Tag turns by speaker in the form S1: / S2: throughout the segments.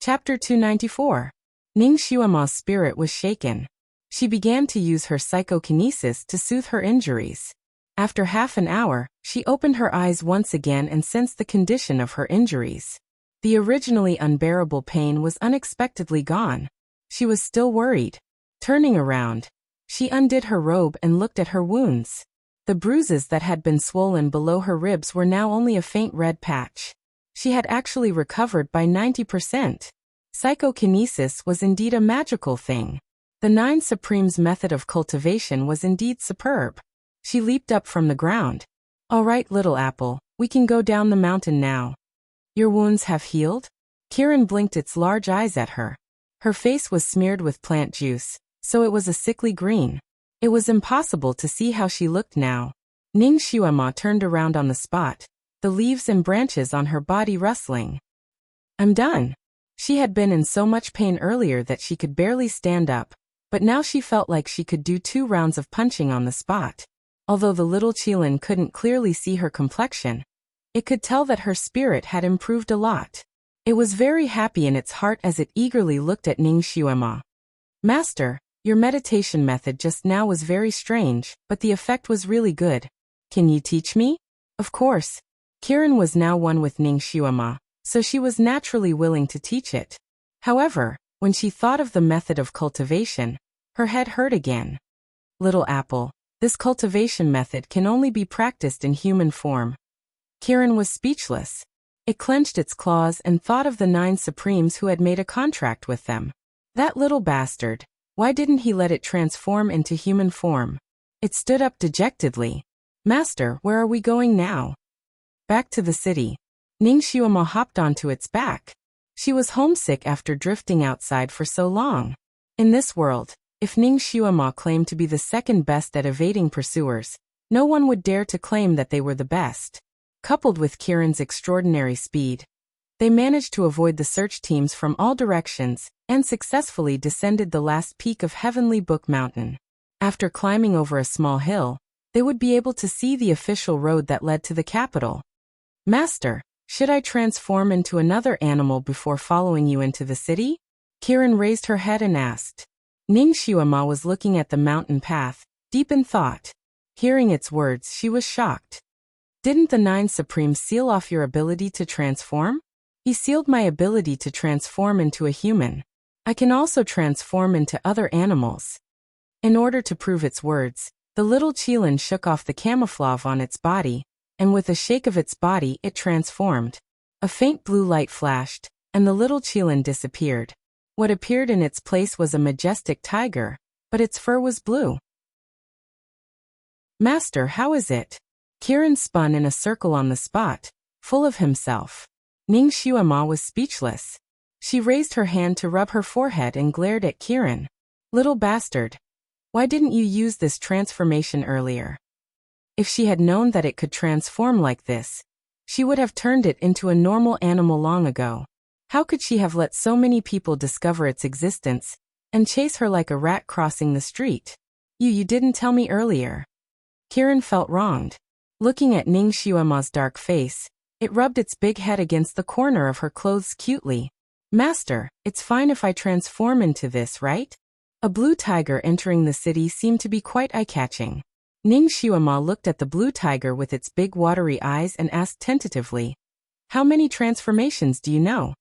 S1: Chapter 294. Ning Xuema's spirit was shaken. She began to use her psychokinesis to soothe her injuries. After half an hour, she opened her eyes once again and sensed the condition of her injuries. The originally unbearable pain was unexpectedly gone. She was still worried. Turning around, she undid her robe and looked at her wounds. The bruises that had been swollen below her ribs were now only a faint red patch. She had actually recovered by 90%. Psychokinesis was indeed a magical thing. The Nine Supremes' method of cultivation was indeed superb. She leaped up from the ground. "All right, little apple, we can go down the mountain now." "Your wounds have healed?" Kiran blinked its large eyes at her. Her face was smeared with plant juice, so it was a sickly green. It was impossible to see how she looked now. Ning Xuema turned around on the spot, the leaves and branches on her body rustling. "I'm done." She had been in so much pain earlier that she could barely stand up, but now she felt like she could do 2 rounds of punching on the spot. Although the little Qilin couldn't clearly see her complexion, it could tell that her spirit had improved a lot. It was very happy in its heart as it eagerly looked at Ning Xuema. "Master, your meditation method just now was very strange, but the effect was really good. Can you teach me?" Of course. Kiran was now one with Ning Xuema, so she was naturally willing to teach it. However, when she thought of the method of cultivation, her head hurt again. "Little apple, this cultivation method can only be practiced in human form." Kiran was speechless. It clenched its claws and thought of the 9 Supremes who had made a contract with them. That little bastard, why didn't he let it transform into human form? It stood up dejectedly. "Master, where are we going now?" "Back to the city." Ning Xuema hopped onto its back. She was homesick after drifting outside for so long. In this world, if Ning Xuema claimed to be the second best at evading pursuers, no one would dare to claim that they were the best. Coupled with Kiran's extraordinary speed, they managed to avoid the search teams from all directions and successfully descended the last peak of Heavenly Book Mountain. After climbing over a small hill, they would be able to see the official road that led to the capital. "Master, should I transform into another animal before following you into the city?" Kiran raised her head and asked. Ning Xuema was looking at the mountain path, deep in thought. Hearing its words, she was shocked. "Didn't the 9 Supremes seal off your ability to transform?" "He sealed my ability to transform into a human. I can also transform into other animals." In order to prove its words, the little Qilin shook off the camouflage on its body, and with a shake of its body it transformed. A faint blue light flashed, and the little Qilin disappeared. What appeared in its place was a majestic tiger, but its fur was blue. "Master, how is it?" Kiran spun in a circle on the spot, full of himself. Ning Xuema was speechless. She raised her hand to rub her forehead and glared at Kiran. "Little bastard. Why didn't you use this transformation earlier?" If she had known that it could transform like this, she would have turned it into a normal animal long ago. How could she have let so many people discover its existence and chase her like a rat crossing the street? You didn't tell me earlier." Kiran felt wronged. Looking at Ning Xuema's dark face, it rubbed its big head against the corner of her clothes cutely. "Master, it's fine if I transform into this, right?" A blue tiger entering the city seemed to be quite eye-catching. Ning Xuema looked at the blue tiger with its big watery eyes and asked tentatively, "How many transformations do you know?"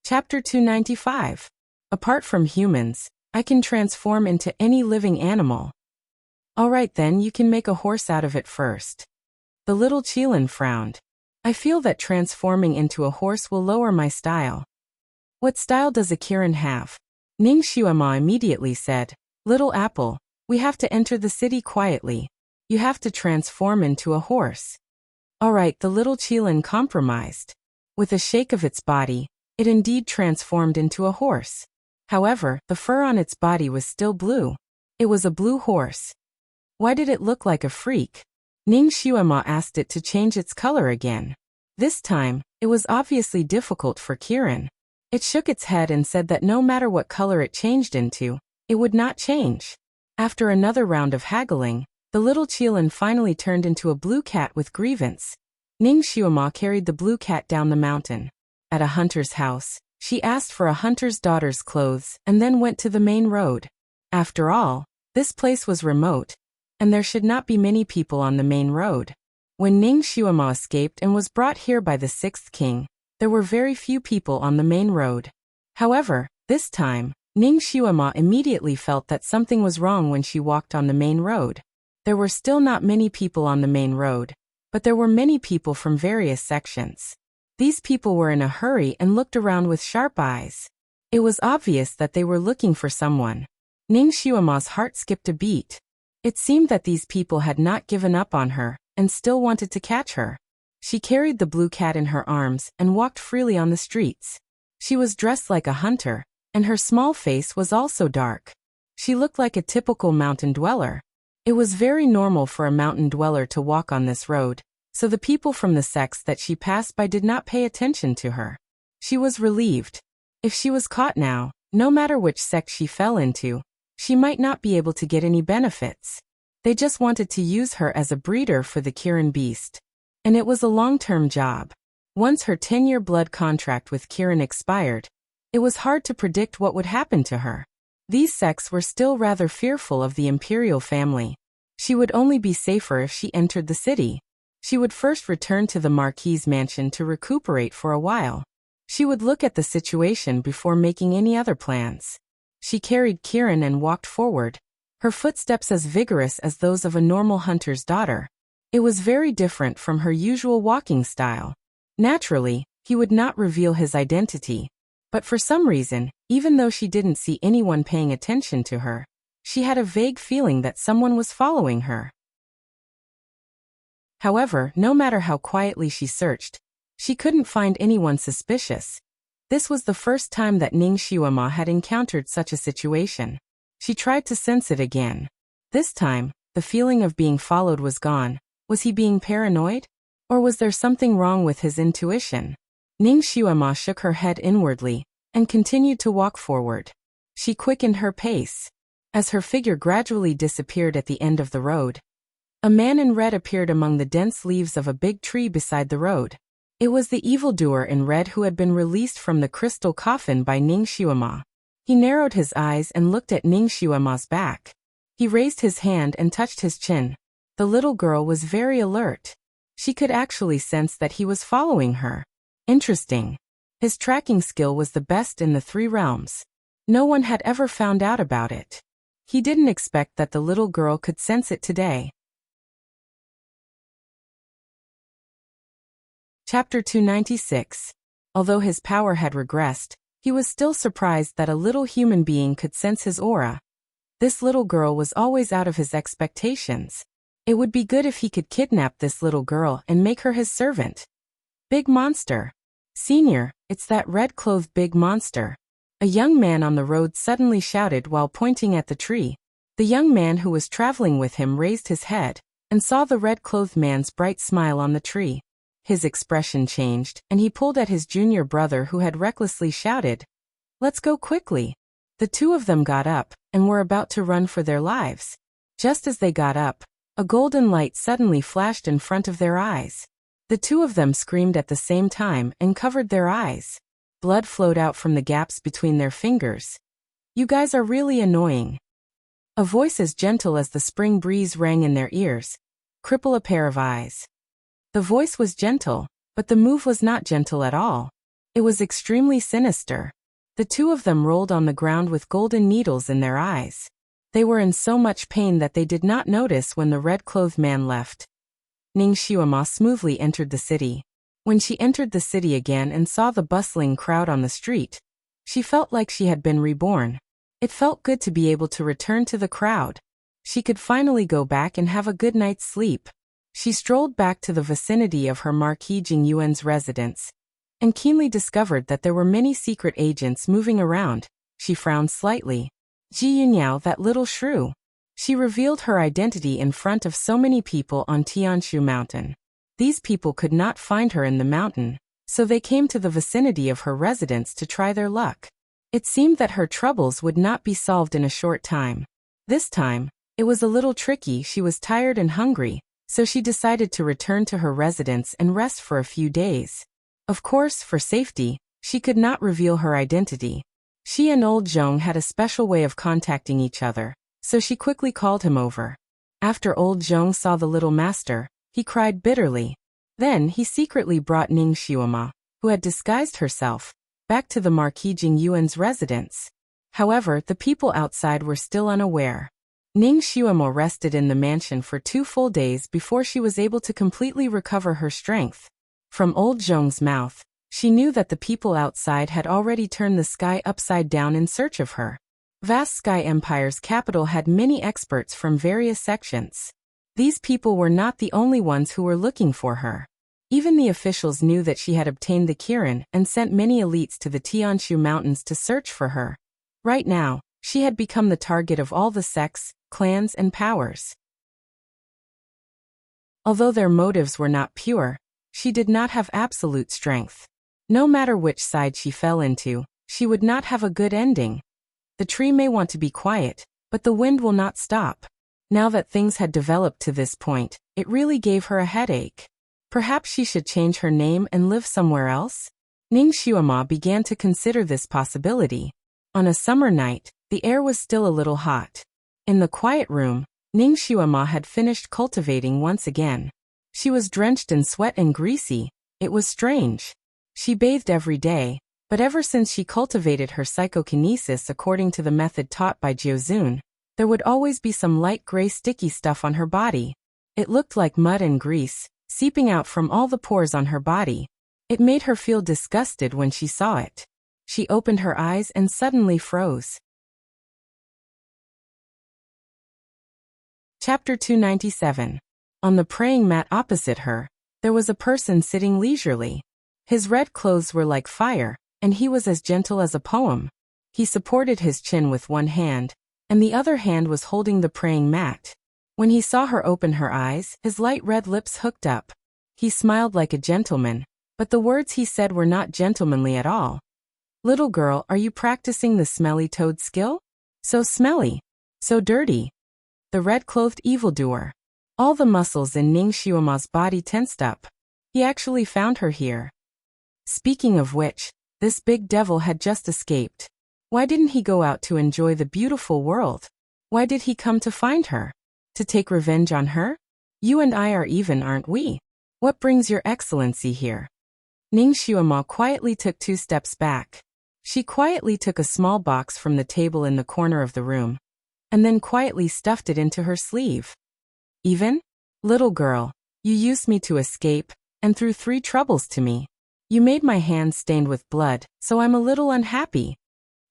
S1: Chapter 295. Apart from humans, I can transform into any living animal. "All right then, you can make a horse out of it first." The little Qilin frowned. "I feel that transforming into a horse will lower my style." "What style does a Kiran have?" Ning Xuema immediately said, "Little apple, we have to enter the city quietly. You have to transform into a horse." All right, the little Qilin compromised. With a shake of its body, it indeed transformed into a horse. However, the fur on its body was still blue. It was a blue horse. Why did it look like a freak? Ning Xuema asked it to change its color again. This time, it was obviously difficult for Kiran. It shook its head and said that no matter what color it changed into, it would not change. After another round of haggling, the little Qilin finally turned into a blue cat with grievance. Ning Xuema carried the blue cat down the mountain. At a hunter's house, she asked for a hunter's daughter's clothes and then went to the main road. After all, this place was remote, and there should not be many people on the main road. When Ning Xuema escaped and was brought here by the sixth king, there were very few people on the main road. However, this time, Ning Xuema immediately felt that something was wrong when she walked on the main road. There were still not many people on the main road, but there were many people from various sections. These people were in a hurry and looked around with sharp eyes. It was obvious that they were looking for someone. Ning Xuema's heart skipped a beat. It seemed that these people had not given up on her and still wanted to catch her. She carried the blue cat in her arms and walked freely on the streets. She was dressed like a hunter, and her small face was also dark. She looked like a typical mountain dweller. It was very normal for a mountain dweller to walk on this road, so the people from the sects that she passed by did not pay attention to her. She was relieved. If she was caught now, no matter which sect she fell into, she might not be able to get any benefits. They just wanted to use her as a breeder for the Kirin beast. And it was a long-term job. Once her 10-year blood contract with Kirin expired, it was hard to predict what would happen to her. These sects were still rather fearful of the imperial family. She would only be safer if she entered the city. She would first return to the Marquis's mansion to recuperate for a while. She would look at the situation before making any other plans. She carried Kirin and walked forward, her footsteps as vigorous as those of a normal hunter's daughter. It was very different from her usual walking style. Naturally, he would not reveal his identity. But for some reason, even though she didn't see anyone paying attention to her, she had a vague feeling that someone was following her. However, no matter how quietly she searched, she couldn't find anyone suspicious. This was the first time that Ning Xuema had encountered such a situation. She tried to sense it again. This time, the feeling of being followed was gone. Was he being paranoid? Or was there something wrong with his intuition? Ning Xuema shook her head inwardly and continued to walk forward. She quickened her pace. As her figure gradually disappeared at the end of the road, a man in red appeared among the dense leaves of a big tree beside the road. It was the evildoer in red who had been released from the crystal coffin by Ning Xuema. He narrowed his eyes and looked at Ning Xuema's back. He raised his hand and touched his chin. The little girl was very alert. She could actually sense that he was following her. Interesting. His tracking skill was the best in the 3 realms. No one had ever found out about it. He didn't expect that the little girl could sense it today. Chapter 296. Although his power had regressed, he was still surprised that a little human being could sense his aura. This little girl was always out of his expectations. It would be good if he could kidnap this little girl and make her his servant. Big monster. Senior, it's that red-clothed big monster. A young man on the road suddenly shouted while pointing at the tree. The young man who was traveling with him raised his head and saw the red-clothed man's bright smile on the tree. His expression changed, and he pulled at his junior brother who had recklessly shouted, "Let's go quickly." The two of them got up and were about to run for their lives. Just as they got up, a golden light suddenly flashed in front of their eyes. The two of them screamed at the same time and covered their eyes. Blood flowed out from the gaps between their fingers. "You guys are really annoying." A voice as gentle as the spring breeze rang in their ears. "Cripple a pair of eyes." The voice was gentle, but the move was not gentle at all. It was extremely sinister. The two of them rolled on the ground with golden needles in their eyes. They were in so much pain that they did not notice when the red-clothed man left. Ning Xuema smoothly entered the city. When she entered the city again and saw the bustling crowd on the street, she felt like she had been reborn. It felt good to be able to return to the crowd. She could finally go back and have a good night's sleep. She strolled back to the vicinity of her Marquis Jing Yuan's residence and keenly discovered that there were many secret agents moving around. She frowned slightly. Ji Yunyao, that little shrew. She revealed her identity in front of so many people on Tianshu Mountain. These people could not find her in the mountain, so they came to the vicinity of her residence to try their luck. It seemed that her troubles would not be solved in a short time. This time, it was a little tricky. She was tired and hungry, so she decided to return to her residence and rest for a few days. Of course, for safety, she could not reveal her identity. She and old Zhong had a special way of contacting each other, so she quickly called him over. After old Zhong saw the little master, he cried bitterly. Then he secretly brought Ning Xiuema, who had disguised herself, back to the Marquis Jing Yuan's residence. However, the people outside were still unaware. Ning Xiuema rested in the mansion for 2 full days before she was able to completely recover her strength. From old Zhong's mouth, she knew that the people outside had already turned the sky upside down in search of her. Vast Sky Empire's capital had many experts from various sections. These people were not the only ones who were looking for her. Even the officials knew that she had obtained the Kirin and sent many elites to the Tianshu Mountains to search for her. Right now, she had become the target of all the sects, clans, and powers. Although their motives were not pure, she did not have absolute strength. No matter which side she fell into, she would not have a good ending. The tree may want to be quiet, but the wind will not stop. Now that things had developed to this point, it really gave her a headache. Perhaps she should change her name and live somewhere else? Ning Xiuema began to consider this possibility. On a summer night, the air was still a little hot. In the quiet room, Ning Xiuema had finished cultivating once again. She was drenched in sweat and greasy. It was strange. She bathed every day, but ever since she cultivated her psychokinesis according to the method taught by Jiuzun, there would always be some light gray sticky stuff on her body. It looked like mud and grease, seeping out from all the pores on her body. It made her feel disgusted when she saw it. She opened her eyes and suddenly froze. Chapter 297. On the praying mat opposite her, there was a person sitting leisurely. His red clothes were like fire, and he was as gentle as a poem. He supported his chin with one hand, and the other hand was holding the praying mat. When he saw her open her eyes, his light red lips hooked up. He smiled like a gentleman, but the words he said were not gentlemanly at all. "Little girl, are you practicing the smelly toad skill? So smelly. So dirty." The red-clothed evildoer. All the muscles in Ning Xiuema's body tensed up. He actually found her here. Speaking of which, this big devil had just escaped. Why didn't he go out to enjoy the beautiful world? Why did he come to find her? To take revenge on her? You and I are even, aren't we? What brings your excellency here? Ning Xiuema quietly took 2 steps back. She quietly took a small box from the table in the corner of the room, and then quietly stuffed it into her sleeve. Even? Little girl, you used me to escape, and threw 3 troubles to me. You made my hands stained with blood, so I'm a little unhappy.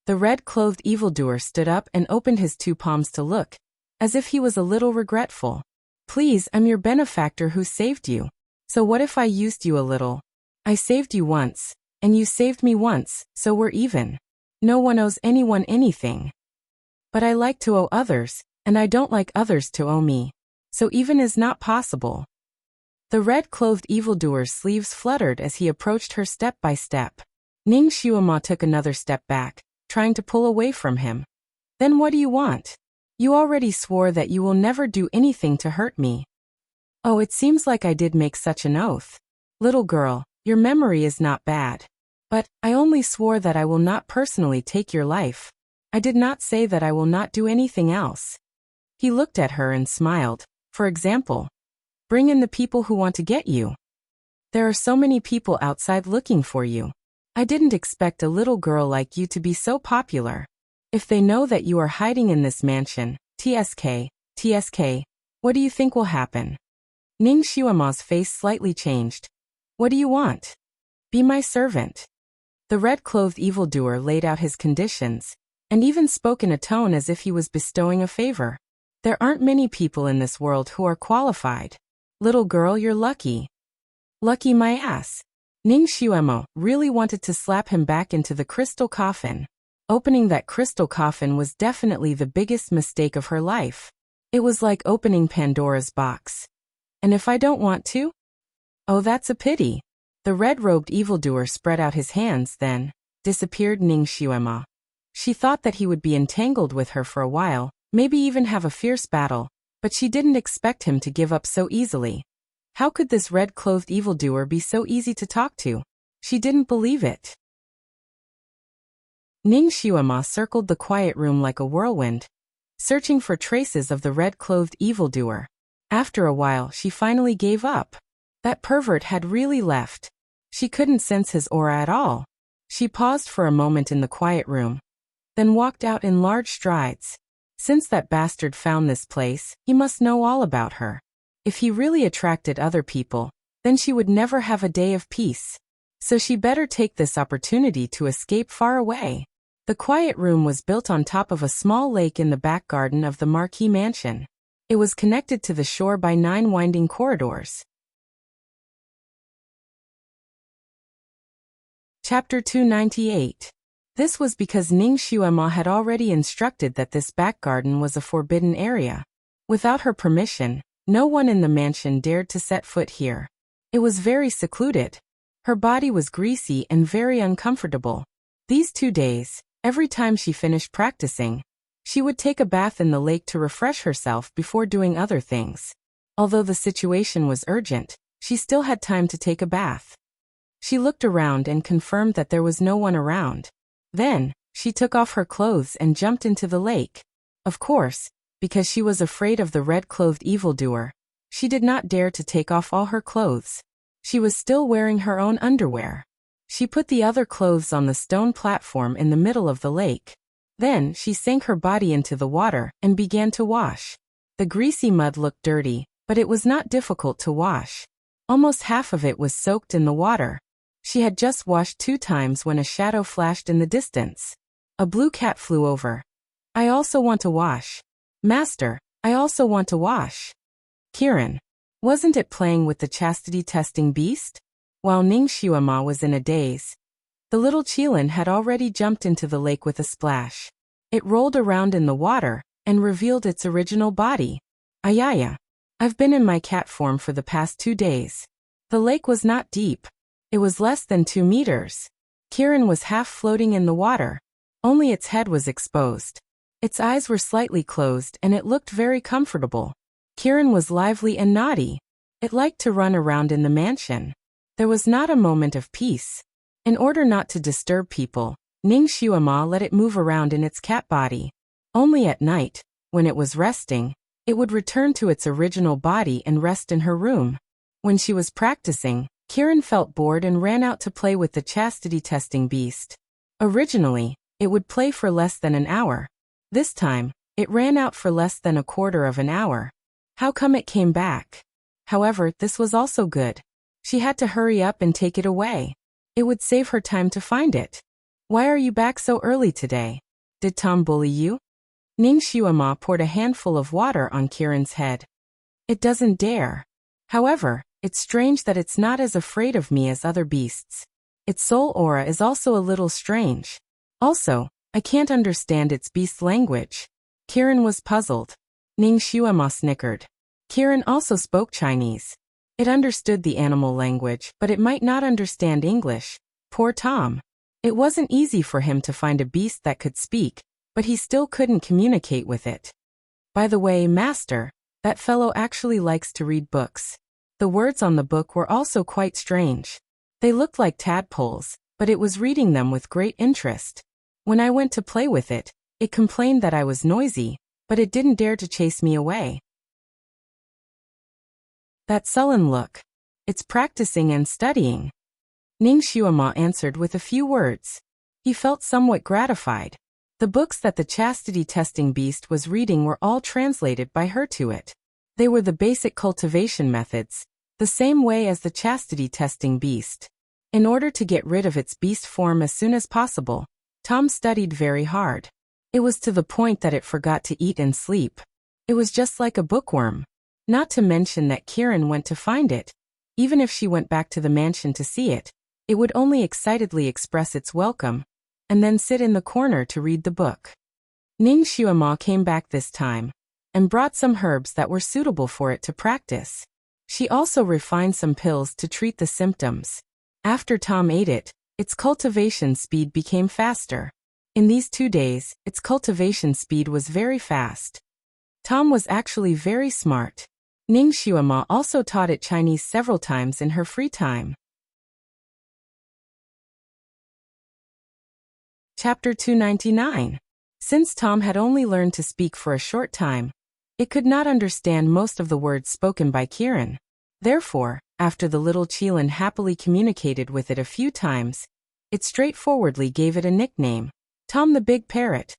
S1: The red-clothed evildoer stood up and opened his 2 palms to look, as if he was a little regretful. Please, I'm your benefactor who saved you. So what if I used you a little? I saved you once, and you saved me once, so we're even. No one owes anyone anything. But I like to owe others, and I don't like others to owe me. So even is not possible. The red-clothed evildoer's sleeves fluttered as he approached her step by step. Ning Xiuema took another step back, trying to pull away from him. Then what do you want? You already swore that you will never do anything to hurt me. Oh, it seems like I did make such an oath. Little girl, your memory is not bad. But I only swore that I will not personally take your life. I did not say that I will not do anything else. He looked at her and smiled. For example, bring in the people who want to get you. There are so many people outside looking for you. I didn't expect a little girl like you to be so popular. If they know that you are hiding in this mansion, TSK, what do you think will happen? Ning Xiuema's face slightly changed. What do you want? Be my servant. The red-clothed evildoer laid out his conditions, and even spoke in a tone as if he was bestowing a favor. There aren't many people in this world who are qualified. Little girl, you're lucky. Lucky my ass. Ning Xiuema really wanted to slap him back into the crystal coffin. Opening that crystal coffin was definitely the biggest mistake of her life. It was like opening Pandora's box. And if I don't want to? Oh, that's a pity. The red-robed evildoer spread out his hands, then disappeared Ning Xiuema. She thought that he would be entangled with her for a while, maybe even have a fierce battle, but she didn't expect him to give up so easily. How could this red-clothed evildoer be so easy to talk to? She didn't believe it. Ning Xiuema circled the quiet room like a whirlwind, searching for traces of the red-clothed evildoer. After a while, she finally gave up. That pervert had really left. She couldn't sense his aura at all. She paused for a moment in the quiet room, then walked out in large strides. Since that bastard found this place, he must know all about her. If he really attracted other people, then she would never have a day of peace. So she better take this opportunity to escape far away. The quiet room was built on top of a small lake in the back garden of the Marquis mansion. It was connected to the shore by 9 winding corridors. Chapter 298. This was because Ning Xiuema had already instructed that this back garden was a forbidden area. Without her permission, no one in the mansion dared to set foot here. It was very secluded. Her body was greasy and very uncomfortable. These 2 days, every time she finished practicing, she would take a bath in the lake to refresh herself before doing other things. Although the situation was urgent, she still had time to take a bath. She looked around and confirmed that there was no one around. Then, she took off her clothes and jumped into the lake. Of course, because she was afraid of the red-clothed evildoer, she did not dare to take off all her clothes. She was still wearing her own underwear. She put the other clothes on the stone platform in the middle of the lake. Then, she sank her body into the water and began to wash. The greasy mud looked dirty, but it was not difficult to wash. Almost half of it was soaked in the water. She had just washed 2 times when a shadow flashed in the distance. A blue cat flew over. "I also want to wash. Master, I also want to wash." Kiran. Wasn't it playing with the chastity-testing beast? While Ning Xiuema was in a daze, the little Qilin had already jumped into the lake with a splash. It rolled around in the water and revealed its original body. Ayaya. I've been in my cat form for the past 2 days. The lake was not deep. It was less than 2 meters. Kiran was half floating in the water. Only its head was exposed. Its eyes were slightly closed and it looked very comfortable. Kiran was lively and naughty. It liked to run around in the mansion. There was not a moment of peace. In order not to disturb people, Ning Xiuema let it move around in its cat body. Only at night, when it was resting, it would return to its original body and rest in her room. When she was practicing, Kiran felt bored and ran out to play with the chastity-testing beast. Originally, it would play for less than an hour. This time, it ran out for less than a quarter of an hour. How come it came back? However, this was also good. She had to hurry up and take it away. It would save her time to find it. "Why are you back so early today? Did Tom bully you?" Ning Xiuema poured a handful of water on Kiran's head. "It doesn't dare. However, it's strange that it's not as afraid of me as other beasts. Its soul aura is also a little strange. Also, I can't understand its beast language." Kiran was puzzled. Ning Xiuema snickered. Kiran also spoke Chinese. It understood the animal language, but it might not understand English. Poor Tom. It wasn't easy for him to find a beast that could speak, but he still couldn't communicate with it. "By the way, Master, that fellow actually likes to read books." The words on the book were also quite strange. They looked like tadpoles, but it was reading them with great interest. When I went to play with it, it complained that I was noisy, but it didn't dare to chase me away. That sullen look. It's practicing and studying. Ning Xiuema answered with a few words. He felt somewhat gratified. The books that the chastity-testing beast was reading were all translated by her to it. They were the basic cultivation methods, the same way as the chastity-testing beast. In order to get rid of its beast form as soon as possible, Tom studied very hard. It was to the point that it forgot to eat and sleep. It was just like a bookworm. Not to mention that Kiran went to find it. Even if she went back to the mansion to see it, it would only excitedly express its welcome, and then sit in the corner to read the book. Ning Xiuema came back this time, and brought some herbs that were suitable for it to practice. She also refined some pills to treat the symptoms. After Tom ate it, its cultivation speed became faster. In these 2 days, its cultivation speed was very fast. Tom was actually very smart. Ning Xuema also taught it Chinese several times in her free time. Chapter 299. Since Tom had only learned to speak for a short time, it could not understand most of the words spoken by Kieran. Therefore, after the little Qilin happily communicated with it a few times, it straightforwardly gave it a nickname, Tom the Big Parrot.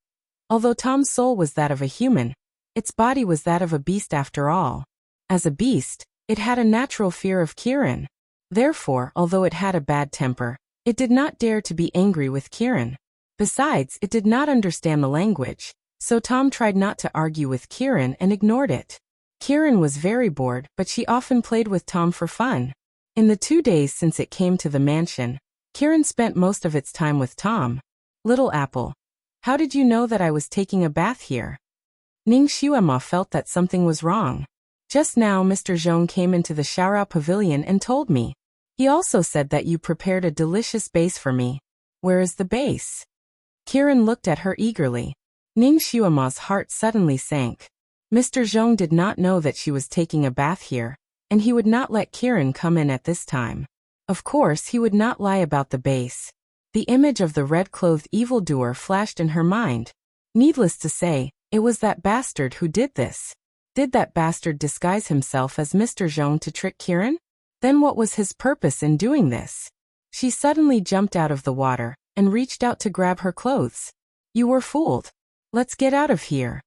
S1: Although Tom's soul was that of a human, its body was that of a beast after all. As a beast, it had a natural fear of Kieran. Therefore, although it had a bad temper, it did not dare to be angry with Kieran. Besides, it did not understand the language, so Tom tried not to argue with Kieran and ignored it. Kieran was very bored, but she often played with Tom for fun. In the 2 days since it came to the mansion, Kieran spent most of its time with Tom. Little Apple, how did you know that I was taking a bath here? Ning Xuema felt that something was wrong. Just now Mr. Zhong came into the Xiaorao pavilion and told me. He also said that you prepared a delicious base for me. Where is the base? Kieran looked at her eagerly. Ning Xuema's heart suddenly sank. Mr. Zhong did not know that she was taking a bath here, and he would not let Kieran come in at this time. Of course, he would not lie about the base. The image of the red-clothed evildoer flashed in her mind. Needless to say, it was that bastard who did this. Did that bastard disguise himself as Mr. Zhong to trick Kieran? Then what was his purpose in doing this? She suddenly jumped out of the water and reached out to grab her clothes. You were fooled. Let's get out of here.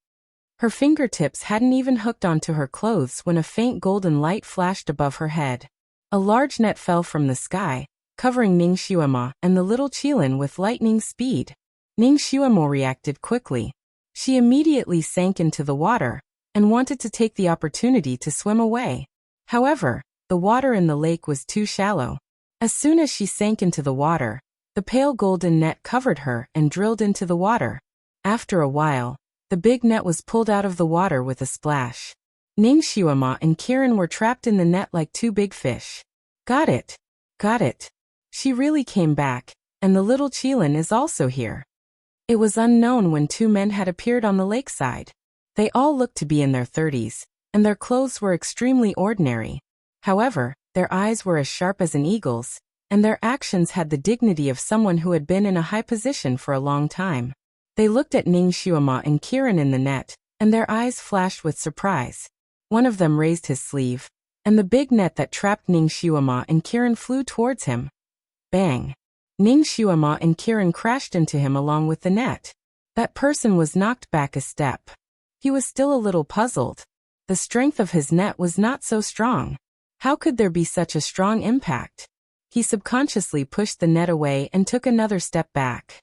S1: Her fingertips hadn't even hooked onto her clothes when a faint golden light flashed above her head. A large net fell from the sky, covering Ning Xuema and the little Qilin with lightning speed. Ning Xuema reacted quickly. She immediately sank into the water and wanted to take the opportunity to swim away. However, the water in the lake was too shallow. As soon as she sank into the water, the pale golden net covered her and drilled into the water. After a while, the big net was pulled out of the water with a splash. Ning Xuema and Kieran were trapped in the net like two big fish. Got it. Got it. She really came back, and the little Qilin is also here. It was unknown when two men had appeared on the lakeside. They all looked to be in their 30s, and their clothes were extremely ordinary. However, their eyes were as sharp as an eagle's, and their actions had the dignity of someone who had been in a high position for a long time. They looked at Ning Xuema and Kieran in the net, and their eyes flashed with surprise. One of them raised his sleeve, and the big net that trapped Ning Xuema and Kieran flew towards him. Bang! Ning Xuema and Kieran crashed into him along with the net. That person was knocked back a step. He was still a little puzzled. The strength of his net was not so strong. How could there be such a strong impact? He subconsciously pushed the net away and took another step back.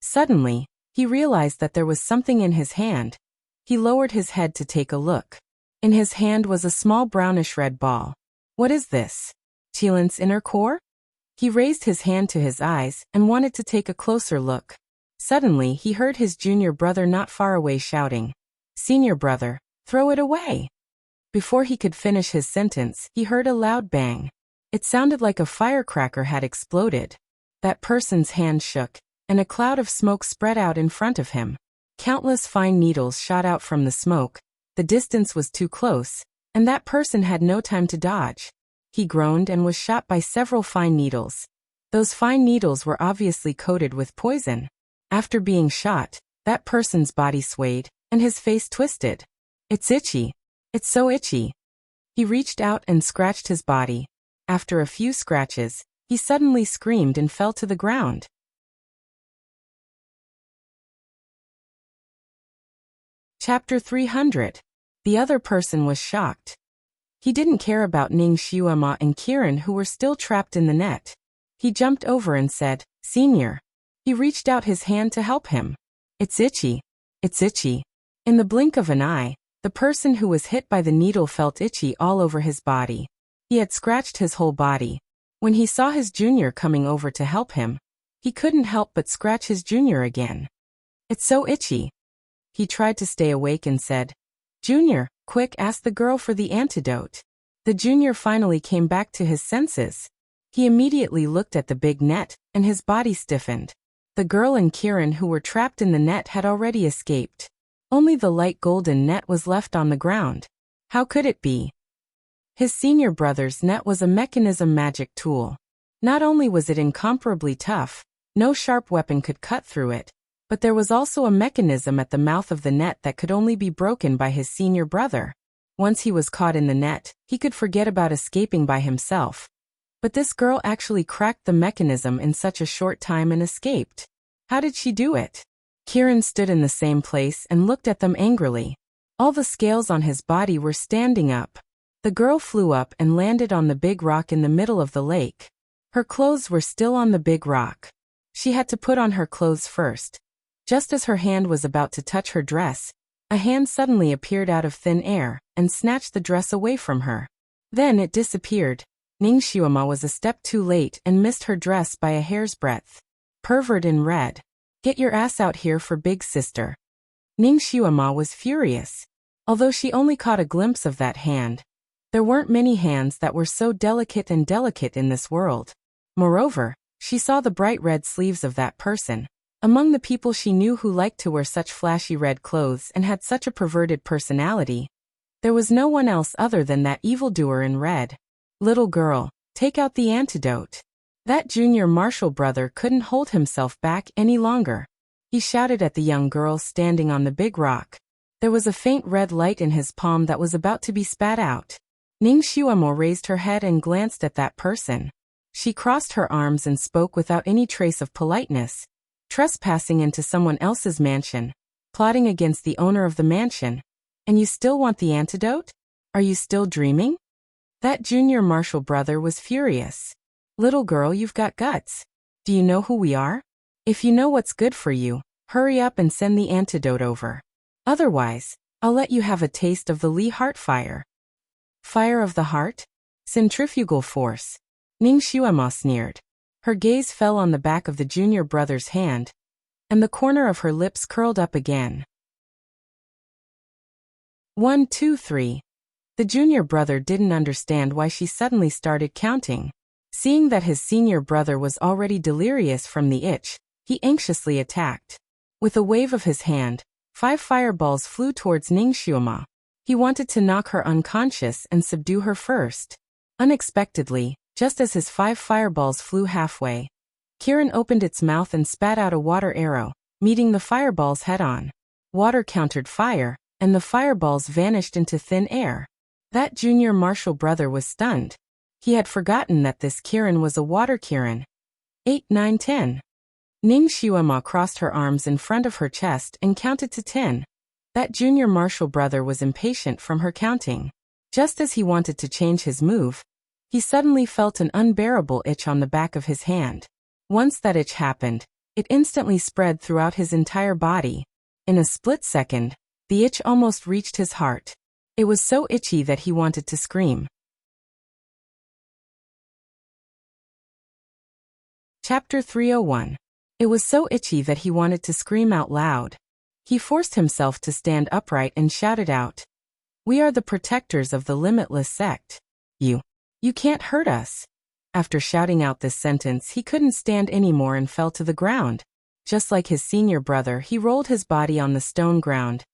S1: Suddenly, he realized that there was something in his hand. He lowered his head to take a look. In his hand was a small brownish-red ball. What is this? Qilin's inner core? He raised his hand to his eyes and wanted to take a closer look. Suddenly, he heard his junior brother not far away shouting, "Senior brother, throw it away!" Before he could finish his sentence, he heard a loud bang. It sounded like a firecracker had exploded. That person's hand shook, and a cloud of smoke spread out in front of him. Countless fine needles shot out from the smoke. The distance was too close, and that person had no time to dodge. He groaned and was shot by several fine needles. Those fine needles were obviously coated with poison. After being shot, that person's body swayed, and his face twisted. It's itchy. It's so itchy. He reached out and scratched his body. After a few scratches, he suddenly screamed and fell to the ground. Chapter 300. The other person was shocked. He didn't care about Ning Xuema and Kieran who were still trapped in the net. He jumped over and said, "Senior." He reached out his hand to help him. It's itchy. It's itchy. In the blink of an eye, the person who was hit by the needle felt itchy all over his body. He had scratched his whole body. When he saw his junior coming over to help him, he couldn't help but scratch his junior again. It's so itchy. He tried to stay awake and said, "Junior, quick, ask the girl for the antidote." The junior finally came back to his senses. He immediately looked at the big net, and his body stiffened. The girl and Kieran who were trapped in the net had already escaped. Only the light golden net was left on the ground. How could it be? His senior brother's net was a mechanism magic tool. Not only was it incomparably tough, no sharp weapon could cut through it, but there was also a mechanism at the mouth of the net that could only be broken by his senior brother. Once he was caught in the net, he could forget about escaping by himself. But this girl actually cracked the mechanism in such a short time and escaped. How did she do it? Kieran stood in the same place and looked at them angrily. All the scales on his body were standing up. The girl flew up and landed on the big rock in the middle of the lake. Her clothes were still on the big rock. She had to put on her clothes first. Just as her hand was about to touch her dress, a hand suddenly appeared out of thin air and snatched the dress away from her. Then it disappeared. Ningxiuema was a step too late and missed her dress by a hair's breadth. Pervert in red. Get your ass out here for big sister. Ningxiuema was furious. Although she only caught a glimpse of that hand, there weren't many hands that were so delicate in this world. Moreover, she saw the bright red sleeves of that person. Among the people she knew who liked to wear such flashy red clothes and had such a perverted personality, there was no one else other than that evildoer in red. Little girl, take out the antidote. That junior marshal brother couldn't hold himself back any longer. He shouted at the young girl standing on the big rock. There was a faint red light in his palm that was about to be spat out. Ningxiuema raised her head and glanced at that person. She crossed her arms and spoke without any trace of politeness. Trespassing into someone else's mansion, plotting against the owner of the mansion, and you still want the antidote? Are you still dreaming? That junior marshal brother was furious. Little girl, you've got guts. Do you know who we are? If you know what's good for you, hurry up and send the antidote over. Otherwise, I'll let you have a taste of the Li heart fire. Fire of the heart? Centrifugal force. Ningxiuema sneered. Her gaze fell on the back of the junior brother's hand, and the corner of her lips curled up again. 1, 2, 3. The junior brother didn't understand why she suddenly started counting. Seeing that his senior brother was already delirious from the itch, he anxiously attacked. With a wave of his hand, 5 fireballs flew towards Ningxiuema. He wanted to knock her unconscious and subdue her first. Unexpectedly, just as his 5 fireballs flew halfway, Kieran opened its mouth and spat out a water arrow, meeting the fireballs head-on. Water countered fire, and the fireballs vanished into thin air. That junior marshal brother was stunned. He had forgotten that this Kieran was a water Kieran. 8, 9, 10. Ningxiuema crossed her arms in front of her chest and counted to 10. That junior marshal brother was impatient from her counting. Just as he wanted to change his move, he suddenly felt an unbearable itch on the back of his hand. Once that itch happened, it instantly spread throughout his entire body. In a split second, the itch almost reached his heart. It was so itchy that he wanted to scream. Chapter 301. It was so itchy that he wanted to scream out loud. He forced himself to stand upright and shouted out, "We are the protectors of the limitless sect. You can't hurt us." After shouting out this sentence, he couldn't stand anymore and fell to the ground. Just like his senior brother, he rolled his body on the stone ground.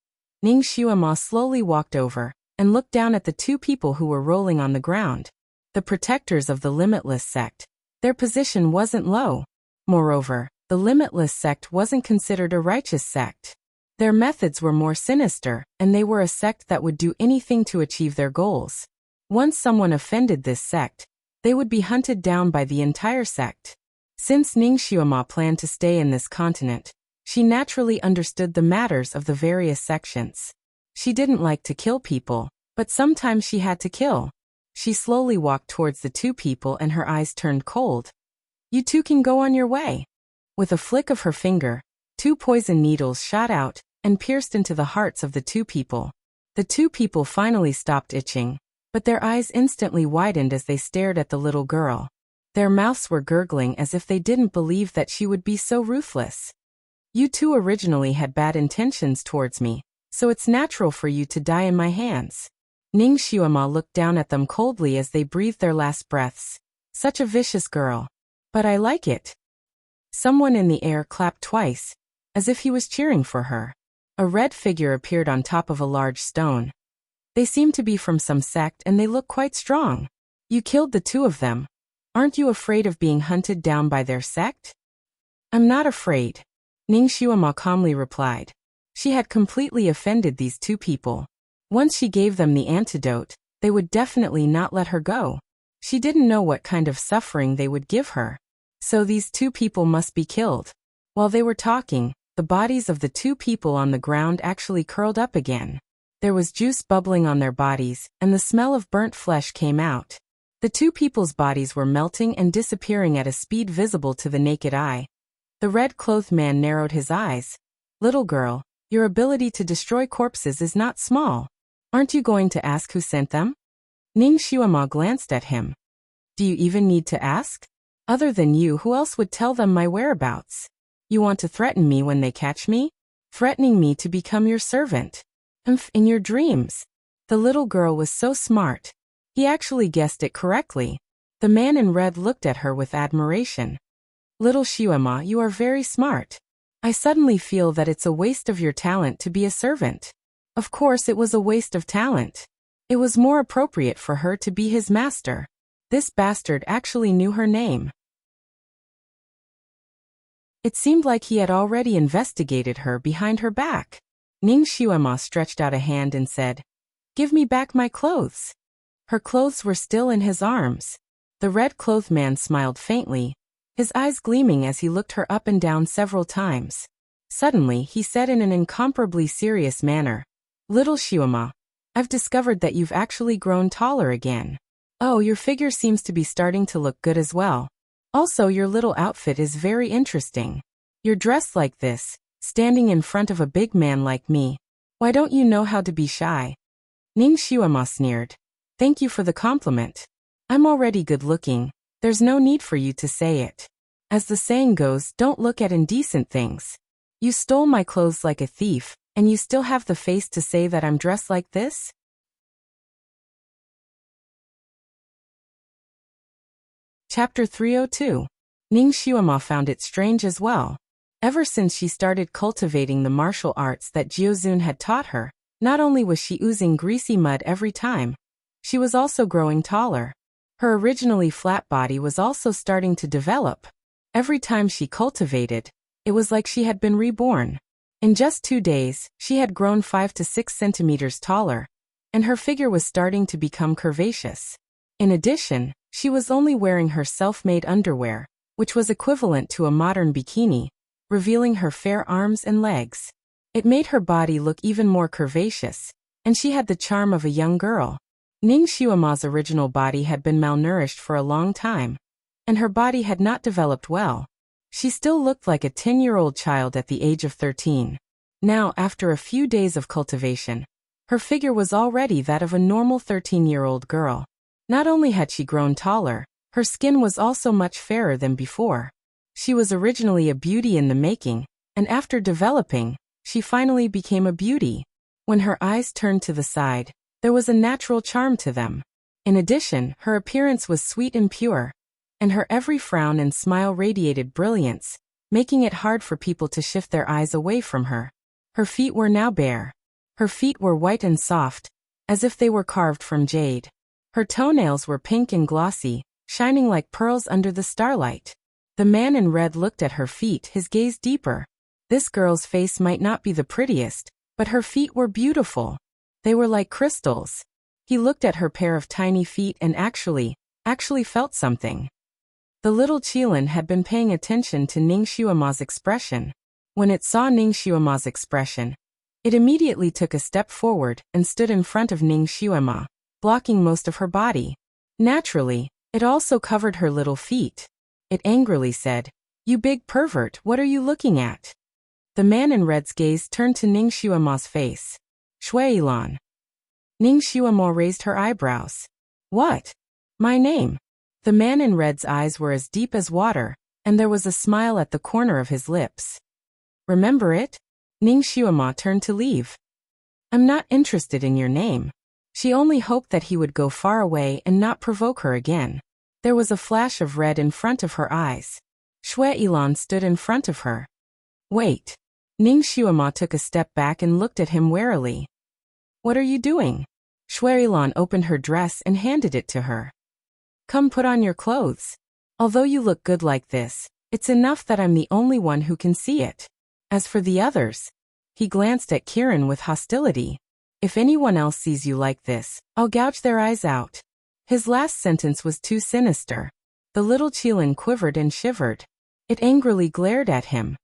S1: Ningxiuema slowly walked over and looked down at the 2 people who were rolling on the ground. The protectors of the limitless sect. Their position wasn't low. Moreover, the limitless sect wasn't considered a righteous sect. Their methods were more sinister, and they were a sect that would do anything to achieve their goals. Once someone offended this sect, they would be hunted down by the entire sect. Since Ningxiuema planned to stay in this continent, she naturally understood the matters of the various sections. She didn't like to kill people, but sometimes she had to kill. She slowly walked towards the 2 people and her eyes turned cold. "You 2 can go on your way." With a flick of her finger, 2 poison needles shot out and pierced into the hearts of the 2 people. The 2 people finally stopped itching, but their eyes instantly widened as they stared at the little girl. Their mouths were gurgling as if they didn't believe that she would be so ruthless. "You 2 originally had bad intentions towards me, so it's natural for you to die in my hands." Ningxiuema looked down at them coldly as they breathed their last breaths. "Such a vicious girl. But I like it." Someone in the air clapped twice, as if he was cheering for her. A red figure appeared on top of a large stone. They seem to be from some sect and they look quite strong. You killed the two of them. Aren't you afraid of being hunted down by their sect? I'm not afraid, Ning Xuema calmly replied. She had completely offended these two people. Once she gave them the antidote, they would definitely not let her go. She didn't know what kind of suffering they would give her. So these two people must be killed. While they were talking, the bodies of the two people on the ground actually curled up again. There was juice bubbling on their bodies, and the smell of burnt flesh came out. The two people's bodies were melting and disappearing at a speed visible to the naked eye. The red-clothed man narrowed his eyes. Little girl, your ability to destroy corpses is not small. Aren't you going to ask who sent them? Ning Xuema glanced at him. Do you even need to ask? Other than you, who else would tell them my whereabouts? You want to threaten me when they catch me? Threatening me to become your servant? In your dreams. The little girl was so smart. He actually guessed it correctly. The man in red looked at her with admiration. Little Xuema, you are very smart. I suddenly feel that it's a waste of your talent to be a servant. Of course it was a waste of talent. It was more appropriate for her to be his master. This bastard actually knew her name. It seemed like he had already investigated her behind her back. Ning Xuema stretched out a hand and said, "Give me back my clothes." Her clothes were still in his arms. The red-clothed man smiled faintly, his eyes gleaming as he looked her up and down several times. Suddenly, he said in an incomparably serious manner, "Little Xuema, I've discovered that you've actually grown taller again. Oh, your figure seems to be starting to look good as well. Also, your little outfit is very interesting. You're dressed like this, standing in front of a big man like me. Why don't you know how to be shy?" Ning Xuema sneered. "Thank you for the compliment. I'm already good-looking. There's no need for you to say it. As the saying goes, don't look at indecent things. You stole my clothes like a thief, and you still have the face to say that I'm dressed like this?" Chapter 302. Ning Xuema found it strange as well. Ever since she started cultivating the martial arts that Jiuzun had taught her, not only was she oozing greasy mud every time, she was also growing taller. Her originally flat body was also starting to develop. Every time she cultivated, it was like she had been reborn. In just 2 days, she had grown 5 to 6 centimeters taller, and her figure was starting to become curvaceous. In addition, she was only wearing her self-made underwear, which was equivalent to a modern bikini, revealing her fair arms and legs. It made her body look even more curvaceous, and she had the charm of a young girl. Ning Xuema's original body had been malnourished for a long time, and her body had not developed well. She still looked like a 10-year-old child at the age of 13. Now, after a few days of cultivation, her figure was already that of a normal 13-year-old girl. Not only had she grown taller, her skin was also much fairer than before. She was originally a beauty in the making, and after developing, she finally became a beauty. When her eyes turned to the side, there was a natural charm to them. In addition, her appearance was sweet and pure, and her every frown and smile radiated brilliance, making it hard for people to shift their eyes away from her. Her feet were now bare. Her feet were white and soft, as if they were carved from jade. Her toenails were pink and glossy, shining like pearls under the starlight. The man in red looked at her feet, his gaze deeper. This girl's face might not be the prettiest, but her feet were beautiful. They were like crystals. He looked at her pair of tiny feet and actually felt something. The little Qilin had been paying attention to Ning Xuema's expression. When it saw Ning Xuema's expression, it immediately took a step forward and stood in front of Ning Xuema, blocking most of her body. Naturally, it also covered her little feet. It angrily said, "You big pervert, what are you looking at?" The man in red's gaze turned to Ning Xuema's face. "Shuilan." Ning Xuema raised her eyebrows. "What? My name?" The man in red's eyes were as deep as water, and there was a smile at the corner of his lips. "Remember it?" Ning Xuema turned to leave. "I'm not interested in your name." She only hoped that he would go far away and not provoke her again. There was a flash of red in front of her eyes. Shuilan stood in front of her. "Wait." Ning Xuema took a step back and looked at him warily. What are you doing? Shui Ilan opened her dress and handed it to her. Come put on your clothes. Although you look good like this, it's enough that I'm the only one who can see it. As for the others, he glanced at Kiran with hostility. If anyone else sees you like this, I'll gouge their eyes out. His last sentence was too sinister. The little Qilin quivered and shivered. It angrily glared at him.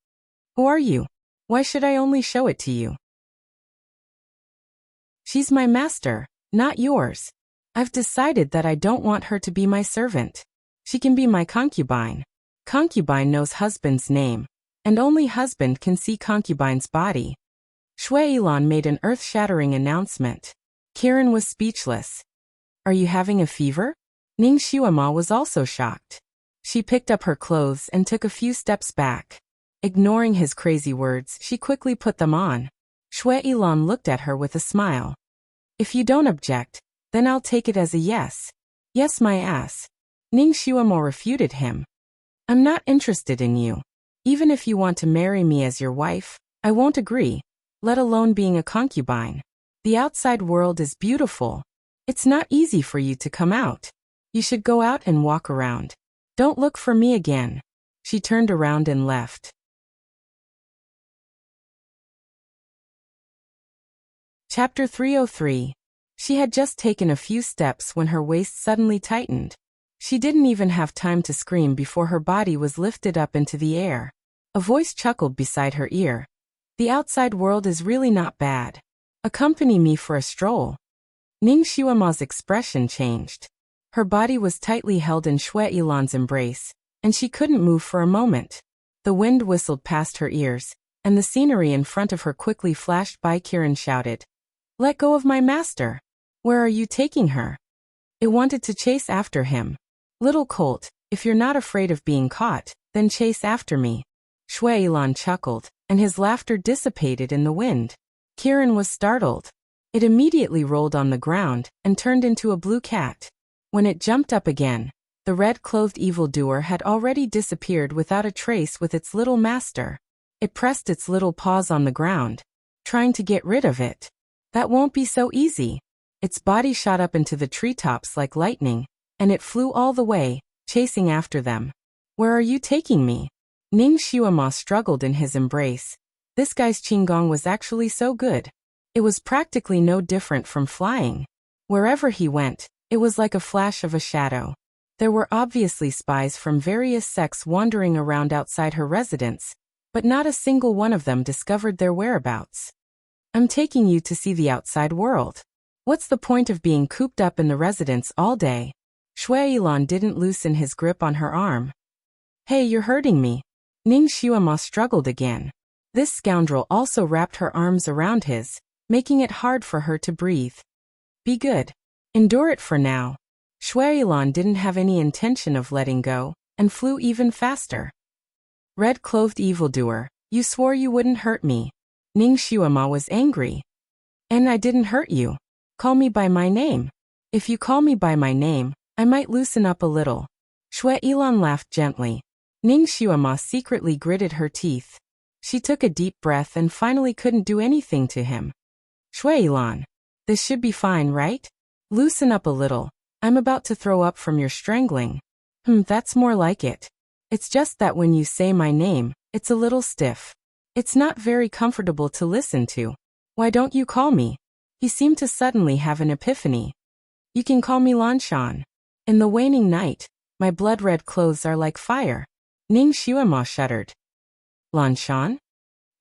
S1: Who are you? Why should I only show it to you? She's my master, not yours. I've decided that I don't want her to be my servant. She can be my concubine. Concubine knows husband's name, and only husband can see concubine's body. Shui Ilan made an earth-shattering announcement. Kiran was speechless. Are you having a fever? Ning Xuema was also shocked. She picked up her clothes and took a few steps back. Ignoring his crazy words, she quickly put them on. Shui Ilan looked at her with a smile. If you don't object, then I'll take it as a yes. Yes, my ass. Ning Xuema refuted him. I'm not interested in you. Even if you want to marry me as your wife, I won't agree, let alone being a concubine. The outside world is beautiful. It's not easy for you to come out. You should go out and walk around. Don't look for me again. She turned around and left. Chapter 303. She had just taken a few steps when her waist suddenly tightened. She didn't even have time to scream before her body was lifted up into the air. A voice chuckled beside her ear. The outside world is really not bad. Accompany me for a stroll. Ning Xuema's expression changed. Her body was tightly held in Shui Ilan's embrace, and she couldn't move for a moment. The wind whistled past her ears, and the scenery in front of her quickly flashed by. Kiran shouted, "Let go of my master! Where are you taking her?" It wanted to chase after him. Little colt, if you're not afraid of being caught, then chase after me. Shui Ilan chuckled, and his laughter dissipated in the wind. Kiran was startled. It immediately rolled on the ground and turned into a blue cat. When it jumped up again, the red-clothed evildoer had already disappeared without a trace with its little master. It pressed its little paws on the ground, trying to get rid of it. That won't be so easy. Its body shot up into the treetops like lightning, and it flew all the way, chasing after them. Where are you taking me? Ning Xuema struggled in his embrace. This guy's qigong was actually so good. It was practically no different from flying. Wherever he went, it was like a flash of a shadow. There were obviously spies from various sects wandering around outside her residence, but not a single one of them discovered their whereabouts. I'm taking you to see the outside world. What's the point of being cooped up in the residence all day? Shui Ilan didn't loosen his grip on her arm. Hey, you're hurting me. Ning Xuema struggled again. This scoundrel also wrapped her arms around his, making it hard for her to breathe. Be good. Endure it for now. Shui Ilan didn't have any intention of letting go, and flew even faster. Red-clothed evildoer, you swore you wouldn't hurt me. Ning Xuema was angry. And I didn't hurt you. Call me by my name. If you call me by my name, I might loosen up a little. Shui Ilan laughed gently. Ning Xuema secretly gritted her teeth. She took a deep breath and finally couldn't do anything to him. Shui Ilan, this should be fine, right? Loosen up a little. I'm about to throw up from your strangling. That's more like it. It's just that when you say my name, it's a little stiff. It's not very comfortable to listen to. Why don't you call me? He seemed to suddenly have an epiphany. You can call me Lanshan. In the waning night, my blood-red clothes are like fire. Ning Xuema shuddered. Lanshan?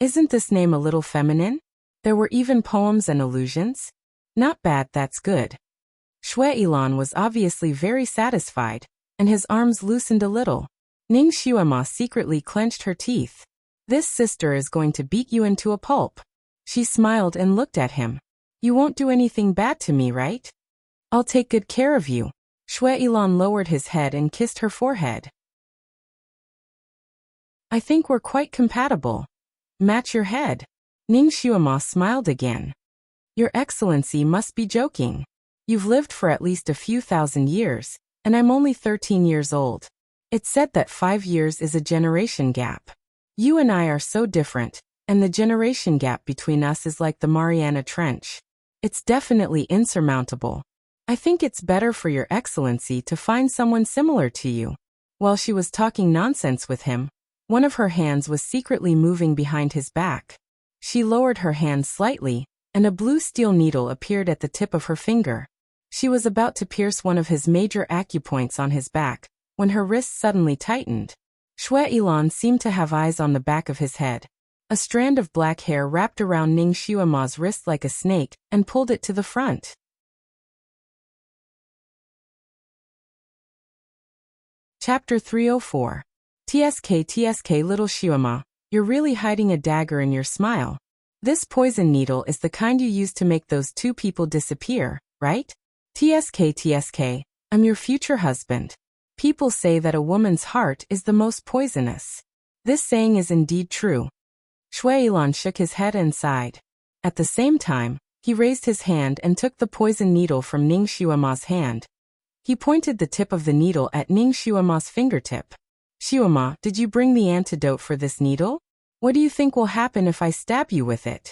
S1: Isn't this name a little feminine? There were even poems and allusions. Not bad, that's good. Shui Ilan was obviously very satisfied, and his arms loosened a little. Ning Xuema secretly clenched her teeth. This sister is going to beat you into a pulp. She smiled and looked at him. You won't do anything bad to me, right? I'll take good care of you. Shui Ilan lowered his head and kissed her forehead. I think we're quite compatible. Match your head. Ning Xuema smiled again. Your Excellency must be joking. You've lived for at least a few thousand years, and I'm only 13 years old. It's said that 5 years is a generation gap. You and I are so different, And the generation gap between us is like the Mariana Trench. It's definitely insurmountable. I think it's better for your excellency to find someone similar to you. While she was talking nonsense with him, one of her hands was secretly moving behind his back. She lowered her hand slightly, and a blue steel needle appeared at the tip of her finger. She was about to pierce one of his major acupoints on his back, when her wrist suddenly tightened. Shui Ilan seemed to have eyes on the back of his head. A strand of black hair wrapped around Ning Xuema's wrist like a snake and pulled it to the front. Chapter 304. TSK Little Xuema, you're really hiding a dagger in your smile. This poison needle is the kind you use to make those two people disappear, right? TSK, I'm your future husband. People say that a woman's heart is the most poisonous. This saying is indeed true. Shui Ilan shook his head and sighed. At the same time, he raised his hand and took the poison needle from Ning Xuema's hand. He pointed the tip of the needle at Ning Xuema's fingertip. Xuema, did you bring the antidote for this needle? What do you think will happen if I stab you with it?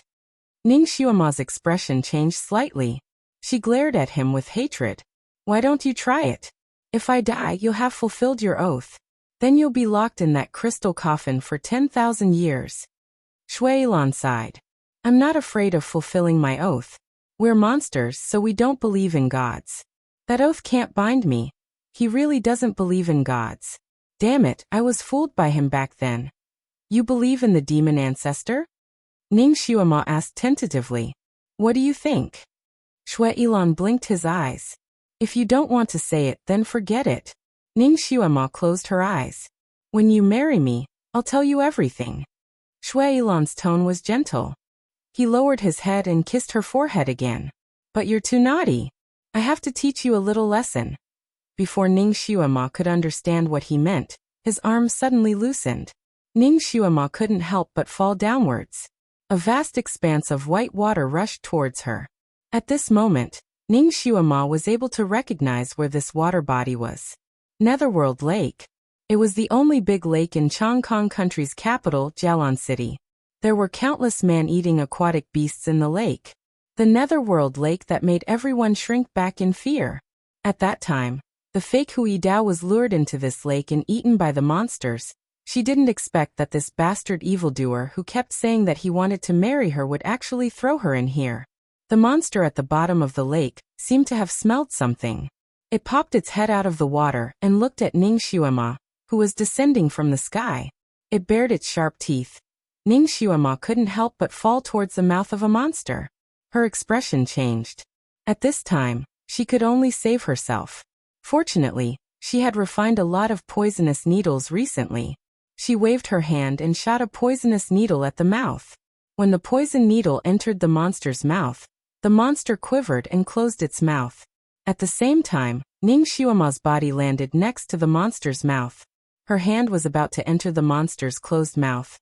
S1: Ning Xuema's expression changed slightly. She glared at him with hatred. Why don't you try it? If I die, you'll have fulfilled your oath. Then you'll be locked in that crystal coffin for 10,000 years. Shui Ilan sighed. I'm not afraid of fulfilling my oath. We're monsters, so we don't believe in gods. That oath can't bind me. He really doesn't believe in gods. Damn it, I was fooled by him back then. You believe in the demon ancestor? Ning Xuema asked tentatively. What do you think? Shui Ilan blinked his eyes. If you don't want to say it, then forget it. Ning Xuema closed her eyes. When you marry me, I'll tell you everything. Shui Ilan's tone was gentle. He lowered his head and kissed her forehead again. But you're too naughty. I have to teach you a little lesson. Before Ning Xuema could understand what he meant, his arm suddenly loosened. Ning Xuema couldn't help but fall downwards. A vast expanse of white water rushed towards her. At this moment, Ning Xuema was able to recognize where this water body was. Netherworld Lake. It was the only big lake in Chongkong Country's capital, Jialan City. There were countless man-eating aquatic beasts in the lake. The Netherworld Lake that made everyone shrink back in fear. At that time, the fake Hui Dao was lured into this lake and eaten by the monsters. She didn't expect that this bastard evildoer who kept saying that he wanted to marry her would actually throw her in here. The monster at the bottom of the lake seemed to have smelled something. It popped its head out of the water and looked at Ning Xuema, who was descending from the sky. It bared its sharp teeth. Ning Xuema couldn't help but fall towards the mouth of a monster. Her expression changed. At this time, she could only save herself. Fortunately, she had refined a lot of poisonous needles recently. She waved her hand and shot a poisonous needle at the mouth. When the poison needle entered the monster's mouth, the monster quivered and closed its mouth. At the same time, Ning Xuema's body landed next to the monster's mouth. Her hand was about to enter the monster's closed mouth.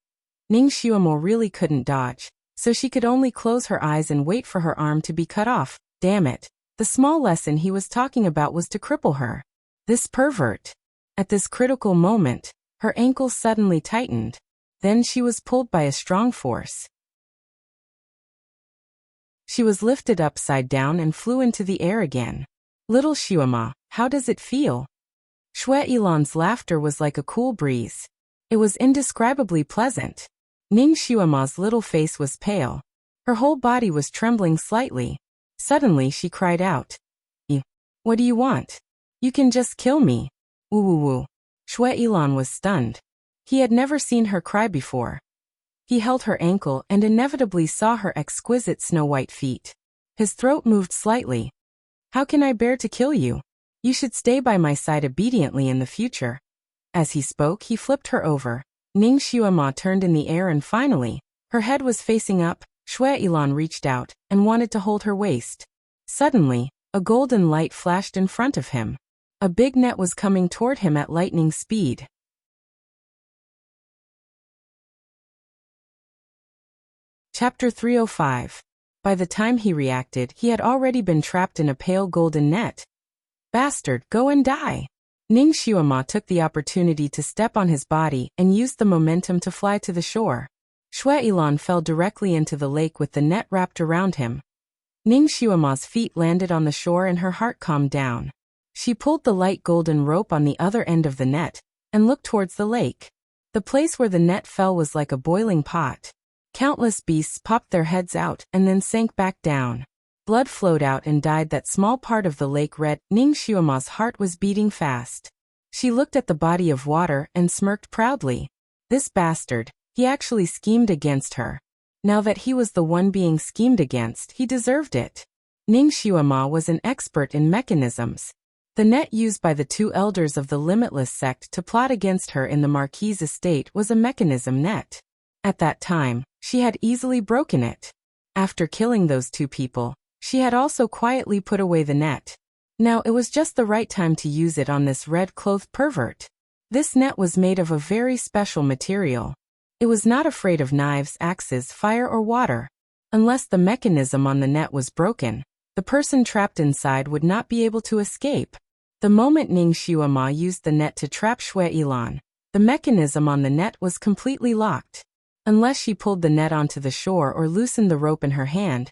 S1: Ning Xuema really couldn't dodge, so she could only close her eyes and wait for her arm to be cut off. Damn it. The small lesson he was talking about was to cripple her. This pervert. At this critical moment, her ankle suddenly tightened. Then she was pulled by a strong force. She was lifted upside down and flew into the air again. Little Xuema, how does it feel? Shui Ilan's laughter was like a cool breeze. It was indescribably pleasant. Ning Xuema's little face was pale. Her whole body was trembling slightly. Suddenly she cried out. What do you want? You can just kill me. Woo woo woo. Shui Ilan was stunned. He had never seen her cry before. He held her ankle and inevitably saw her exquisite snow-white feet. His throat moved slightly. How can I bear to kill you? You should stay by my side obediently in the future. As he spoke, he flipped her over. Ning Xuema turned in the air and finally, her head was facing up. Shui Ilan reached out and wanted to hold her waist. Suddenly, a golden light flashed in front of him. A big net was coming toward him at lightning speed. Chapter 305. By the time he reacted, he had already been trapped in a pale golden net. Bastard, go and die. Ning Xuema took the opportunity to step on his body and used the momentum to fly to the shore. Shui Ilan fell directly into the lake with the net wrapped around him. Ning Xuema's feet landed on the shore and her heart calmed down. She pulled the light golden rope on the other end of the net and looked towards the lake. The place where the net fell was like a boiling pot. Countless beasts popped their heads out and then sank back down. Blood flowed out and dyed that small part of the lake red. Ning Xuema's heart was beating fast. She looked at the body of water and smirked proudly. This bastard, he actually schemed against her. Now that he was the one being schemed against, he deserved it. Ning Xuema was an expert in mechanisms. The net used by the two elders of the Limitless sect to plot against her in the Marquis' estate was a mechanism net. At that time, she had easily broken it. After killing those two people, she had also quietly put away the net. Now it was just the right time to use it on this red-clothed pervert. This net was made of a very special material. It was not afraid of knives, axes, fire or water. Unless the mechanism on the net was broken, the person trapped inside would not be able to escape. The moment Ning Xuema used the net to trap Shui Ilan, the mechanism on the net was completely locked. Unless she pulled the net onto the shore or loosened the rope in her hand,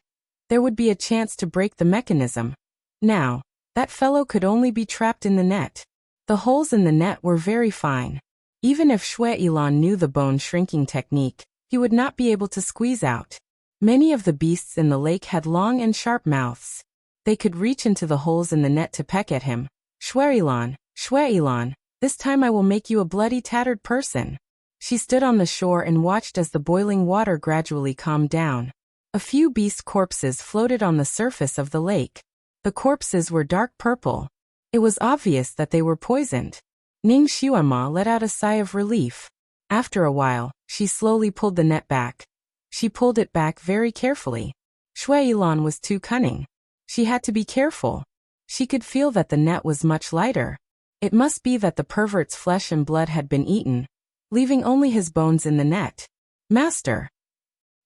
S1: there would be a chance to break the mechanism. Now, that fellow could only be trapped in the net. The holes in the net were very fine. Even if Shui Ilan knew the bone shrinking technique, he would not be able to squeeze out. Many of the beasts in the lake had long and sharp mouths. They could reach into the holes in the net to peck at him. Shui Ilan, this time I will make you a bloody tattered person. She stood on the shore and watched as the boiling water gradually calmed down. A few beast corpses floated on the surface of the lake. The corpses were dark purple. It was obvious that they were poisoned. Ning Xuema let out a sigh of relief. After a while, she slowly pulled the net back. She pulled it back very carefully. Shui Ilan was too cunning. She had to be careful. She could feel that the net was much lighter. It must be that the pervert's flesh and blood had been eaten, leaving only his bones in the net. Master!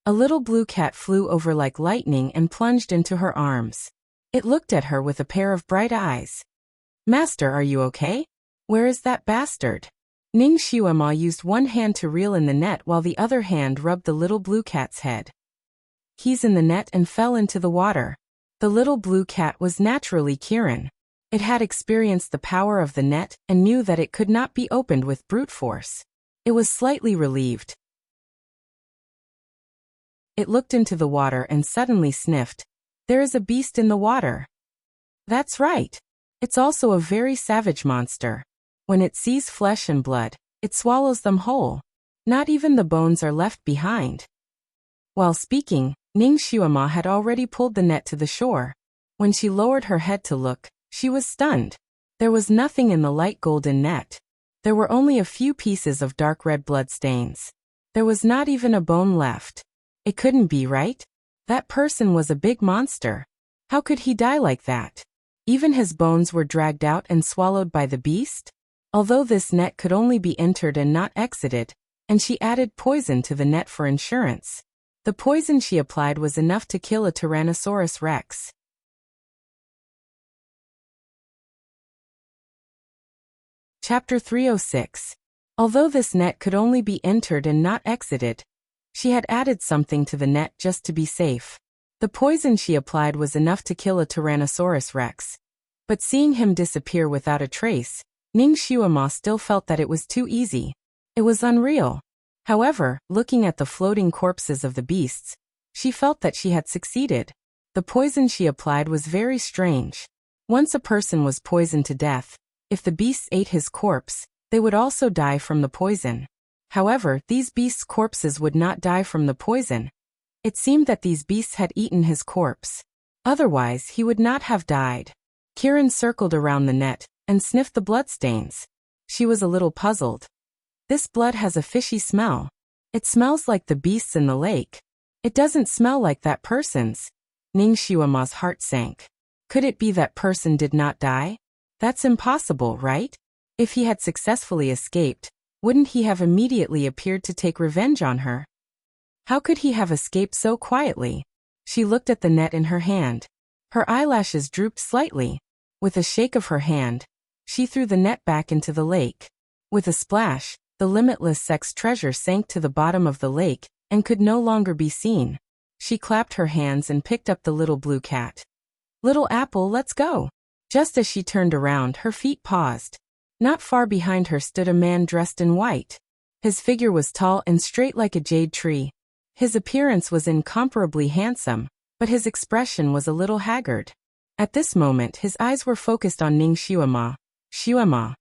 S1: A little blue cat flew over like lightning and plunged into her arms. It looked at her with a pair of bright eyes. Master, are you okay? Where is that bastard? Ning Xuema used one hand to reel in the net while the other hand rubbed the little blue cat's head. He's in the net and fell into the water. The little blue cat was naturally Kirin. It had experienced the power of the net and knew that it could not be opened with brute force. It was slightly relieved. It looked into the water and suddenly sniffed. There is a beast in the water. That's right. It's also a very savage monster. When it sees flesh and blood, it swallows them whole. Not even the bones are left behind. While speaking, Ning Xuema had already pulled the net to the shore. When she lowered her head to look, she was stunned. There was nothing in the light golden net. There were only a few pieces of dark red blood stains. There was not even a bone left. It couldn't be right. That person was a big monster. How could he die like that? Even his bones were dragged out and swallowed by the beast? Although this net could only be entered and not exited, and she added poison to the net for insurance. The poison she applied was enough to kill a Tyrannosaurus Rex. Chapter 306. Although this net could only be entered and not exited, she had added something to the net just to be safe. The poison she applied was enough to kill a Tyrannosaurus Rex. But seeing him disappear without a trace, Ning Xuema still felt that it was too easy. It was unreal. However, looking at the floating corpses of the beasts, she felt that she had succeeded. The poison she applied was very strange. Once a person was poisoned to death, if the beasts ate his corpse, they would also die from the poison. However, these beasts' corpses would not die from the poison. It seemed that these beasts had eaten his corpse. Otherwise, he would not have died. Kirin circled around the net and sniffed the bloodstains. She was a little puzzled. This blood has a fishy smell. It smells like the beasts in the lake. It doesn't smell like that person's. Ning Xuema's heart sank. Could it be that person did not die? That's impossible, right? If he had successfully escaped, wouldn't he have immediately appeared to take revenge on her? How could he have escaped so quietly? She looked at the net in her hand. Her eyelashes drooped slightly. With a shake of her hand, she threw the net back into the lake. With a splash, the Limitless Sect's treasure sank to the bottom of the lake and could no longer be seen. She clapped her hands and picked up the little blue cat. "Little Apple, let's go." Just as she turned around, her feet paused. Not far behind her stood a man dressed in white. His figure was tall and straight like a jade tree. His appearance was incomparably handsome, but his expression was a little haggard. At this moment, his eyes were focused on Ning Xuema. "Xuema."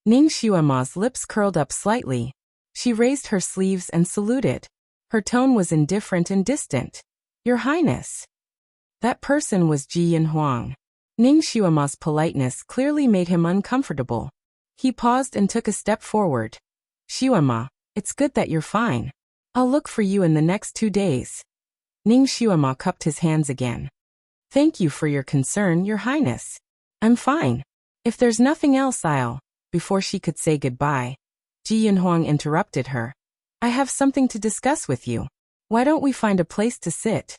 S1: Ning Xuema's lips curled up slightly. She raised her sleeves and saluted. Her tone was indifferent and distant. "Your Highness." That person was Ji Yinhuang. Ning Xuema's politeness clearly made him uncomfortable. He paused and took a step forward. "Xuema, it's good that you're fine. I'll look for you in the next 2 days." Ning Xuema cupped his hands again. "Thank you for your concern, Your Highness. I'm fine. If there's nothing else I'll..." Before she could say goodbye, Ji Yinhuang interrupted her. "I have something to discuss with you. Why don't we find a place to sit?"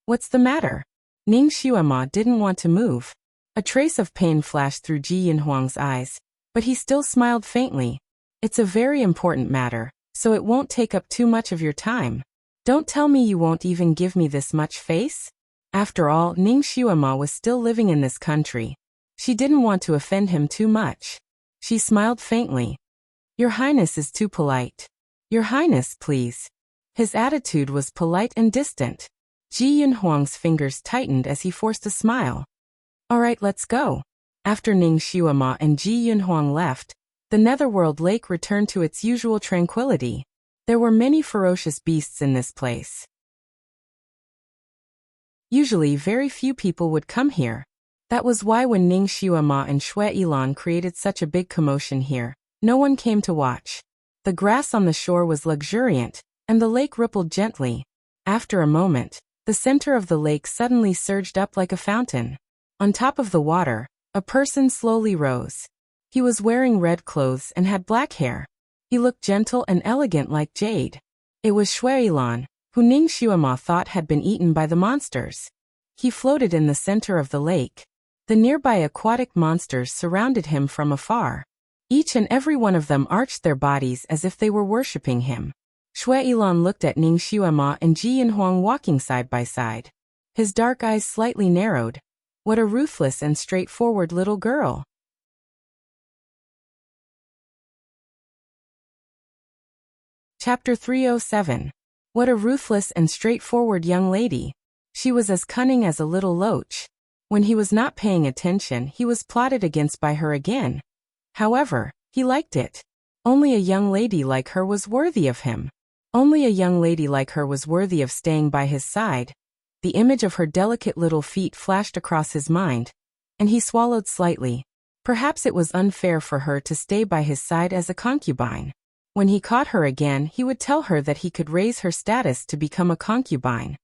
S1: "What's the matter?" Ning Xuema didn't want to move. A trace of pain flashed through Ji Yinhuang's eyes, but he still smiled faintly. "It's a very important matter, so it won't take up too much of your time. Don't tell me you won't even give me this much face?" After all, Ning Xuema was still living in this country. She didn't want to offend him too much. She smiled faintly. "Your Highness is too polite. Your Highness, please." His attitude was polite and distant. Ji Yinhuang's fingers tightened as he forced a smile. "All right, let's go." After Ning Xuema and Ji Yinhuang left, the Netherworld Lake returned to its usual tranquility. There were many ferocious beasts in this place. Usually very few people would come here. That was why when Ning Xuema and Shui Yilan created such a big commotion here, no one came to watch. The grass on the shore was luxuriant, and the lake rippled gently. After a moment, the center of the lake suddenly surged up like a fountain. On top of the water, a person slowly rose. He was wearing red clothes and had black hair. He looked gentle and elegant like jade. It was Shui Yilan, who Ning Xuema thought had been eaten by the monsters. He floated in the center of the lake. The nearby aquatic monsters surrounded him from afar. Each and every one of them arched their bodies as if they were worshipping him. Shui Yilan looked at Ning Xuema and Ji Yinhuang walking side by side. His dark eyes slightly narrowed. What a ruthless and straightforward little girl. Chapter 307. What a ruthless and straightforward young lady. She was as cunning as a little loach. When he was not paying attention, he was plotted against by her again. However, he liked it. Only a young lady like her was worthy of him. Only a young lady like her was worthy of staying by his side. The image of her delicate little feet flashed across his mind, and he swallowed slightly. Perhaps it was unfair for her to stay by his side as a concubine. When he caught her again, he would tell her that he could raise her status to become a concubine.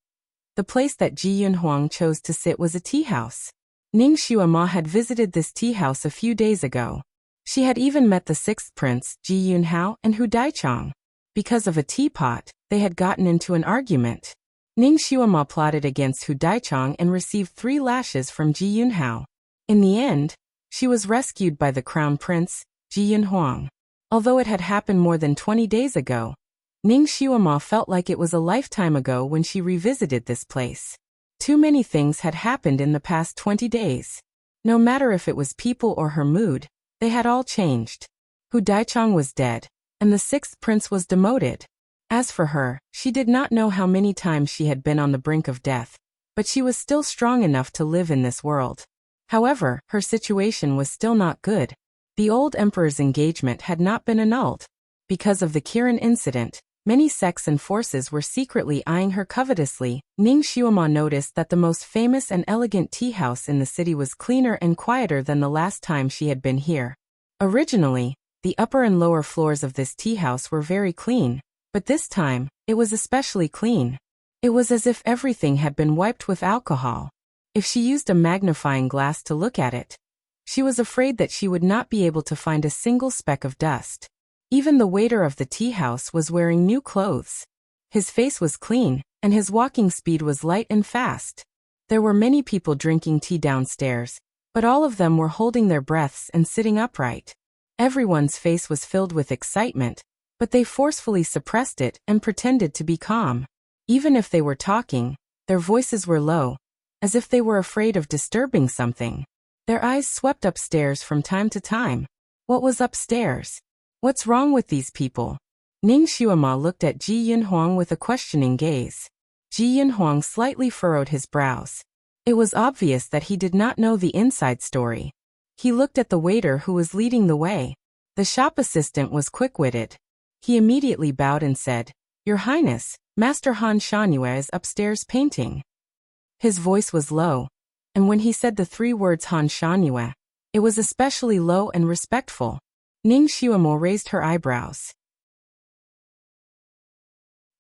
S1: The place that Ji Yinhuang chose to sit was a tea house. Ning Xuema had visited this tea house a few days ago. She had even met the sixth prince, Ji Yunhao, and Hu Daichang. Because of a teapot, they had gotten into an argument. Ning Xuema plotted against Hu Daichang and received 3 lashes from Ji Yunhao. In the end, she was rescued by the crown prince, Ji Yinhuang. Although it had happened more than 20 days ago, Ning Xuema felt like it was a lifetime ago when she revisited this place. Too many things had happened in the past 20 days. No matter if it was people or her mood, they had all changed. Hu Daichang was dead, and the sixth prince was demoted. As for her, she did not know how many times she had been on the brink of death, but she was still strong enough to live in this world. However, her situation was still not good. The old emperor's engagement had not been annulled. Because of the Kirin incident, many sects and forces were secretly eyeing her covetously. Ning Xuema noticed that the most famous and elegant tea house in the city was cleaner and quieter than the last time she had been here. Originally, the upper and lower floors of this tea house were very clean, but this time, it was especially clean. It was as if everything had been wiped with alcohol. If she used a magnifying glass to look at it, she was afraid that she would not be able to find a single speck of dust. Even the waiter of the tea house was wearing new clothes. His face was clean, and his walking speed was light and fast. There were many people drinking tea downstairs, but all of them were holding their breaths and sitting upright. Everyone's face was filled with excitement, but they forcefully suppressed it and pretended to be calm. Even if they were talking, their voices were low, as if they were afraid of disturbing something. Their eyes swept upstairs from time to time. What was upstairs? What's wrong with these people? Ning Xuema looked at Ji Yinhuang with a questioning gaze. Ji Yinhuang slightly furrowed his brows. It was obvious that he did not know the inside story. He looked at the waiter who was leading the way. The shop assistant was quick-witted. He immediately bowed and said, "Your Highness, Master Han Shangyue is upstairs painting." His voice was low, and when he said the 3 words Han Shangyue, it was especially low and respectful. Ning Xuemo raised her eyebrows.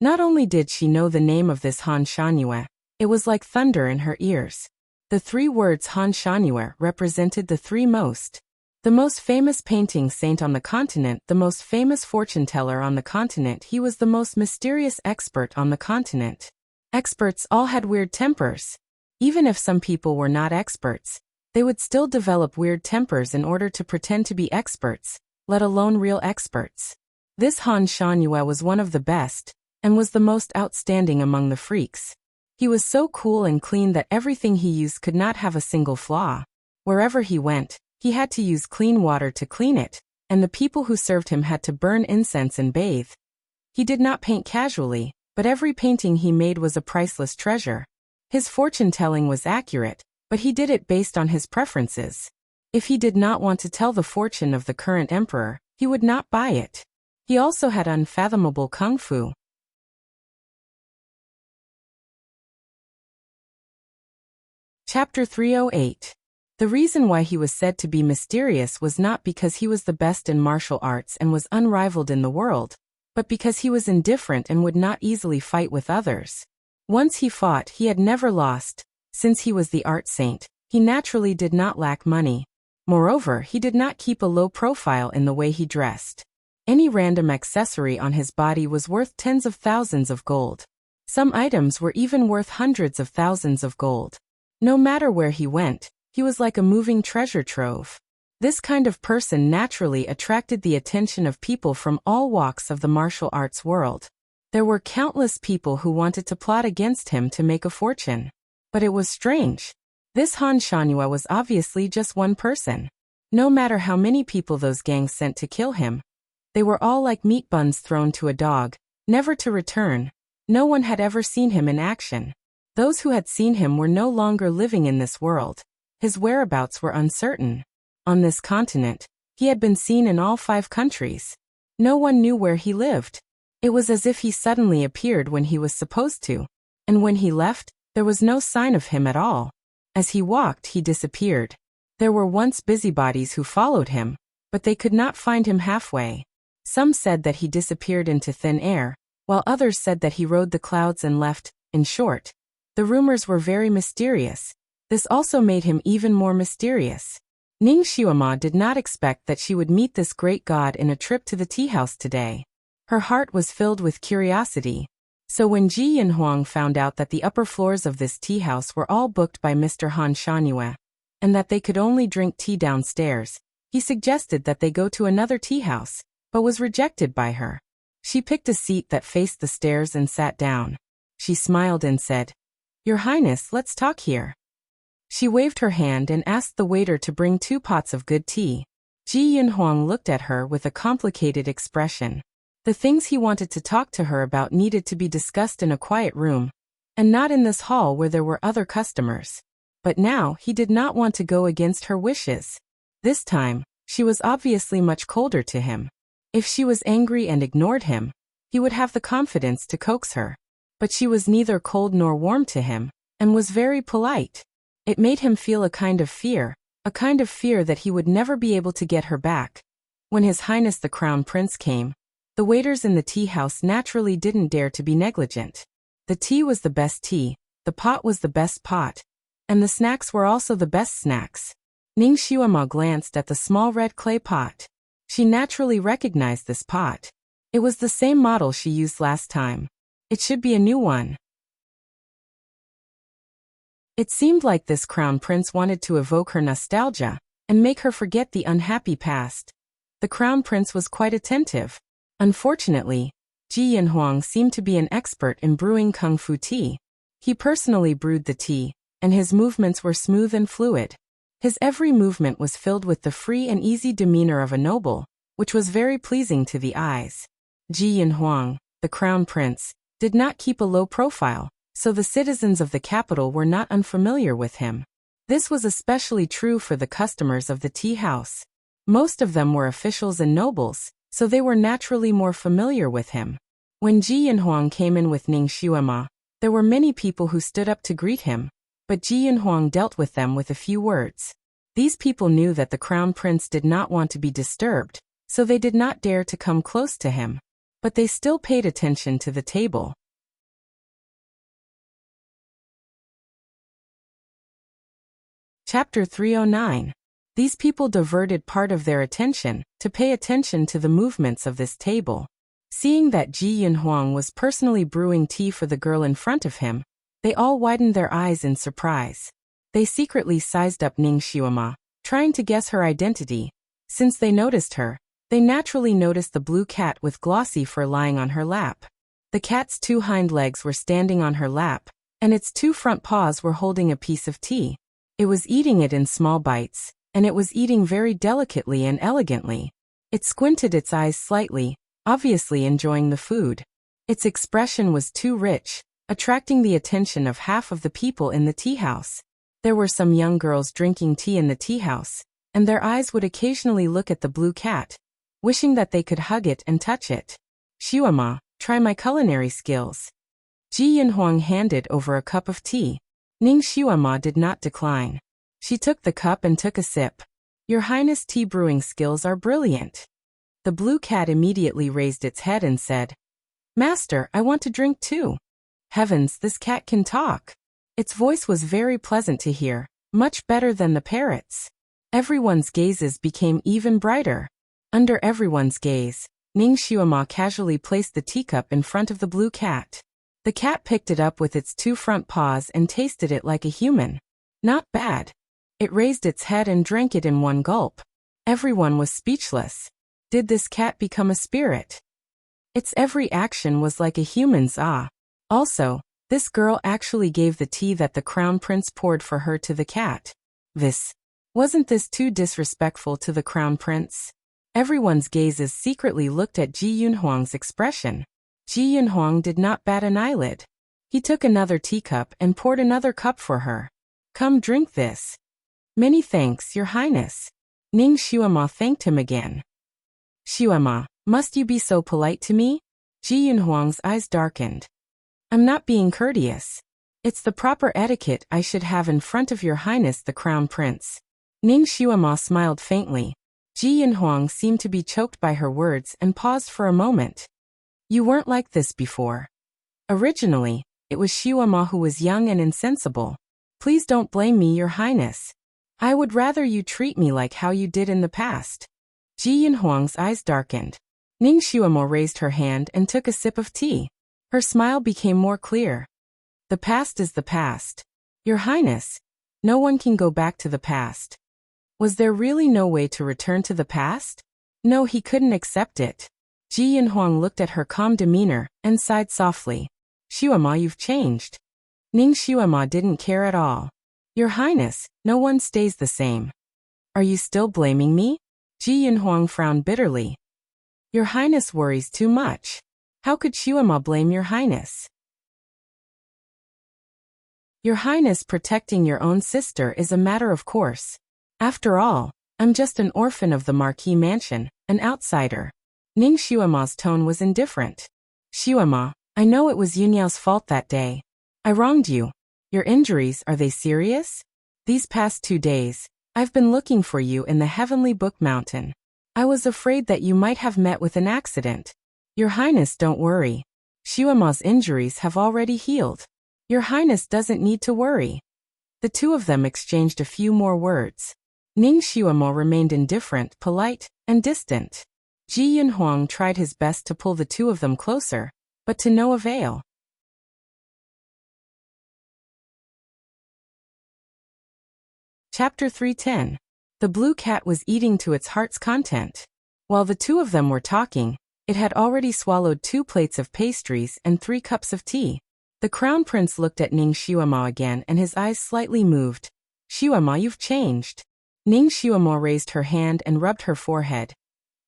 S1: Not only did she know the name of this Han Shangyue, it was like thunder in her ears. The 3 words Han Shangyue represented the 3 most. The most famous painting saint on the continent, the most famous fortune teller on the continent, he was the most mysterious expert on the continent. Experts all had weird tempers. Even if some people were not experts, they would still develop weird tempers in order to pretend to be experts, let alone real experts. This Han Shangyue was one of the best, and was the most outstanding among the freaks. He was so cool and clean that everything he used could not have a single flaw. Wherever he went, he had to use clean water to clean it, and the people who served him had to burn incense and bathe. He did not paint casually, but every painting he made was a priceless treasure. His fortune-telling was accurate, but he did it based on his preferences. If he did not want to tell the fortune of the current emperor, he would not buy it. He also had unfathomable kung fu. Chapter 308. The reason why he was said to be mysterious was not because he was the best in martial arts and was unrivaled in the world, but because he was indifferent and would not easily fight with others. Once he fought, he had never lost. Since he was the art saint, he naturally did not lack money. Moreover, he did not keep a low profile in the way he dressed. Any random accessory on his body was worth tens of thousands of gold. Some items were even worth hundreds of thousands of gold. No matter where he went, he was like a moving treasure trove. This kind of person naturally attracted the attention of people from all walks of the martial arts world. There were countless people who wanted to plot against him to make a fortune. But it was strange. This Han Shangyue was obviously just one person. No matter how many people those gangs sent to kill him, they were all like meat buns thrown to a dog, never to return. No one had ever seen him in action. Those who had seen him were no longer living in this world. His whereabouts were uncertain. On this continent, he had been seen in all 5 countries. No one knew where he lived. It was as if he suddenly appeared when he was supposed to, and when he left, there was no sign of him at all. As he walked, he disappeared. There were once busybodies who followed him, but they could not find him halfway. Some said that he disappeared into thin air, while others said that he rode the clouds and left. In short, the rumors were very mysterious. This also made him even more mysterious. Ning Xuema did not expect that she would meet this great god in a trip to the tea house today. Her heart was filled with curiosity. So when Ji Yinhuang found out that the upper floors of this tea house were all booked by Mr. Han Shangyue, and that they could only drink tea downstairs, he suggested that they go to another tea house, but was rejected by her. She picked a seat that faced the stairs and sat down. She smiled and said, "Your Highness, let's talk here." She waved her hand and asked the waiter to bring 2 pots of good tea. Ji Yinhuang looked at her with a complicated expression. The things he wanted to talk to her about needed to be discussed in a quiet room, and not in this hall where there were other customers. But now, he did not want to go against her wishes. This time, she was obviously much colder to him. If she was angry and ignored him, he would have the confidence to coax her. But she was neither cold nor warm to him, and was very polite. It made him feel a kind of fear that he would never be able to get her back. When His Highness the Crown Prince came, the waiters in the tea house naturally didn't dare to be negligent. The tea was the best tea, the pot was the best pot, and the snacks were also the best snacks. Ning Xuema glanced at the small red clay pot. She naturally recognized this pot. It was the same model she used last time. It should be a new one. It seemed like this crown prince wanted to evoke her nostalgia and make her forget the unhappy past. The crown prince was quite attentive. Unfortunately, Ji Yinhuang seemed to be an expert in brewing kung fu tea. He personally brewed the tea, and his movements were smooth and fluid. His every movement was filled with the free and easy demeanor of a noble, which was very pleasing to the eyes. Ji Yinhuang, the crown prince, did not keep a low profile, so the citizens of the capital were not unfamiliar with him. This was especially true for the customers of the tea house. Most of them were officials and nobles, so they were naturally more familiar with him. When Ji Yinhuang came in with Ning Xuema, there were many people who stood up to greet him, but Ji Yinhuang dealt with them with a few words. These people knew that the crown prince did not want to be disturbed, so they did not dare to come close to him. But they still paid attention to the table. Chapter 309. These people diverted part of their attention to pay attention to the movements of this table. Seeing that Ji Yinhuang was personally brewing tea for the girl in front of him, they all widened their eyes in surprise. They secretly sized up Ning Xuema, trying to guess her identity. Since they noticed her, they naturally noticed the blue cat with glossy fur lying on her lap. The cat's 2 hind legs were standing on her lap, and its 2 front paws were holding a piece of tea. It was eating it in small bites, and it was eating very delicately and elegantly. It squinted its eyes slightly, obviously enjoying the food. Its expression was too rich, attracting the attention of half of the people in the tea house. There were some young girls drinking tea in the tea house, and their eyes would occasionally look at the blue cat, wishing that they could hug it and touch it. Xuema, try my culinary skills. Ji Yinhuang handed over a cup of tea. Ning Xuema did not decline. She took the cup and took a sip. Your Highness, tea brewing skills are brilliant. The blue cat immediately raised its head and said, Master, I want to drink too. Heavens, this cat can talk. Its voice was very pleasant to hear, much better than the parrot's. Everyone's gazes became even brighter. Under everyone's gaze, Ning Xuema casually placed the teacup in front of the blue cat. The cat picked it up with its 2 front paws and tasted it like a human. Not bad. It raised its head and drank it in one gulp. Everyone was speechless. Did this cat become a spirit? Its every action was like a human's. Also, this girl actually gave the tea that the crown prince poured for her to the cat. Wasn't this too disrespectful to the crown prince? Everyone's gazes secretly looked at Ji Yinhuang's expression. Ji Yinhuang did not bat an eyelid. He took another teacup and poured another cup for her. Come drink this. Many thanks, Your Highness. Ning Xuema thanked him again. Xuema, must you be so polite to me? Ji Yinhuang's eyes darkened. I'm not being courteous. It's the proper etiquette I should have in front of Your Highness the Crown Prince. Ning Xuema smiled faintly. Ji Yinhuang seemed to be choked by her words and paused for a moment. You weren't like this before. Originally, it was Xuema who was young and insensible. Please don't blame me, Your Highness. I would rather you treat me like how you did in the past. Ji Yinhuang's eyes darkened. Ning Xuema raised her hand and took a sip of tea. Her smile became more clear. The past is the past. Your Highness, no one can go back to the past. Was there really no way to return to the past? No, he couldn't accept it. Ji Yinhuang looked at her calm demeanor and sighed softly. Xuema, you've changed. Ning Xuema didn't care at all. Your Highness, no one stays the same. Are you still blaming me? Ji Yinhuang frowned bitterly. Your Highness worries too much. How could Xuema blame Your Highness? Your Highness protecting your own sister is a matter of course. After all, I'm just an orphan of the Marquis Mansion, an outsider. Ning Xuema's tone was indifferent. Xuema, I know it was Yunyao's fault that day. I wronged you. Your injuries, are they serious? These past 2 days, I've been looking for you in the Heavenly Book Mountain. I was afraid that you might have met with an accident. Your Highness, don't worry. Xuema's injuries have already healed. Your Highness doesn't need to worry. The two of them exchanged a few more words. Ning Xuema remained indifferent, polite, and distant. Ji Yinhuang tried his best to pull the two of them closer, but to no avail. Chapter 310. The blue cat was eating to its heart's content. While the two of them were talking, It had already swallowed 2 plates of pastries and 3 cups of tea. The crown prince looked at Ning Xiuemo again and his eyes slightly moved. Xiuemo, you've changed. Ning Xiuemo raised her hand and rubbed her forehead.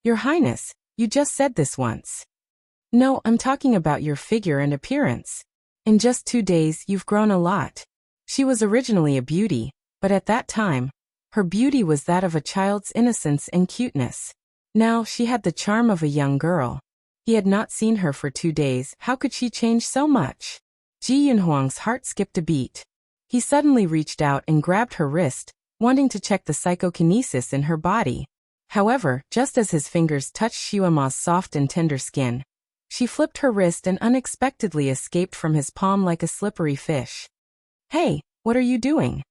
S1: Your Highness, you just said this once. No, I'm talking about your figure and appearance. In just 2 days, you've grown a lot. She was originally a beauty, but at that time, her beauty was that of a child's innocence and cuteness. Now, she had the charm of a young girl. He had not seen her for 2 days. How could she change so much? Ji Yunhuang's heart skipped a beat. He suddenly reached out and grabbed her wrist, wanting to check the psychokinesis in her body. However, just as his fingers touched Xiuemo's soft and tender skin, she flipped her wrist and unexpectedly escaped from his palm like a slippery fish. Hey, what are you doing?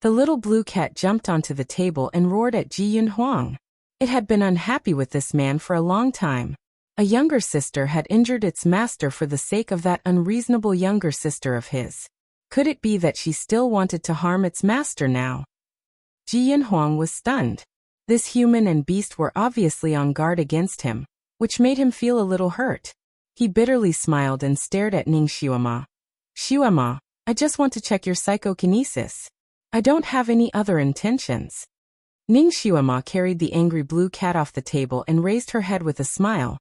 S1: The little blue cat jumped onto the table and roared at Ji Yunhuang. It had been unhappy with this man for a long time. A younger sister had injured its master for the sake of that unreasonable younger sister of his. Could it be that she still wanted to harm its master now? Ji Yunhuang was stunned. This human and beast were obviously on guard against him, which made him feel a little hurt. He bitterly smiled and stared at Ning Xiuemo. Xiuemo, I just want to check your psychokinesis. I don't have any other intentions. Ning Xiuemo carried the angry blue cat off the table and raised her head with a smile.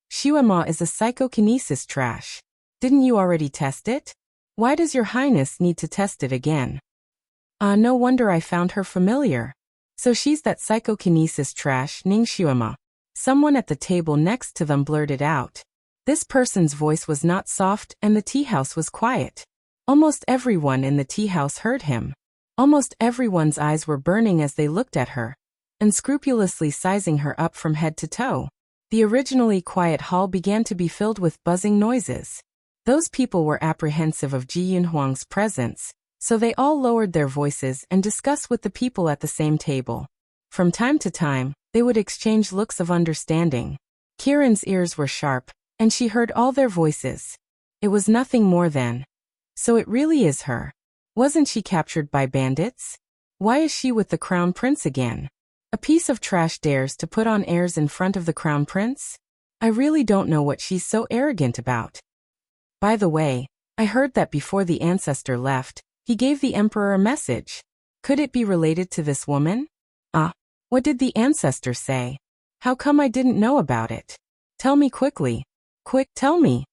S1: Xiuemo is a psychokinesis trash. Didn't you already test it? Why does your Highness need to test it again? No wonder I found her familiar. So she's that psychokinesis trash, Ning Xiuemo. Someone at the table next to them blurted out. This person's voice was not soft and the tea house was quiet. Almost everyone in the tea house heard him. Almost everyone's eyes were burning as they looked at her, unscrupulously sizing her up from head to toe. The originally quiet hall began to be filled with buzzing noises. Those people were apprehensive of Ji Yunhuang's presence, so they all lowered their voices and discussed with the people at the same table. From time to time, they would exchange looks of understanding. Kiran's ears were sharp, and she heard all their voices. It was nothing more than, so it really is her. Wasn't she captured by bandits? Why is she with the crown prince again? A piece of trash dares to put on airs in front of the crown prince? I really don't know what she's so arrogant about. By the way, I heard that before the ancestor left, he gave the emperor a message. Could it be related to this woman? What did the ancestor say? How come I didn't know about it? Tell me quickly. Quick, tell me.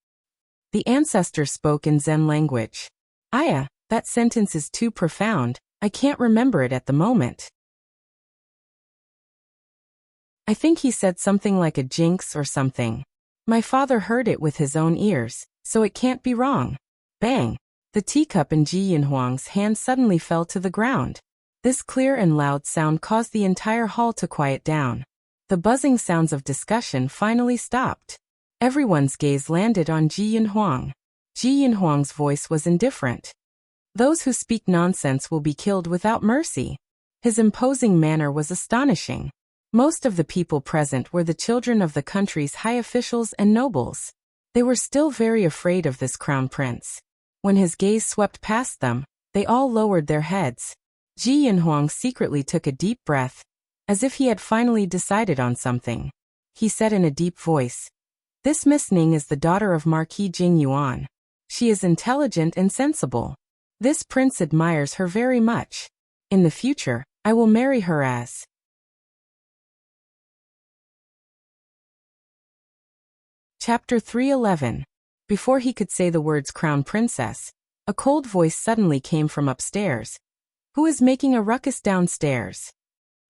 S1: The ancestor spoke in Zen language. Aya, that sentence is too profound, I can't remember it at the moment. I think he said something like a jinx or something. My father heard it with his own ears, so it can't be wrong. Bang! The teacup in Ji Yunhuang's hand suddenly fell to the ground. This clear and loud sound caused the entire hall to quiet down. The buzzing sounds of discussion finally stopped. Everyone's gaze landed on Ji Yunhuang. Ji Yunhuang's voice was indifferent. Those who speak nonsense will be killed without mercy. His imposing manner was astonishing. Most of the people present were the children of the country's high officials and nobles. They were still very afraid of this crown prince. When his gaze swept past them, they all lowered their heads. Ji Yunhuang secretly took a deep breath, as if he had finally decided on something. He said in a deep voice, "This Miss Ning is the daughter of Marquis Jing Yuan. She is intelligent and sensible. This prince admires her very much. In the future, I will marry her as..." Chapter 311. Before he could say the words crown princess, a cold voice suddenly came from upstairs. Who is making a ruckus downstairs?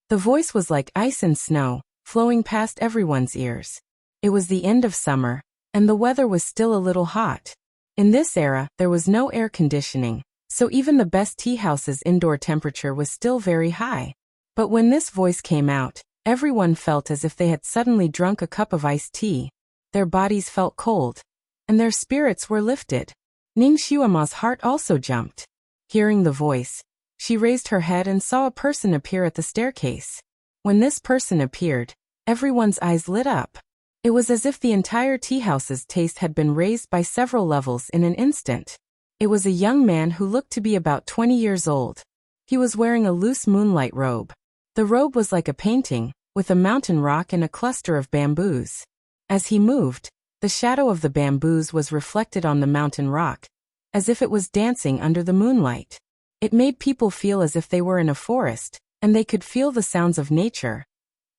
S1: The voice was like ice and snow, flowing past everyone's ears. It was the end of summer, and the weather was still a little hot. In this era, there was no air conditioning, so even the best tea house's indoor temperature was still very high. But when this voice came out, everyone felt as if they had suddenly drunk a cup of iced tea. Their bodies felt cold, and their spirits were lifted. Ning Xiuemo's heart also jumped. Hearing the voice, she raised her head and saw a person appear at the staircase. When this person appeared, everyone's eyes lit up. It was as if the entire tea house's taste had been raised by several levels in an instant. It was a young man who looked to be about 20 years old. He was wearing a loose moonlight robe. The robe was like a painting, with a mountain rock and a cluster of bamboos. As he moved, the shadow of the bamboos was reflected on the mountain rock, as if it was dancing under the moonlight. It made people feel as if they were in a forest, and they could feel the sounds of nature.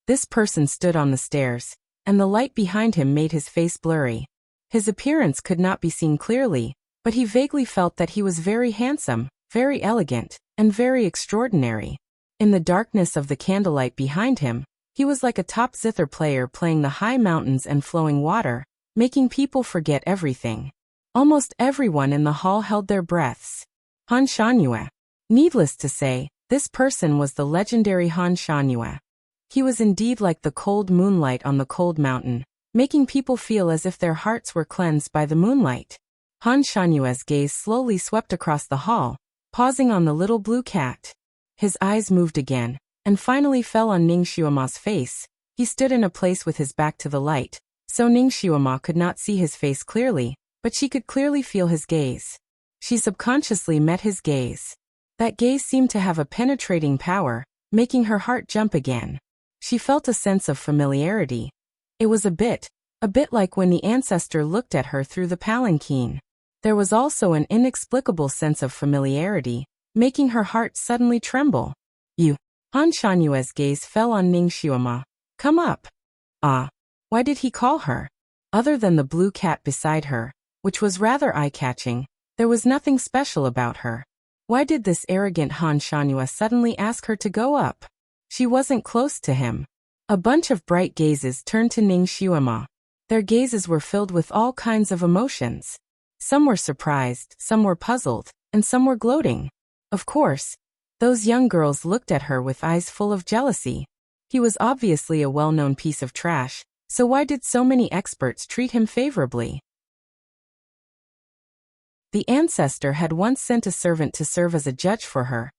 S1: This person stood on the stairs, and the light behind him made his face blurry. His appearance could not be seen clearly, but he vaguely felt that he was very handsome, very elegant, and very extraordinary. In the darkness of the candlelight behind him, he was like a top zither player playing the high mountains and flowing water, making people forget everything. Almost everyone in the hall held their breaths. Han Shangyue. Needless to say, this person was the legendary Han Shangyue. He was indeed like the cold moonlight on the cold mountain, making people feel as if their hearts were cleansed by the moonlight. Han Shanyue's gaze slowly swept across the hall, pausing on the little blue cat. His eyes moved again, and finally fell on Ning Xiuma's face. He stood in a place with his back to the light, so Ning Xiuma could not see his face clearly, but she could clearly feel his gaze. She subconsciously met his gaze. That gaze seemed to have a penetrating power, making her heart jump again. She felt a sense of familiarity. It was a bit like when the ancestor looked at her through the palanquin. There was also an inexplicable sense of familiarity, making her heart suddenly tremble. You. Han Shanyue's gaze fell on Ning Xiuma. Come up. Ah. Why did he call her? Other than the blue cat beside her, which was rather eye-catching, there was nothing special about her. Why did this arrogant Han Shanyue suddenly ask her to go up? She wasn't close to him. A bunch of bright gazes turned to Ning Xiuma. Their gazes were filled with all kinds of emotions. Some were surprised, some were puzzled, and some were gloating. Of course, those young girls looked at her with eyes full of jealousy. He was obviously a well-known piece of trash, so why did so many experts treat him favorably? The ancestor had once sent a servant to serve as a judge for her,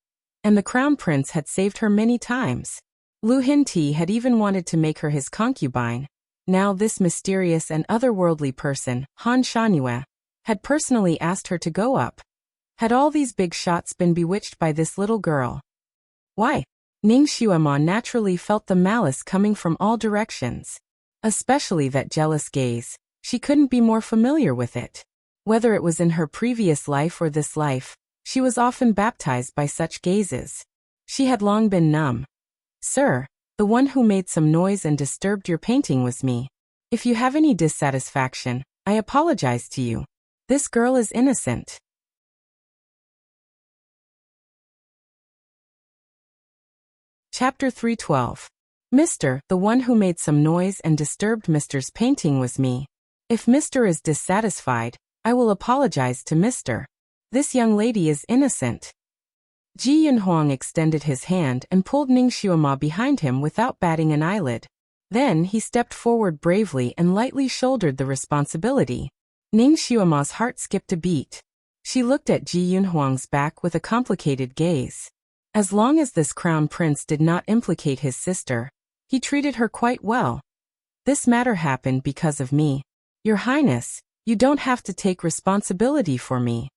S1: and the crown prince had saved her many times. Lu Hinti had even wanted to make her his concubine. Now this mysterious and otherworldly person, Han Shanyue, had personally asked her to go up. Had all these big shots been bewitched by this little girl? Why? Ning Xiuma naturally felt the malice coming from all directions. Especially that jealous gaze. She couldn't be more familiar with it. Whether it was in her previous life or this life, she was often baptized by such gazes. She had long been numb. Sir, the one who made some noise and disturbed your painting was me. If you have any dissatisfaction, I apologize to you. This girl is innocent. Chapter 312. Mr. The one who made some noise and disturbed Mr.'s painting was me. If Mr. is dissatisfied, I will apologize to Mr. This young lady is innocent. Ji Yunhuang extended his hand and pulled Ning Xiuma behind him without batting an eyelid. Then he stepped forward bravely and lightly shouldered the responsibility. Ning Xiuma's heart skipped a beat. She looked at Ji Yunhuang's back with a complicated gaze. As long as this crown prince did not implicate his sister, he treated her quite well. This matter happened because of me. Your Highness, you don't have to take responsibility for me.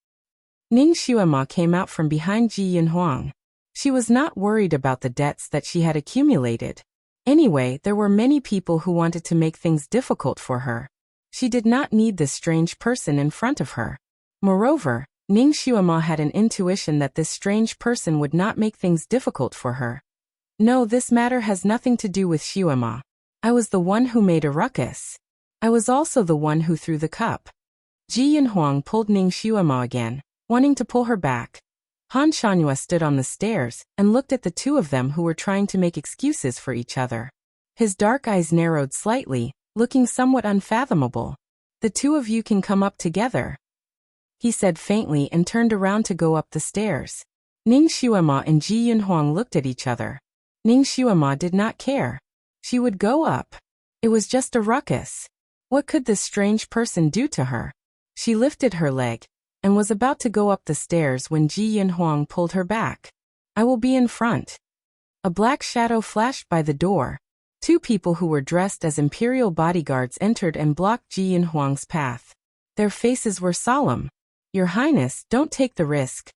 S1: Ning Xiuma came out from behind Ji Yunhuang. She was not worried about the debts that she had accumulated. Anyway, there were many people who wanted to make things difficult for her. She did not need this strange person in front of her. Moreover, Ning Xiuma had an intuition that this strange person would not make things difficult for her. No, this matter has nothing to do with Xiuma. I was the one who made a ruckus. I was also the one who threw the cup. Ji Yunhuang pulled Ning Xiuma again, wanting to pull her back. Han Shanyue stood on the stairs and looked at the two of them who were trying to make excuses for each other. His dark eyes narrowed slightly, looking somewhat unfathomable. The two of you can come up together, he said faintly and turned around to go up the stairs. Ning Xiuma and Ji Yunhuang looked at each other. Ning Xiuma did not care. She would go up. It was just a ruckus. What could this strange person do to her? She lifted her leg and was about to go up the stairs when Ji Yunhuang pulled her back. I will be in front. A black shadow flashed by the door. Two people who were dressed as imperial bodyguards entered and blocked Ji Yunhuang's path. Their faces were solemn. Your Highness, don't take the risk.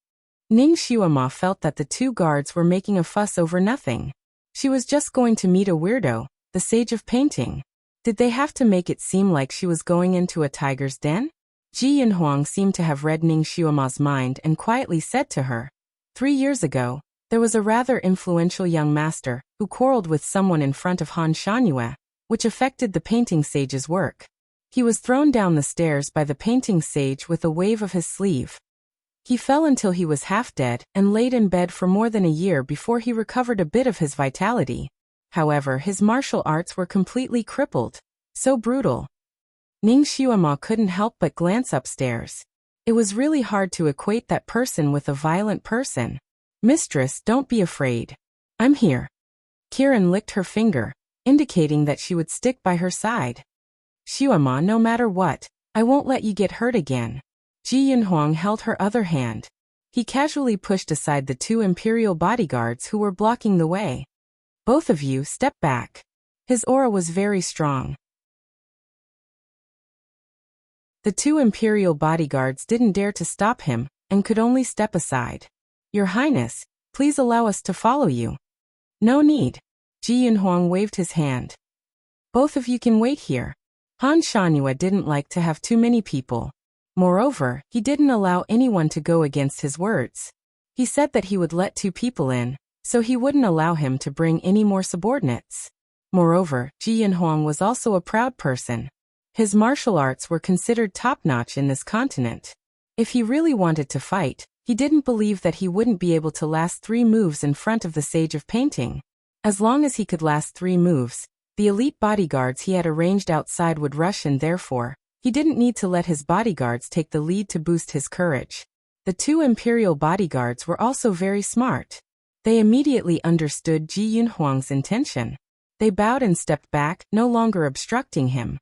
S1: Ning Xiuma felt that the two guards were making a fuss over nothing. She was just going to meet a weirdo, the sage of painting. Did they have to make it seem like she was going into a tiger's den? Ji Yunhuang seemed to have read Ning Xiuma's mind and quietly said to her, 3 years ago, there was a rather influential young master who quarreled with someone in front of Han Shangyue, which affected the painting sage's work. He was thrown down the stairs by the painting sage with a wave of his sleeve. He fell until he was half dead and laid in bed for more than a year before he recovered a bit of his vitality. However, his martial arts were completely crippled. So brutal. Ning Xiuma couldn't help but glance upstairs. It was really hard to equate that person with a violent person. Mistress, don't be afraid. I'm here. Kiran licked her finger, indicating that she would stick by her side. Xiuma, no matter what, I won't let you get hurt again. Ji Yunhuang held her other hand. He casually pushed aside the 2 imperial bodyguards who were blocking the way. Both of you step back. His aura was very strong. The 2 imperial bodyguards didn't dare to stop him and could only step aside. Your Highness, please allow us to follow you. No need. Ji Yunhuang waved his hand. Both of you can wait here. Han Shangyue didn't like to have too many people. Moreover, he didn't allow anyone to go against his words. He said that he would let 2 people in, so he wouldn't allow him to bring any more subordinates. Moreover, Ji Yunhuang was also a proud person. His martial arts were considered top-notch in this continent. If he really wanted to fight, he didn't believe that he wouldn't be able to last 3 moves in front of the Sage of Painting. As long as he could last 3 moves, the elite bodyguards he had arranged outside would rush, and therefore, he didn't need to let his bodyguards take the lead to boost his courage. The 2 imperial bodyguards were also very smart. They immediately understood Ji Yunhuang's intention. They bowed and stepped back, no longer obstructing him.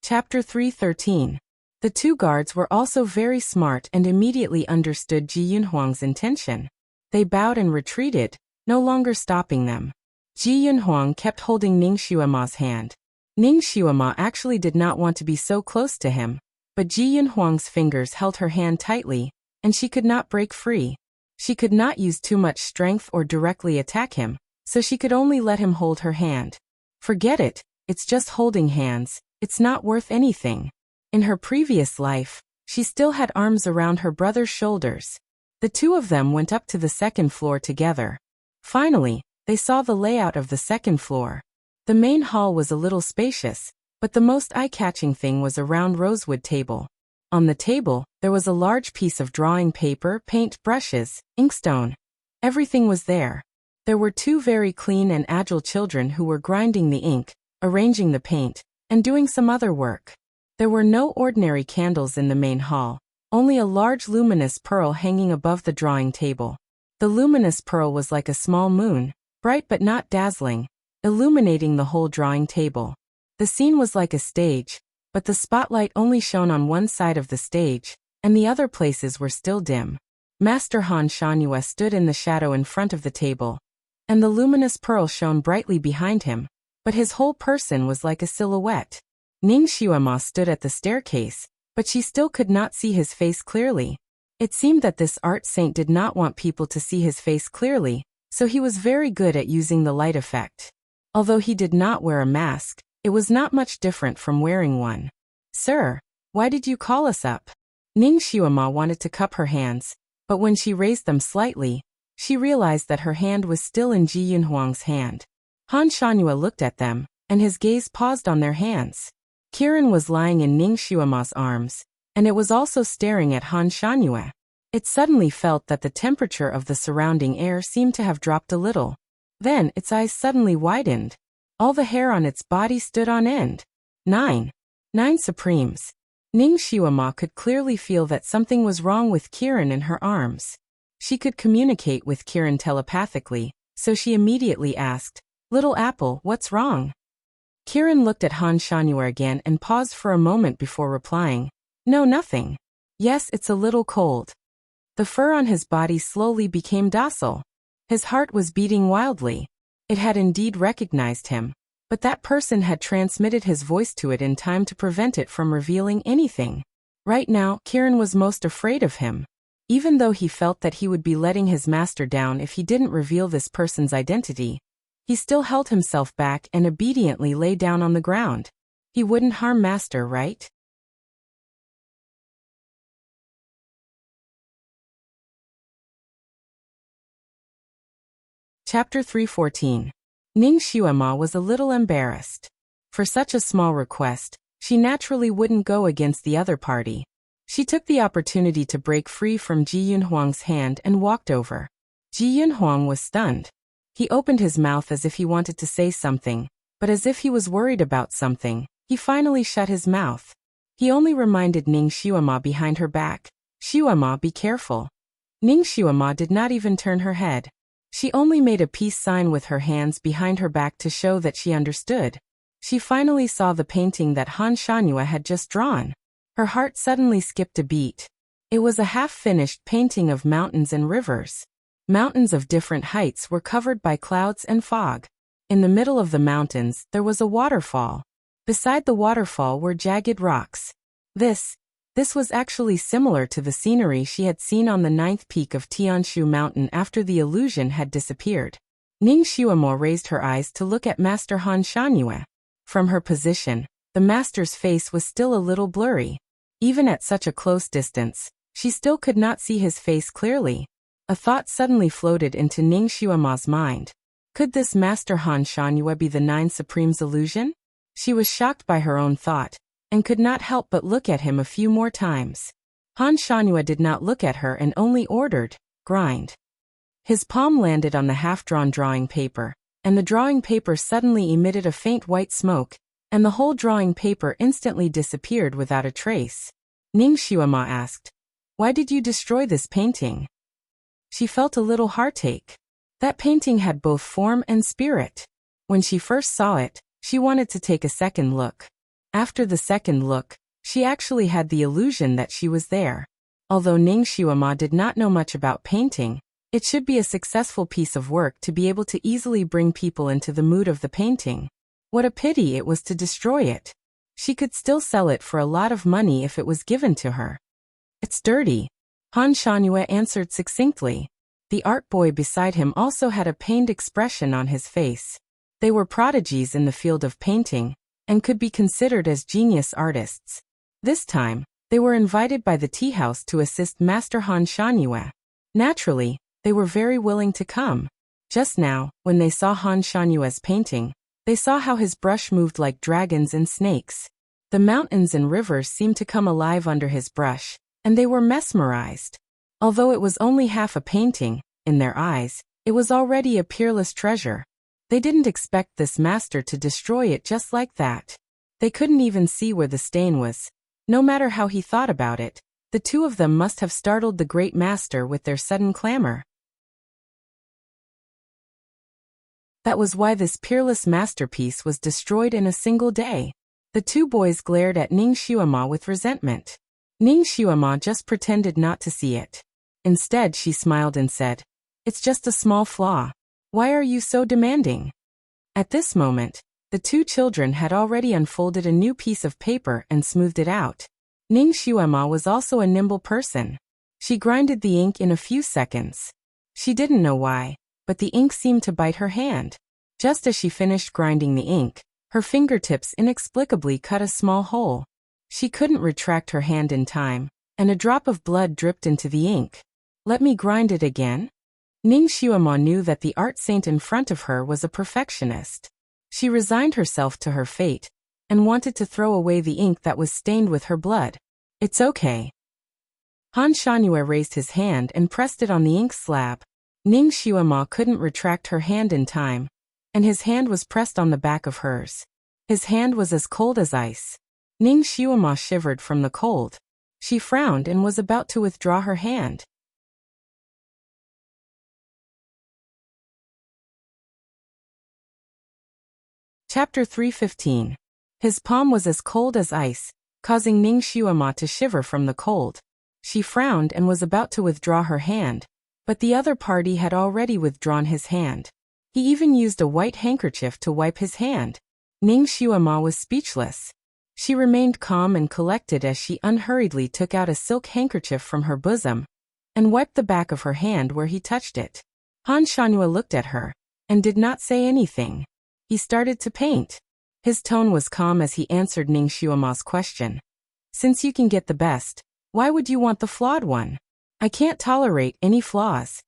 S1: Chapter 313. The 2 guards were also very smart and immediately understood Ji Yunhuang's intention. They bowed and retreated, no longer stopping them. Ji Yunhuang kept holding Ning Xiuma's hand. Ning Xiuma actually did not want to be so close to him, but Ji Yunhuang's fingers held her hand tightly, and she could not break free. She could not use too much strength or directly attack him, so she could only let him hold her hand. Forget it, it's just holding hands, it's not worth anything. In her previous life, she still had arms around her brother's shoulders. The 2 of them went up to the 2nd floor together. Finally, they saw the layout of the 2nd floor. The main hall was a little spacious, but the most eye-catching thing was a round rosewood table. On the table, there was a large piece of drawing paper, paint brushes, inkstone. Everything was there. There were 2 very clean and agile children who were grinding the ink, arranging the paint, and doing some other work. There were no ordinary candles in the main hall, only a large luminous pearl hanging above the drawing table. The luminous pearl was like a small moon, bright but not dazzling, illuminating the whole drawing table. The scene was like a stage, but the spotlight only shone on one side of the stage, and the other places were still dim. Master Han Shangyue stood in the shadow in front of the table, and the luminous pearl shone brightly behind him, but his whole person was like a silhouette. Ning Xiuma stood at the staircase, but she still could not see his face clearly. It seemed that this art saint did not want people to see his face clearly, so he was very good at using the light effect. Although he did not wear a mask, it was not much different from wearing one. Sir, why did you call us up? Ning Xiuma wanted to cup her hands, but when she raised them slightly, she realized that her hand was still in Ji Yunhuang's hand. Han Shangyue looked at them, and his gaze paused on their hands. Kiran was lying in Ning Xiuma's arms, and it was also staring at Han Shangyue. It suddenly felt that the temperature of the surrounding air seemed to have dropped a little. Then its eyes suddenly widened. All the hair on its body stood on end. 9 Supremes. Ning Xiuma could clearly feel that something was wrong with Kiran in her arms. She could communicate with Kiran telepathically, so she immediately asked, "Little Apple, what's wrong?" Kiran looked at Han Shangyue again and paused for a moment before replying, "No, nothing. Yes, it's a little cold." The fur on his body slowly became docile. His heart was beating wildly. It had indeed recognized him, but that person had transmitted his voice to it in time to prevent it from revealing anything. Right now, Kiran was most afraid of him. Even though he felt that he would be letting his master down if he didn't reveal this person's identity, he still held himself back and obediently lay down on the ground. He wouldn't harm master, right? Chapter 314. Ning Xuema was a little embarrassed. For such a small request, she naturally wouldn't go against the other party. She took the opportunity to break free from Ji Yunhuang's hand and walked over. Ji Yunhuang was stunned. He opened his mouth as if he wanted to say something, but as if he was worried about something, he finally shut his mouth. He only reminded Ning Xuema behind her back, "Xuema, be careful." Ning Xuema did not even turn her head. She only made a peace sign with her hands behind her back to show that she understood. She finally saw the painting that Han Shanhua had just drawn. Her heart suddenly skipped a beat. It was a half-finished painting of mountains and rivers. Mountains of different heights were covered by clouds and fog. In the middle of the mountains, there was a waterfall. Beside the waterfall were jagged rocks. This was actually similar to the scenery she had seen on the 9th peak of Tianshu Mountain after the illusion had disappeared. Ning Xuemo raised her eyes to look at Master Han Shanhua. From her position, the master's face was still a little blurry. Even at such a close distance, she still could not see his face clearly. A thought suddenly floated into Ning Xuema's mind. Could this Master Han Shanhua be the Nine Supremes' illusion? She was shocked by her own thought, and could not help but look at him a few more times. Han Shanhua did not look at her and only ordered, "Grind." His palm landed on the half-drawn drawing paper, and the drawing paper suddenly emitted a faint white smoke, and the whole drawing paper instantly disappeared without a trace. Ning Xuema asked, "Why did you destroy this painting?" She felt a little heartache. That painting had both form and spirit. When she first saw it, she wanted to take a second look. After the second look, she actually had the illusion that she was there. Although Ning Xuema did not know much about painting, it should be a successful piece of work to be able to easily bring people into the mood of the painting. What a pity it was to destroy it. She could still sell it for a lot of money if it was given to her. "It's dirty," Han Shanhua answered succinctly. The art boy beside him also had a pained expression on his face. They were prodigies in the field of painting, and could be considered as genius artists. This time, they were invited by the tea house to assist Master Han Shanhua. Naturally, they were very willing to come. Just now, when they saw Han Shanhua's painting, they saw how his brush moved like dragons and snakes. The mountains and rivers seemed to come alive under his brush, and they were mesmerized. Although it was only half a painting, in their eyes, it was already a peerless treasure. They didn't expect this master to destroy it just like that. They couldn't even see where the stain was. No matter how he thought about it, the two of them must have startled the great master with their sudden clamor. That was why this peerless masterpiece was destroyed in a single day. The two boys glared at Ning Xuema with resentment. Ning Xuema just pretended not to see it. Instead, she smiled and said, "It's just a small flaw. Why are you so demanding?" At this moment, the two children had already unfolded a new piece of paper and smoothed it out. Ning Xuema was also a nimble person. She grinded the ink in a few seconds. She didn't know why, but the ink seemed to bite her hand. Just as she finished grinding the ink, her fingertips inexplicably cut a small hole. She couldn't retract her hand in time, and a drop of blood dripped into the ink. "Let me grind it again?" Ning Xuema knew that the art saint in front of her was a perfectionist. She resigned herself to her fate, and wanted to throw away the ink that was stained with her blood. "It's okay." Han Shanhua raised his hand and pressed it on the ink slab. Ning Xuema couldn't retract her hand in time, and his hand was pressed on the back of hers. His hand was as cold as ice. Ning Xuema shivered from the cold. She frowned and was about to withdraw her hand. Chapter 315. His palm was as cold as ice, causing Ning Xuema to shiver from the cold. She frowned and was about to withdraw her hand, but the other party had already withdrawn his hand. He even used a white handkerchief to wipe his hand. Ning Xuema was speechless. She remained calm and collected as she unhurriedly took out a silk handkerchief from her bosom. and wiped the back of her hand where he touched it. Han Shanhua looked at her and did not say anything. He started to paint. His tone was calm as he answered Ning Xuema's question. Since you can get the best, why would you want the flawed one? I can't tolerate any flaws.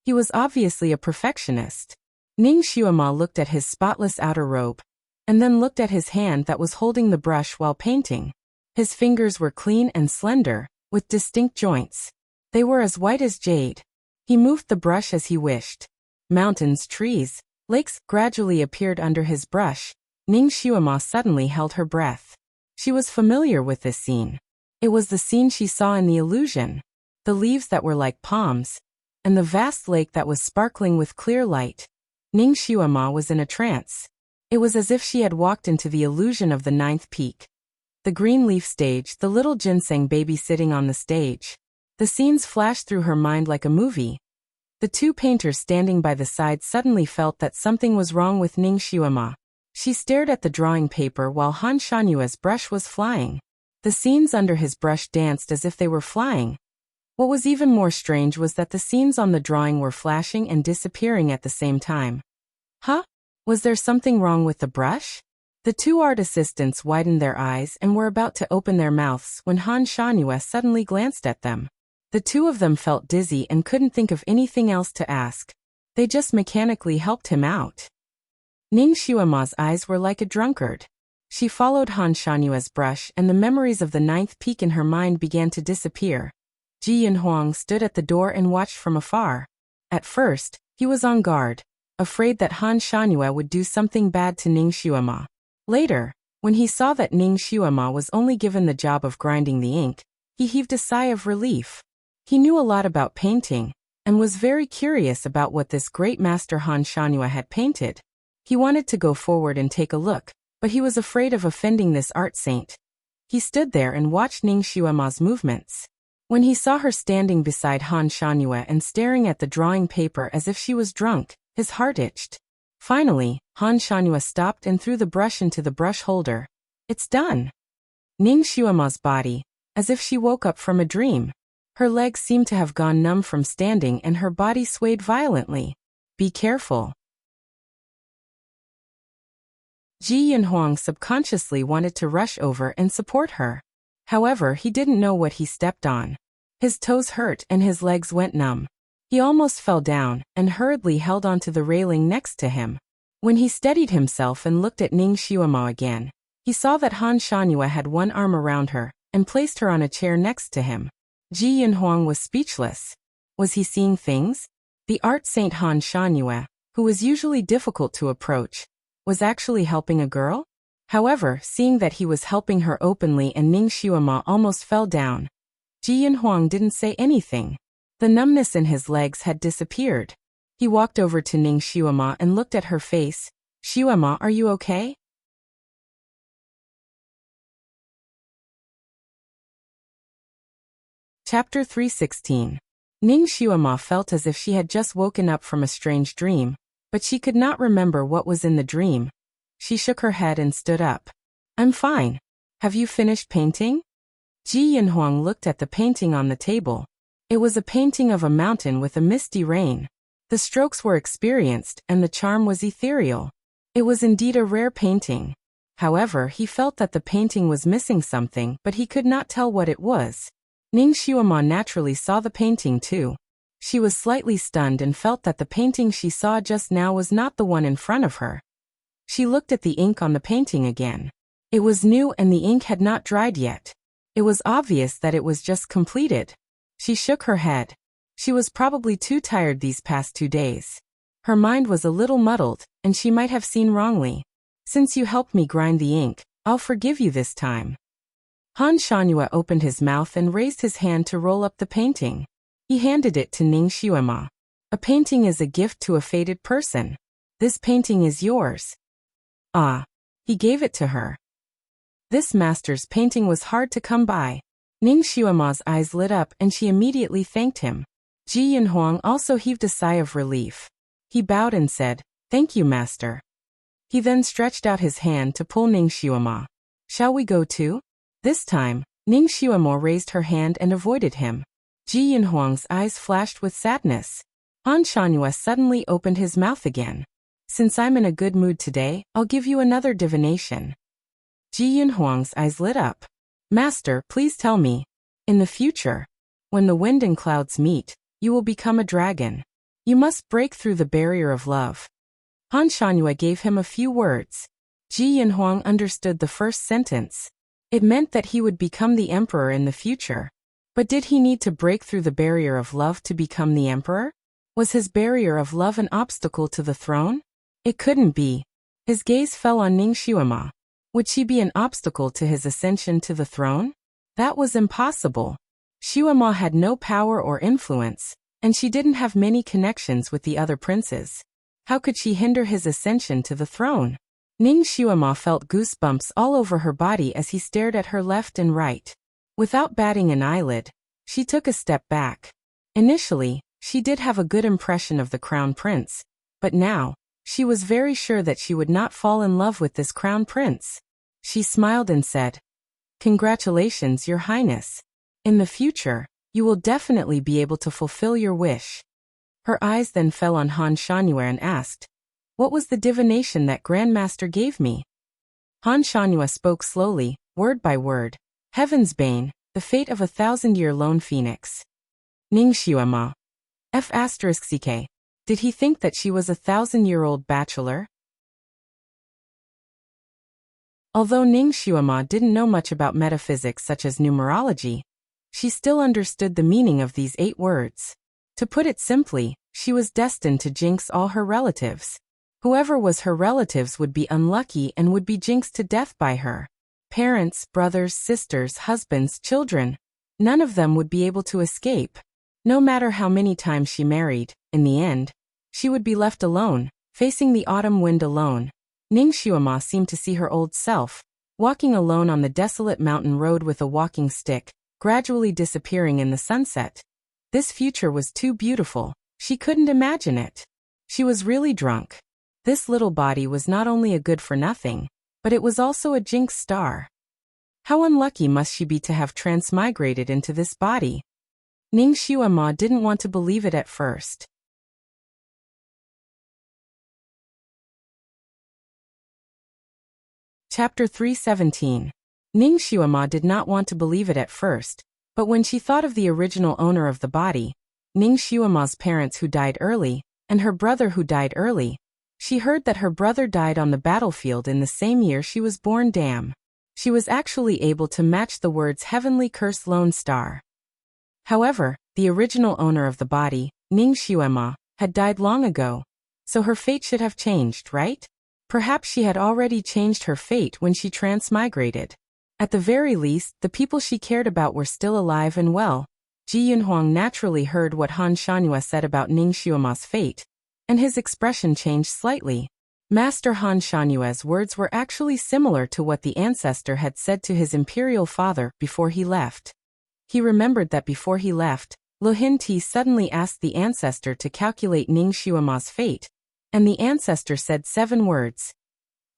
S1: He was obviously a perfectionist. Ning Xuema looked at his spotless outer robe, and then looked at his hand that was holding the brush while painting. His fingers were clean and slender, with distinct joints. They were as white as jade. He moved the brush as he wished. Mountains, trees, lakes gradually appeared under his brush. Ning Xuema suddenly held her breath. She was familiar with this scene. It was the scene she saw in The Illusion. The leaves that were like palms, and the vast lake that was sparkling with clear light. Ning Xuema was in a trance. It was as if she had walked into the illusion of the ninth peak. The green leaf stage, the little ginseng baby sitting on the stage. The scenes flashed through her mind like a movie. The two painters standing by the side suddenly felt that something was wrong with Ning Xuema. She stared at the drawing paper while Han Shanhua's brush was flying. The scenes under his brush danced as if they were flying. What was even more strange was that the scenes on the drawing were flashing and disappearing at the same time. Huh? Was there something wrong with the brush? The two art assistants widened their eyes and were about to open their mouths when Han Shanhua suddenly glanced at them. The two of them felt dizzy and couldn't think of anything else to ask. They just mechanically helped him out. Ning Xuema's eyes were like a drunkard. She followed Han Shanhua's brush and the memories of the ninth peak in her mind began to disappear. Ji Yinhuang stood at the door and watched from afar. At first, he was on guard, afraid that Han Shanhua would do something bad to Ning Xuema. Later, when he saw that Ning Xuema was only given the job of grinding the ink, he heaved a sigh of relief. He knew a lot about painting, and was very curious about what this great master Han Shanhua had painted. He wanted to go forward and take a look, but he was afraid of offending this art saint. He stood there and watched Ning Xuema's movements. When he saw her standing beside Han Shanhua and staring at the drawing paper as if she was drunk, his heart itched. Finally, Han Shanhua stopped and threw the brush into the brush holder. It's done. Ning Xuema's body, as if she woke up from a dream. Her legs seemed to have gone numb from standing and her body swayed violently. Be careful. Ji Yinhuang subconsciously wanted to rush over and support her. However, he didn't know what he stepped on. His toes hurt and his legs went numb. He almost fell down and hurriedly held onto the railing next to him. When he steadied himself and looked at Ning Xuema again, he saw that Han Shanhua had one arm around her and placed her on a chair next to him. Ji Yinhuang was speechless. Was he seeing things? The art saint Han Shanhua, who was usually difficult to approach, was actually helping a girl? However, seeing that he was helping her openly and Ning Xuema almost fell down, Ji Yinhuang didn't say anything. The numbness in his legs had disappeared. He walked over to Ning Xuema and looked at her face. Xuema, are you okay? Chapter 316. Ning Xuema felt as if she had just woken up from a strange dream, but she could not remember what was in the dream. She shook her head and stood up. I'm fine. Have you finished painting? Ji Yinhuang looked at the painting on the table. It was a painting of a mountain with a misty rain. The strokes were experienced and the charm was ethereal. It was indeed a rare painting. However, he felt that the painting was missing something, but he could not tell what it was. Ning Xuema naturally saw the painting too. She was slightly stunned and felt that the painting she saw just now was not the one in front of her. She looked at the ink on the painting again. It was new and the ink had not dried yet. It was obvious that it was just completed. She shook her head. She was probably too tired these past 2 days. Her mind was a little muddled, and she might have seen wrongly. Since you helped me grind the ink, I'll forgive you this time. Han Shanhua opened his mouth and raised his hand to roll up the painting. He handed it to Ning Xuema. A painting is a gift to a fated person. This painting is yours. Ah. He gave it to her. This master's painting was hard to come by. Ning Xuema's eyes lit up and she immediately thanked him. Ji Yinhuang also heaved a sigh of relief. He bowed and said, Thank you, master. He then stretched out his hand to pull Ning Xuema. Shall we go too? This time, Ning Xuema raised her hand and avoided him. Ji Yunhuang's eyes flashed with sadness. Han Shanhua suddenly opened his mouth again. Since I'm in a good mood today, I'll give you another divination. Ji Yunhuang's eyes lit up. Master, please tell me. In the future, when the wind and clouds meet, you will become a dragon. You must break through the barrier of love. Han Shanhua gave him a few words. Ji Yunhuang understood the first sentence. It meant that he would become the emperor in the future. But did he need to break through the barrier of love to become the emperor? Was his barrier of love an obstacle to the throne? It couldn't be. His gaze fell on Ning Xuema. Would she be an obstacle to his ascension to the throne? That was impossible. Xuema had no power or influence, and she didn't have many connections with the other princes. How could she hinder his ascension to the throne? Ning Xuema felt goosebumps all over her body as he stared at her left and right. Without batting an eyelid, she took a step back. Initially, she did have a good impression of the crown prince, but now, she was very sure that she would not fall in love with this crown prince. She smiled and said, "Congratulations, Your Highness. In the future, you will definitely be able to fulfill your wish." Her eyes then fell on Han Shanhua and asked, "What was the divination that Grandmaster gave me?" Han Shanhua spoke slowly, word by word. Heaven's Bane, the fate of a 1,000-year lone phoenix. Ning Xuema. F***ck. Did he think that she was a 1,000-year-old bachelor? Although Ning Xuema didn't know much about metaphysics such as numerology, she still understood the meaning of these 8 words. To put it simply, she was destined to jinx all her relatives. Whoever was her relatives would be unlucky and would be jinxed to death by her. Parents, brothers, sisters, husbands, children, none of them would be able to escape. No matter how many times she married, in the end, she would be left alone, facing the autumn wind alone. Ning Xuema seemed to see her old self, walking alone on the desolate mountain road with a walking stick, gradually disappearing in the sunset. This future was too beautiful, she couldn't imagine it. She was really drunk. This little body was not only a good-for-nothing, but it was also a jinx star. How unlucky must she be to have transmigrated into this body? Ning Xuema didn't want to believe it at first. Chapter 317. Ning Xuema did not want to believe it at first, but when she thought of the original owner of the body, Ning Xuema's parents who died early, and her brother who died early, she heard that her brother died on the battlefield in the same year she was born. Damn. She was actually able to match the words Heavenly Curse Lone Star. However, the original owner of the body, Ning Xuema, had died long ago, so her fate should have changed, right? Perhaps she had already changed her fate when she transmigrated. At the very least, the people she cared about were still alive and well. Ji Yunhuang naturally heard what Han Shanhua said about Ning Xuema's fate, and his expression changed slightly. Master Han Shanhua's words were actually similar to what the ancestor had said to his imperial father before he left. He remembered that before he left, Lo Hin Ti suddenly asked the ancestor to calculate Ning Xuema's fate, and the ancestor said 7 words.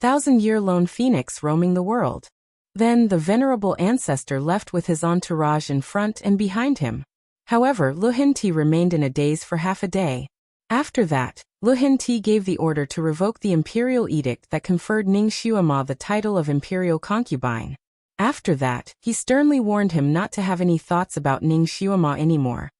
S1: 1,000-year lone phoenix roaming the world. Then the venerable ancestor left with his entourage in front and behind him. However, Lo Hin Ti remained in a daze for half a day. After that, Lo Hin Ti gave the order to revoke the imperial edict that conferred Ning Xuema the title of imperial concubine. After that, he sternly warned him not to have any thoughts about Ning Xuema anymore.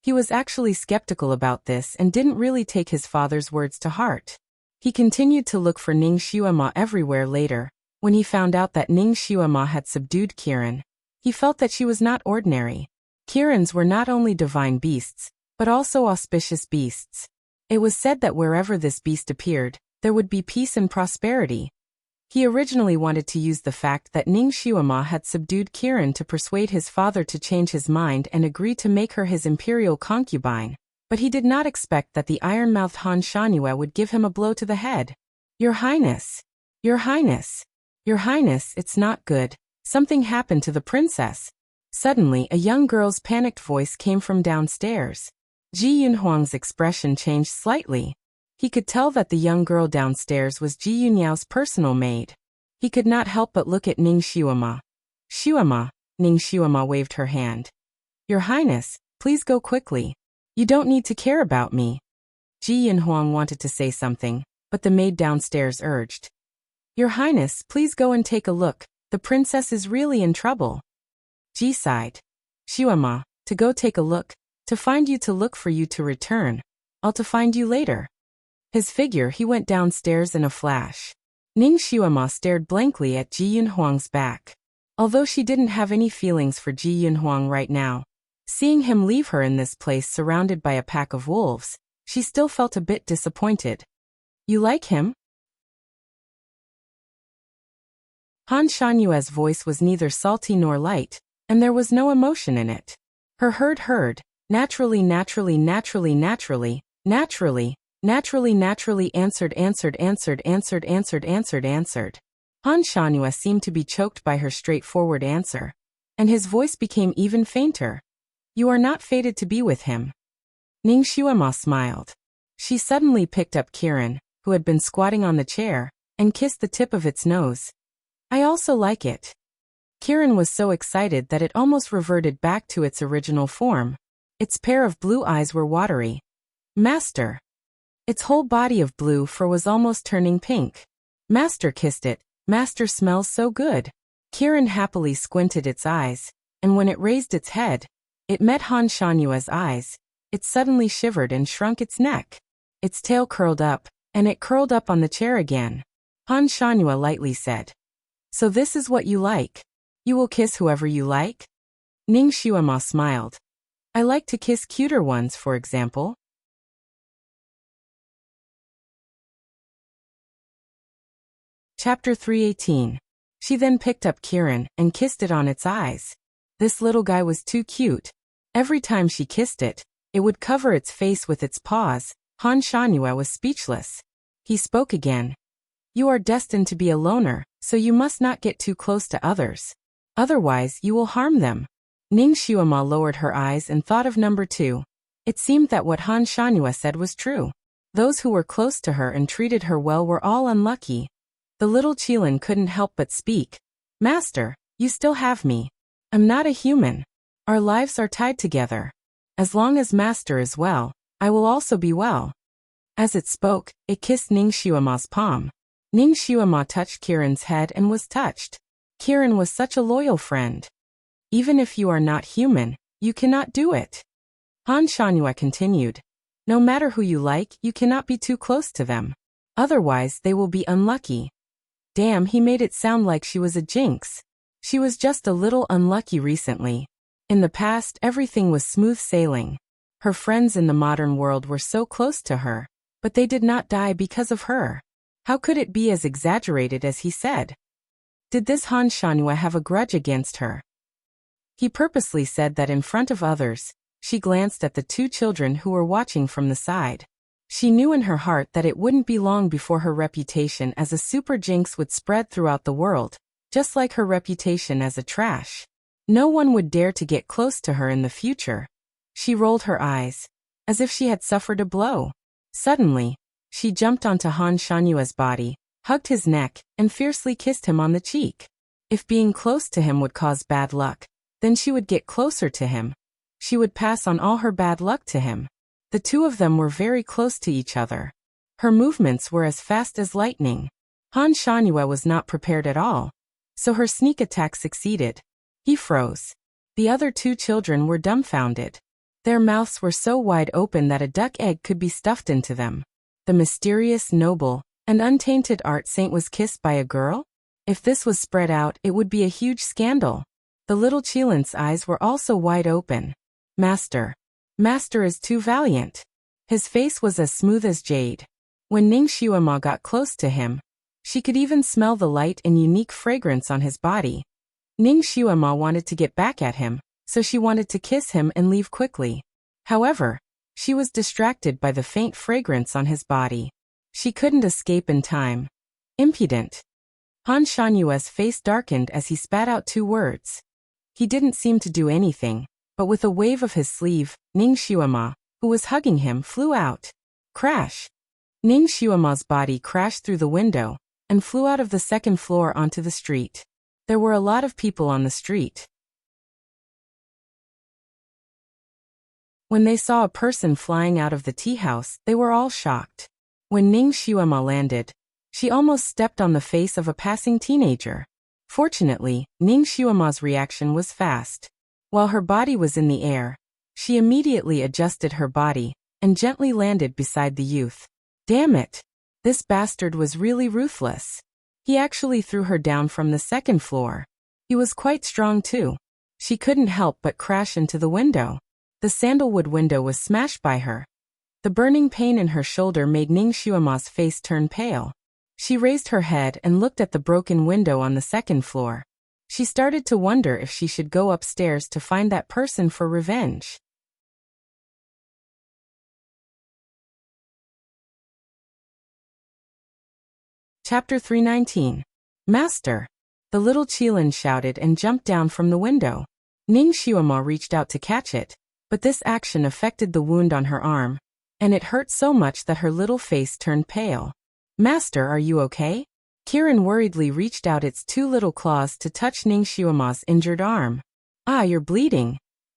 S1: He was actually skeptical about this and didn't really take his father's words to heart. He continued to look for Ning Xuema everywhere later. When he found out that Ning Xuema had subdued Kiran, he felt that she was not ordinary. Kirans were not only divine beasts, but also auspicious beasts. It was said that wherever this beast appeared, there would be peace and prosperity. He originally wanted to use the fact that Ning Xuema had subdued Kiran to persuade his father to change his mind and agree to make her his imperial concubine, but he did not expect that the iron-mouthed Han Shanhua would give him a blow to the head. "Your Highness! Your Highness! Your Highness, it's not good. Something happened to the princess." Suddenly, a young girl's panicked voice came from downstairs. Ji Yunhuang's expression changed slightly. He could tell that the young girl downstairs was Ji Yunyao's personal maid. He could not help but look at Ning Xuema. "Xuema," Ning Xuema waved her hand. "Your Highness, please go quickly. You don't need to care about me. Ji Yinhuang wanted to say something, but the maid downstairs urged. Your Highness, please go and take a look. The princess is really in trouble. Ji sighed. Xiuema, to go take a look, to find you to look for you to return. I'll to find you later. His figure he went downstairs in a flash. Ning Xiuema stared blankly at Ji Yunhuang's back. Although she didn't have any feelings for Ji Yunhuang right now, seeing him leave her in this place surrounded by a pack of wolves, she still felt a bit disappointed. You like him? Han Shanyue's voice was neither salty nor light, and there was no emotion in it. Her heard, naturally answered answered. Han Shanyue seemed to be choked by her straightforward answer, and his voice became even fainter. You are not fated to be with him. Ning Xiuema smiled. She suddenly picked up Kirin, who had been squatting on the chair, and kissed the tip of its nose. I also like it. Kirin was so excited that it almost reverted back to its original form. Its pair of blue eyes were watery. Master. Its whole body of blue fur was almost turning pink. Master kissed it. Master smells so good. Kirin happily squinted its eyes, and when it raised its head, it met Han Shanyue's eyes. It suddenly shivered and shrunk its neck. Its tail curled up, and it curled up on the chair again. Han Shanyue lightly said. So this is what you like. You will kiss whoever you like? Ning Xiuema smiled. I like to kiss cuter ones, for example. Chapter 318. She then picked up Kirin and kissed it on its eyes. This little guy was too cute. Every time she kissed it, it would cover its face with its paws. Han Shanyue was speechless. He spoke again. You are destined to be a loner, so you must not get too close to others. Otherwise, you will harm them. Ning Xiuema lowered her eyes and thought of number 2. It seemed that what Han Shanyue said was true. Those who were close to her and treated her well were all unlucky. The little Qilin couldn't help but speak. Master, you still have me. I'm not a human. Our lives are tied together. As long as Master is well, I will also be well. As it spoke, it kissed Ning Xiuema's palm. Ning Xiuema touched Kirin's head and was touched. Kirin was such a loyal friend. Even if you are not human, you cannot do it. Han Shanyue continued. No matter who you like, you cannot be too close to them. Otherwise, they will be unlucky. Damn, he made it sound like she was a jinx. She was just a little unlucky recently. In the past, everything was smooth sailing. Her friends in the modern world were so close to her, but they did not die because of her. How could it be as exaggerated as he said? Did this Han Shanyue have a grudge against her? He purposely said that in front of others. She glanced at the 2 children who were watching from the side. She knew in her heart that it wouldn't be long before her reputation as a super jinx would spread throughout the world, just like her reputation as a trash. No one would dare to get close to her in the future. She rolled her eyes, as if she had suffered a blow. Suddenly, she jumped onto Han Shanyue's body, hugged his neck, and fiercely kissed him on the cheek. If being close to him would cause bad luck, then she would get closer to him. She would pass on all her bad luck to him. The 2 of them were very close to each other. Her movements were as fast as lightning. Han Shanyue was not prepared at all, so her sneak attack succeeded. He froze. The other 2 children were dumbfounded. Their mouths were so wide open that a duck egg could be stuffed into them. The mysterious, noble, and untainted art saint was kissed by a girl? If this was spread out, it would be a huge scandal. The little Qilin's eyes were also wide open. Master. Master is too valiant. His face was as smooth as jade. When Ning Xiuema got close to him, she could even smell the light and unique fragrance on his body. Ning Xiuema wanted to get back at him, so she wanted to kiss him and leave quickly. However, she was distracted by the faint fragrance on his body. She couldn't escape in time. Impudent. Han Shanyue's face darkened as he spat out 2 words. He didn't seem to do anything, but with a wave of his sleeve, Ning Xiuema, who was hugging him, flew out. Crash! Ning Xiuema's body crashed through the window and flew out of the 2nd floor onto the street. There were a lot of people on the street. When they saw a person flying out of the tea house, they were all shocked. When Ning Xiuema landed, she almost stepped on the face of a passing teenager. Fortunately, Ning Xiuema's reaction was fast. While her body was in the air, she immediately adjusted her body and gently landed beside the youth. Damn it! This bastard was really ruthless. He actually threw her down from the second floor. He was quite strong too. She couldn't help but crash into the window. The sandalwood window was smashed by her. The burning pain in her shoulder made Ning Xiuema's face turn pale. She raised her head and looked at the broken window on the second floor. She started to wonder if she should go upstairs to find that person for revenge. Chapter 319. Master! The little Qilin shouted and jumped down from the window. Ning Xiuema reached out to catch it, but this action affected the wound on her arm, and it hurt so much that her little face turned pale. Master, are you okay? Kirin worriedly reached out its two little claws to touch Ning Xiuema's injured arm. Ah, you're bleeding.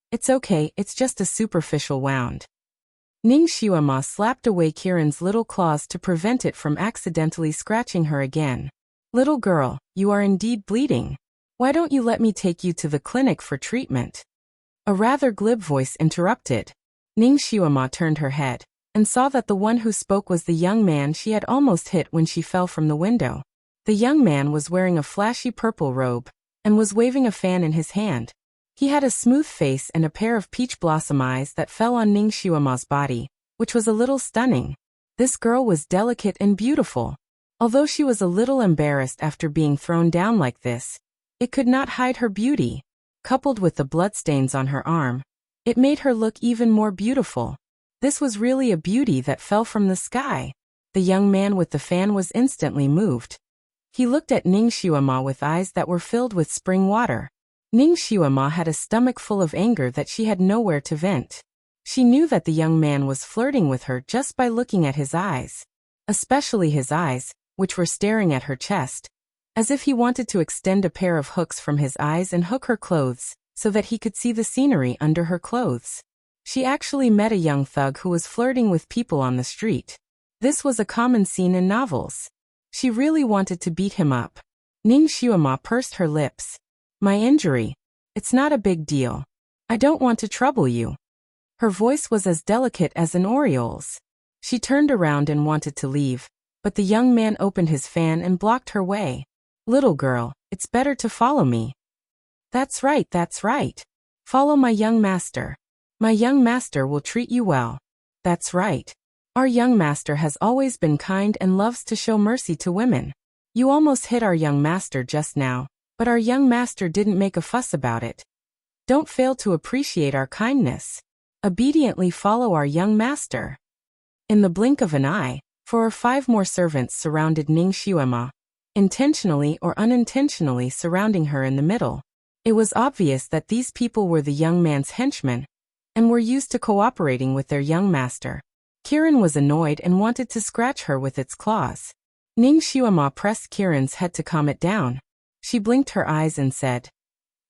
S1: It's okay, it's just a superficial wound. Ning Xiuema slapped away Kirin's little claws to prevent it from accidentally scratching her again. Little girl, you are indeed bleeding. Why don't you let me take you to the clinic for treatment? A rather glib voice interrupted. Ning Xiuema turned her head and saw that the one who spoke was the young man she had almost hit when she fell from the window. The young man was wearing a flashy purple robe and was waving a fan in his hand. He had a smooth face and a pair of peach blossom eyes that fell on Ning Xiuema's body, which was a little stunning. This girl was delicate and beautiful. Although she was a little embarrassed after being thrown down like this, it could not hide her beauty. Coupled with the bloodstains on her arm, it made her look even more beautiful. This was really a beauty that fell from the sky. The young man with the fan was instantly moved. He looked at Ning Xiuema with eyes that were filled with spring water. Ning Xiuema had a stomach full of anger that she had nowhere to vent. She knew that the young man was flirting with her just by looking at his eyes. Especially his eyes, which were staring at her chest, as if he wanted to extend a pair of hooks from his eyes and hook her clothes, so that he could see the scenery under her clothes. She actually met a young thug who was flirting with people on the street. This was a common scene in novels. She really wanted to beat him up. Ning Xiuema pursed her lips. My injury. It's not a big deal. I don't want to trouble you. Her voice was as delicate as an oriole's. She turned around and wanted to leave, but the young man opened his fan and blocked her way. Little girl, it's better to follow me. That's right, that's right. Follow my young master. My young master will treat you well. That's right. Our young master has always been kind and loves to show mercy to women. You almost hit our young master just now, but our young master didn't make a fuss about it. Don't fail to appreciate our kindness. Obediently follow our young master. In the blink of an eye, 4 or 5 more servants surrounded Ning Xiuema, intentionally or unintentionally surrounding her in the middle. It was obvious that these people were the young man's henchmen, and were used to cooperating with their young master. Kirin was annoyed and wanted to scratch her with its claws. Ning Xiuema pressed Kirin's head to calm it down. She blinked her eyes and said,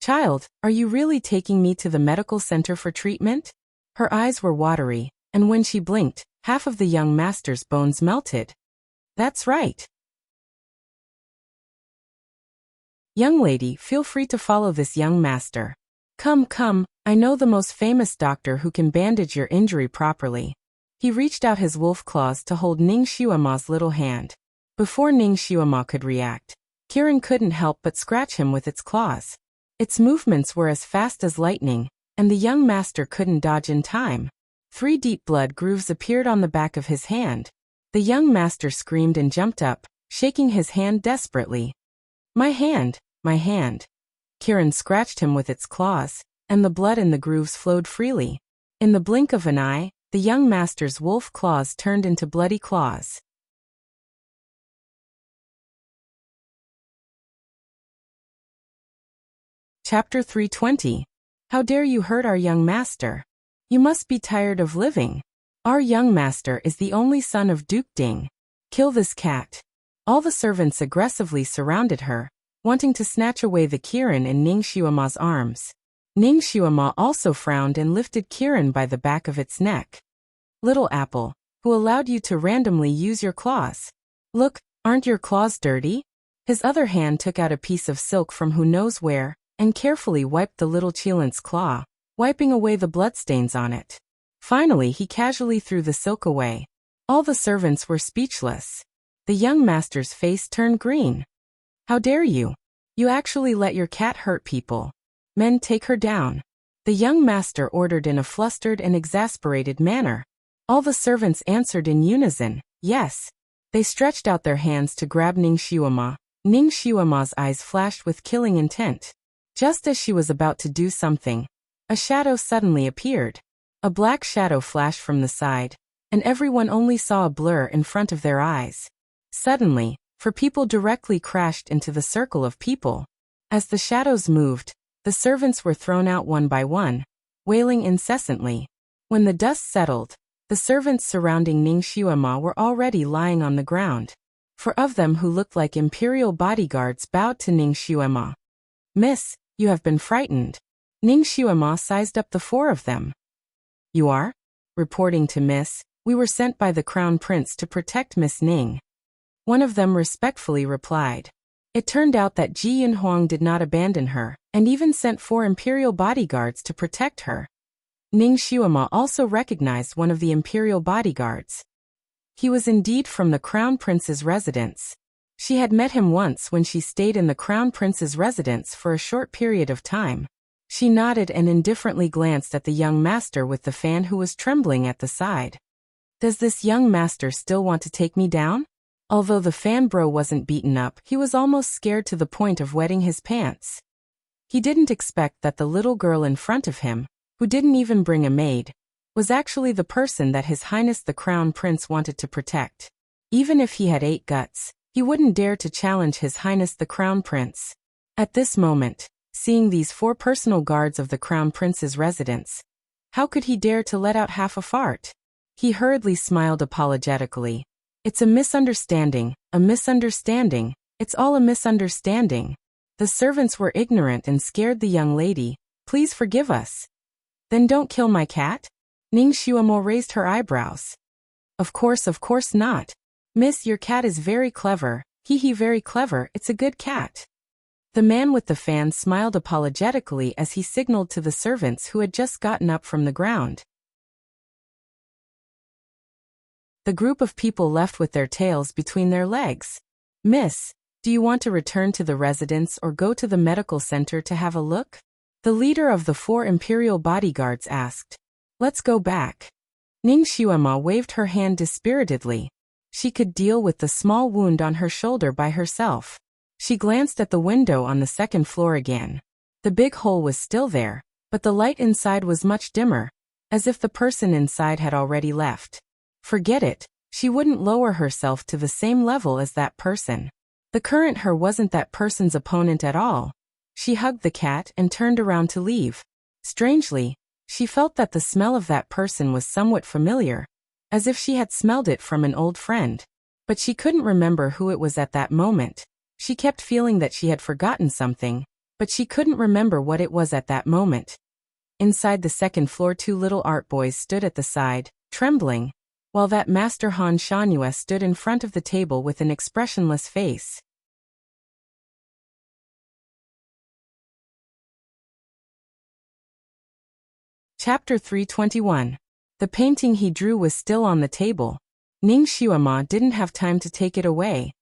S1: Child, are you really taking me to the medical center for treatment? Her eyes were watery, and when she blinked, half of the young master's bones melted. That's right. Young lady, feel free to follow this young master. Come, come, I know the most famous doctor who can bandage your injury properly. He reached out his wolf claws to hold Ning Xiuema's little hand. Before Ning Xiuema could react, Kirin couldn't help but scratch him with its claws. Its movements were as fast as lightning, and the young master couldn't dodge in time. 3 deep blood grooves appeared on the back of his hand. The young master screamed and jumped up, shaking his hand desperately. My hand, my hand. Kirin scratched him with its claws, and the blood in the grooves flowed freely. In the blink of an eye, the young master's wolf claws turned into bloody claws. Chapter 320. How dare you hurt our young master? You must be tired of living. Our young master is the only son of Duke Ding. Kill this cat. All the servants aggressively surrounded her, wanting to snatch away the Kirin in Ning Xiuema's arms. Ning Xuema also frowned and lifted Kiran by the back of its neck. Little apple, who allowed you to randomly use your claws? Look, aren't your claws dirty? His other hand took out a piece of silk from who knows where, and carefully wiped the little Chilant's claw, wiping away the bloodstains on it. Finally he casually threw the silk away. All the servants were speechless. The young master's face turned green. How dare you? You actually let your cat hurt people. Men, take her down. The young master ordered in a flustered and exasperated manner. All the servants answered in unison, yes. They stretched out their hands to grab Ning Xuema. Ning Xuema's eyes flashed with killing intent. Just as she was about to do something, a shadow suddenly appeared. A black shadow flashed from the side, and everyone only saw a blur in front of their eyes. Suddenly, four people directly crashed into the circle of people. As the shadows moved, the servants were thrown out one by one, wailing incessantly. When the dust settled, the servants surrounding Ning Xuema were already lying on the ground. 4 of them who looked like imperial bodyguards bowed to Ning Xuema. Miss, you have been frightened. Ning Xuema sized up the 4 of them. You are? Reporting to Miss, we were sent by the Crown Prince to protect Miss Ning. One of them respectfully replied. It turned out that Ji Yunhuang did not abandon her, and even sent 4 imperial bodyguards to protect her. Ning Xuema also recognized one of the imperial bodyguards. He was indeed from the Crown Prince's residence. She had met him once when she stayed in the Crown Prince's residence for a short period of time. She nodded and indifferently glanced at the young master with the fan who was trembling at the side. Does this young master still want to take me down? Although the fan bro wasn't beaten up, he was almost scared to the point of wetting his pants. He didn't expect that the little girl in front of him, who didn't even bring a maid, was actually the person that His Highness the Crown Prince wanted to protect. Even if he had 8 guts, he wouldn't dare to challenge His Highness the Crown Prince. At this moment, seeing these 4 personal guards of the Crown Prince's residence, how could he dare to let out half a fart? He hurriedly smiled apologetically. It's a misunderstanding, it's all a misunderstanding. The servants were ignorant and scared the young lady. Please forgive us. Then don't kill my cat? Ning Xuemo raised her eyebrows. Of course not. Miss, your cat is very clever. Hee, very clever, it's a good cat. The man with the fan smiled apologetically as he signaled to the servants who had just gotten up from the ground. The group of people left with their tails between their legs. Miss, do you want to return to the residence or go to the medical center to have a look? The leader of the 4 imperial bodyguards asked. Let's go back. Ning Xuema waved her hand dispiritedly. She could deal with the small wound on her shoulder by herself. She glanced at the window on the 2nd floor again. The big hole was still there, but the light inside was much dimmer, as if the person inside had already left. Forget it, she wouldn't lower herself to the same level as that person. The current her wasn't that person's opponent at all. She hugged the cat and turned around to leave. Strangely, she felt that the smell of that person was somewhat familiar, as if she had smelled it from an old friend. But she couldn't remember who it was at that moment. She kept feeling that she had forgotten something, but she couldn't remember what it was at that moment. Inside the 2nd floor 2 little art boys stood at the side, trembling, while that Master Han Shanyue stood in front of the table with an expressionless face. Chapter 321. The painting he drew was still on the table. Ning Xuema didn't have time to take it away.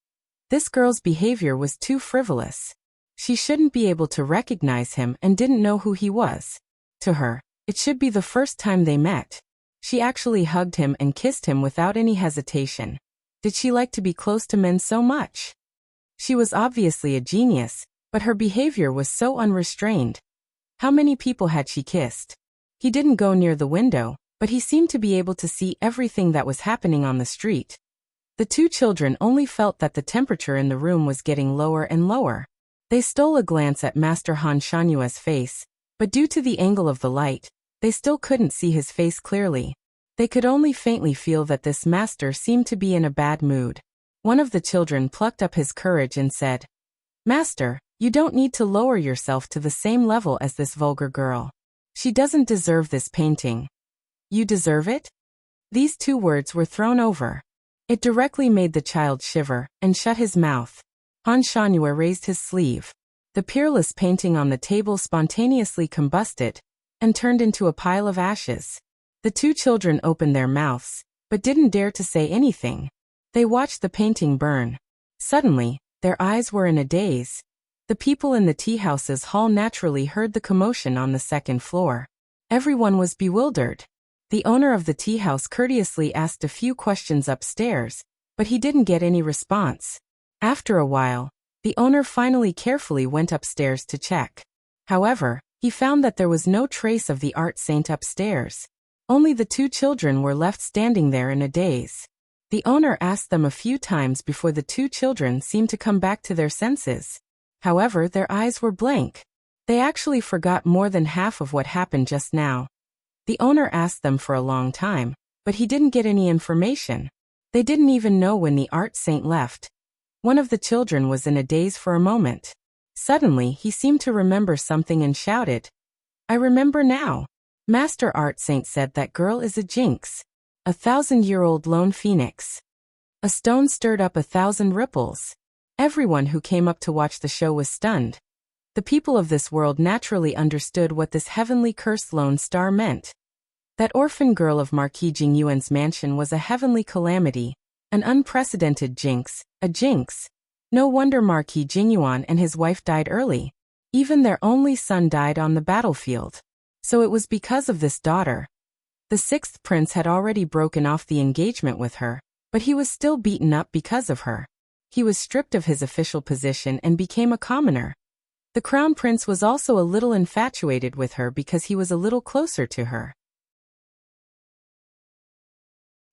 S1: This girl's behavior was too frivolous. She shouldn't be able to recognize him and didn't know who he was. To her, it should be the first time they met. She actually hugged him and kissed him without any hesitation. Did she like to be close to men so much? She was obviously a genius, but her behavior was so unrestrained. How many people had she kissed? He didn't go near the window, but he seemed to be able to see everything that was happening on the street. The 2 children only felt that the temperature in the room was getting lower and lower. They stole a glance at Master Han Shanyue's face, but due to the angle of the light, they still couldn't see his face clearly. They could only faintly feel that this master seemed to be in a bad mood. One of the children plucked up his courage and said, Master, You don't need to lower yourself to the same level as this vulgar girl. She doesn't deserve this painting. You deserve it? These two words were thrown over. It directly made the child shiver and shut his mouth. Han Shanhua raised his sleeve. The peerless painting on the table spontaneously combusted and turned into a pile of ashes. The two children opened their mouths, but didn't dare to say anything. They watched the painting burn. Suddenly, their eyes were in a daze. The people in the tea-house's hall naturally heard the commotion on the second floor. Everyone was bewildered. The owner of the tea-house courteously asked a few questions upstairs, but he didn't get any response. After a while, the owner finally carefully went upstairs to check. However, he found that there was no trace of the art saint upstairs. Only the two children were left standing there in a daze. The owner asked them a few times before the two children seemed to come back to their senses. However, their eyes were blank. They actually forgot more than half of what happened just now. The owner asked them for a long time, but he didn't get any information. They didn't even know when the art saint left. One of the children was in a daze for a moment. Suddenly, he seemed to remember something and shouted, "I remember now. Master Art Saint said that girl is a jinx. 1,000-year-old lone phoenix." A stone stirred up 1,000 ripples. Everyone who came up to watch the show was stunned. The people of this world naturally understood what this heavenly cursed lone star meant. That orphan girl of Marquis Jingyuan's mansion was a heavenly calamity, an unprecedented jinx, a jinx. No wonder Marquis Jingyuan and his wife died early. Even their only son died on the battlefield. So it was because of this daughter. The sixth prince had already broken off the engagement with her, but he was still beaten up because of her. He was stripped of his official position and became a commoner. The crown prince was also a little infatuated with her because he was a little closer to her.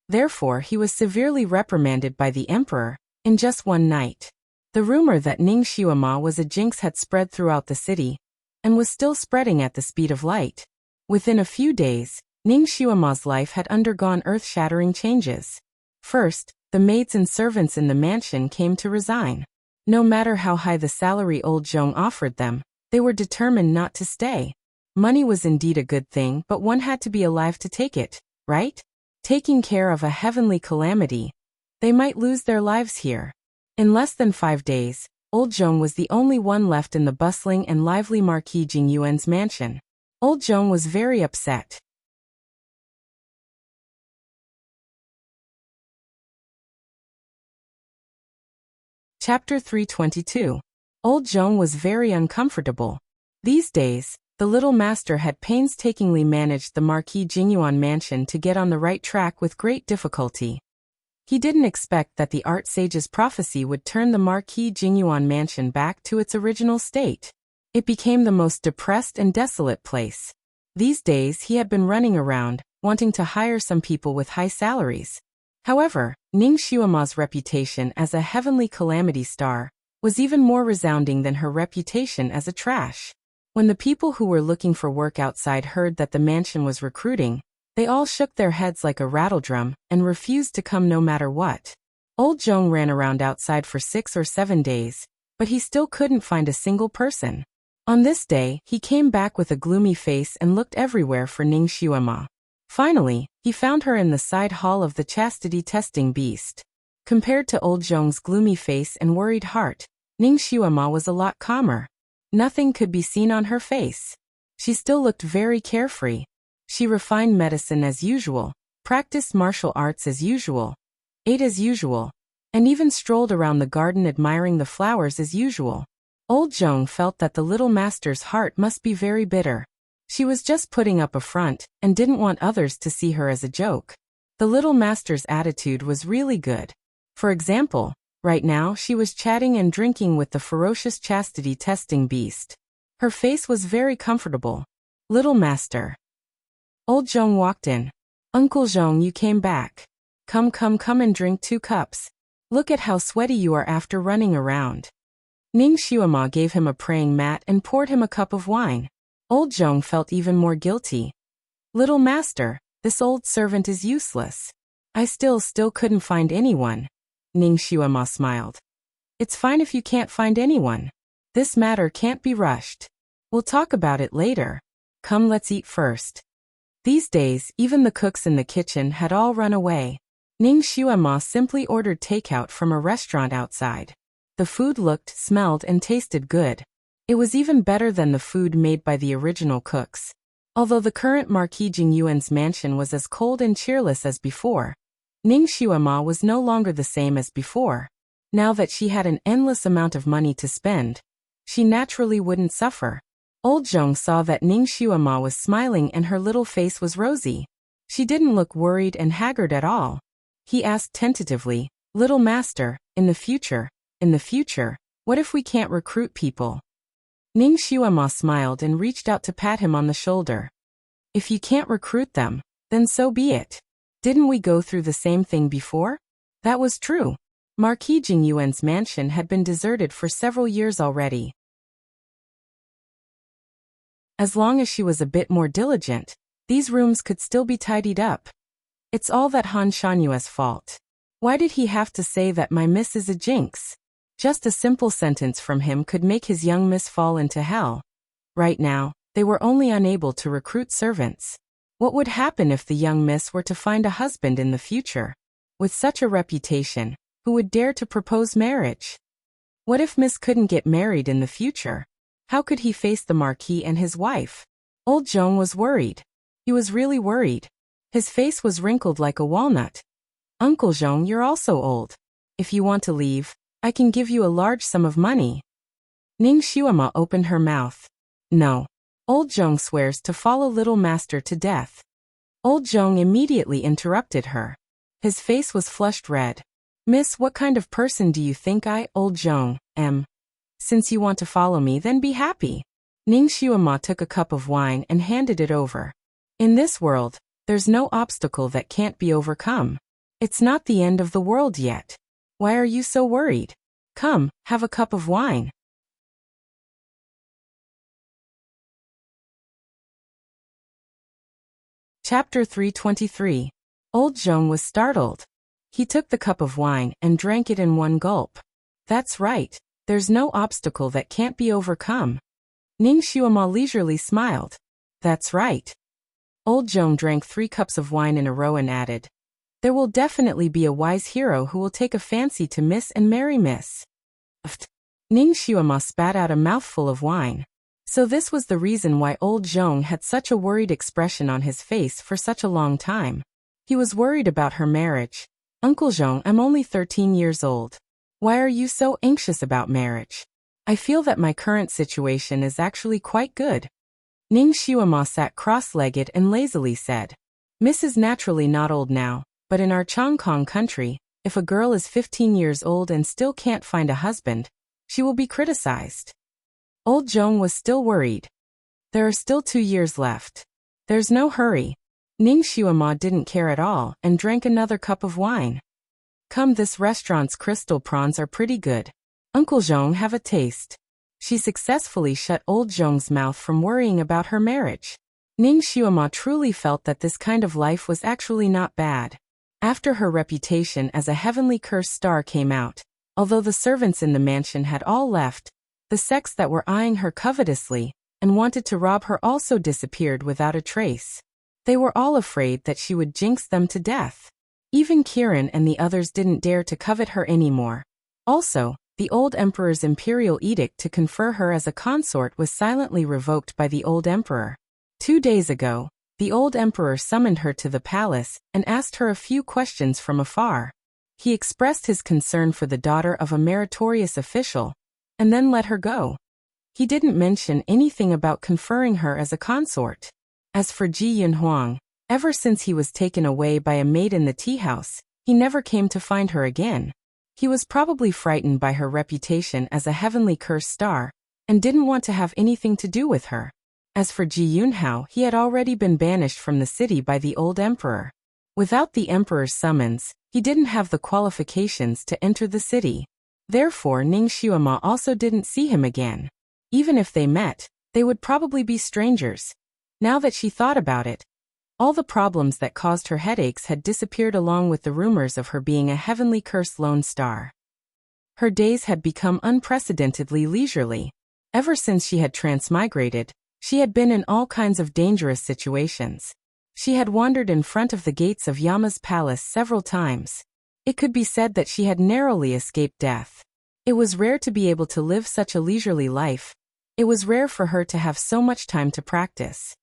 S1: Therefore, he was severely reprimanded by the emperor in just one night. The rumor that Ning Xiuema was a jinx had spread throughout the city and was still spreading at the speed of light. Within a few days, Ning Xiuema's life had undergone earth-shattering changes. First, the maids and servants in the mansion came to resign. No matter how high the salary old Zhong offered them, they were determined not to stay. Money was indeed a good thing, but one had to be alive to take it, right? Taking care of a heavenly calamity. They might lose their lives here. In less than 5 days, old Zhong was the only one left in the bustling and lively Marquis Jingyuan's mansion. Old Zhong was very upset. Chapter 322. Old Zhong was very uncomfortable. These days, the little master had painstakingly managed the Marquis Jingyuan mansion to get on the right track with great difficulty. He didn't expect that the art sage's prophecy would turn the Marquis Jingyuan mansion back to its original state. It became the most depressed and desolate place. These days he had been running around, wanting to hire some people with high salaries. However, Ning Xiuema's reputation as a heavenly calamity star was even more resounding than her reputation as a trash. When the people who were looking for work outside heard that the mansion was recruiting, they all shook their heads like a rattledrum and refused to come no matter what. Old Zhong ran around outside for 6 or 7 days, but he still couldn't find a single person. On this day, he came back with a gloomy face and looked everywhere for Ning Xiuema. Finally, he found her in the side hall of the chastity testing beast. Compared to old Zhong's gloomy face and worried heart, Ning Xiuema was a lot calmer. Nothing could be seen on her face. She still looked very carefree. She refined medicine as usual, practiced martial arts as usual, ate as usual, and even strolled around the garden admiring the flowers as usual. Old Zhong felt that the little master's heart must be very bitter. She was just putting up a front and didn't want others to see her as a joke. The little master's attitude was really good. For example, right now she was chatting and drinking with the ferocious chastity testing beast. Her face was very comfortable. Little master. Old Zhong walked in. Uncle Zhong, you came back. Come and drink 2 cups. Look at how sweaty you are after running around. Ning Xiuema gave him a praying mat and poured him a cup of wine. Old Zhong felt even more guilty. Little master, this old servant is useless. I still couldn't find anyone. Ning Xiuema smiled. It's fine if you can't find anyone. This matter can't be rushed. We'll talk about it later. Come, let's eat first. These days, even the cooks in the kitchen had all run away. Ning Xuema simply ordered takeout from a restaurant outside. The food looked, smelled, and tasted good. It was even better than the food made by the original cooks. Although the current Marquis Jingyuan's mansion was as cold and cheerless as before, Ning Xuema was no longer the same as before. Now that she had an endless amount of money to spend, she naturally wouldn't suffer. Old Zhong saw that Ning Xuema was smiling and her little face was rosy. She didn't look worried and haggard at all. He asked tentatively, "Little master, in the future, what if we can't recruit people?" Ning Xuema smiled and reached out to pat him on the shoulder. "If you can't recruit them, then so be it. Didn't we go through the same thing before?" That was true. Marquis Jingyuan's mansion had been deserted for several years already. As long as she was a bit more diligent, these rooms could still be tidied up. It's all that Han Shanyue's fault. Why did he have to say that my miss is a jinx? Just a simple sentence from him could make his young miss fall into hell. Right now, they were only unable to recruit servants. What would happen if the young miss were to find a husband in the future? With such a reputation, who would dare to propose marriage? What if Miss couldn't get married in the future? How could he face the Marquis and his wife? Old Zhong was worried. He was really worried. His face was wrinkled like a walnut. "Uncle Zhong, you're also old. If you want to leave, I can give you a large sum of money." Ning Xuema opened her mouth. "No. Old Zhong swears to follow little master to death." Old Zhong immediately interrupted her. His face was flushed red. "Miss, what kind of person do you think I, Old Zhong, am? Since you want to follow me, then be happy." Ning Xuema took a cup of wine and handed it over. "In this world, there's no obstacle that can't be overcome. It's not the end of the world yet. Why are you so worried? Come, have a cup of wine." Chapter 323. Old Zhong was startled. He took the cup of wine and drank it in one gulp. "That's right. There's no obstacle that can't be overcome." Ning Xuema leisurely smiled. "That's right." Old Zhong drank 3 cups of wine in a row and added, "There will definitely be a wise hero who will take a fancy to Miss and marry Miss." Ning Xuema spat out a mouthful of wine. So this was the reason why Old Zhong had such a worried expression on his face for such a long time. He was worried about her marriage. "Uncle Zhong, I'm only 13 years old. Why are you so anxious about marriage? I feel that my current situation is actually quite good." Ning Xuema sat cross-legged and lazily said, "Miss is naturally not old now, but in our Chongkong country, if a girl is 15 years old and still can't find a husband, she will be criticized." Old Zhong was still worried. "There are still 2 years left. There's no hurry." Ning Xuema didn't care at all and drank another cup of wine. "Come, this restaurant's crystal prawns are pretty good. Uncle Zhong, have a taste." She successfully shut Old Zhong's mouth from worrying about her marriage. Ning Xuema truly felt that this kind of life was actually not bad. After her reputation as a heavenly cursed star came out, although the servants in the mansion had all left, the sects that were eyeing her covetously and wanted to rob her also disappeared without a trace. They were all afraid that she would jinx them to death. Even Kirin and the others didn't dare to covet her anymore. Also, the old emperor's imperial edict to confer her as a consort was silently revoked by the old emperor. 2 days ago, the old emperor summoned her to the palace and asked her a few questions from afar. He expressed his concern for the daughter of a meritorious official, and then let her go. He didn't mention anything about conferring her as a consort. As for Ji Yunhuang, ever since he was taken away by a maid in the tea house, he never came to find her again. He was probably frightened by her reputation as a heavenly cursed star, and didn't want to have anything to do with her. As for Ji Yunhao, he had already been banished from the city by the old emperor. Without the emperor's summons, he didn't have the qualifications to enter the city. Therefore, Ning Xuema also didn't see him again. Even if they met, they would probably be strangers. Now that she thought about it, all the problems that caused her headaches had disappeared along with the rumors of her being a heavenly cursed lone star. Her days had become unprecedentedly leisurely. Ever since she had transmigrated, she had been in all kinds of dangerous situations. She had wandered in front of the gates of Yama's palace several times. It could be said that she had narrowly escaped death. It was rare to be able to live such a leisurely life. It was rare for her to have so much time to practice.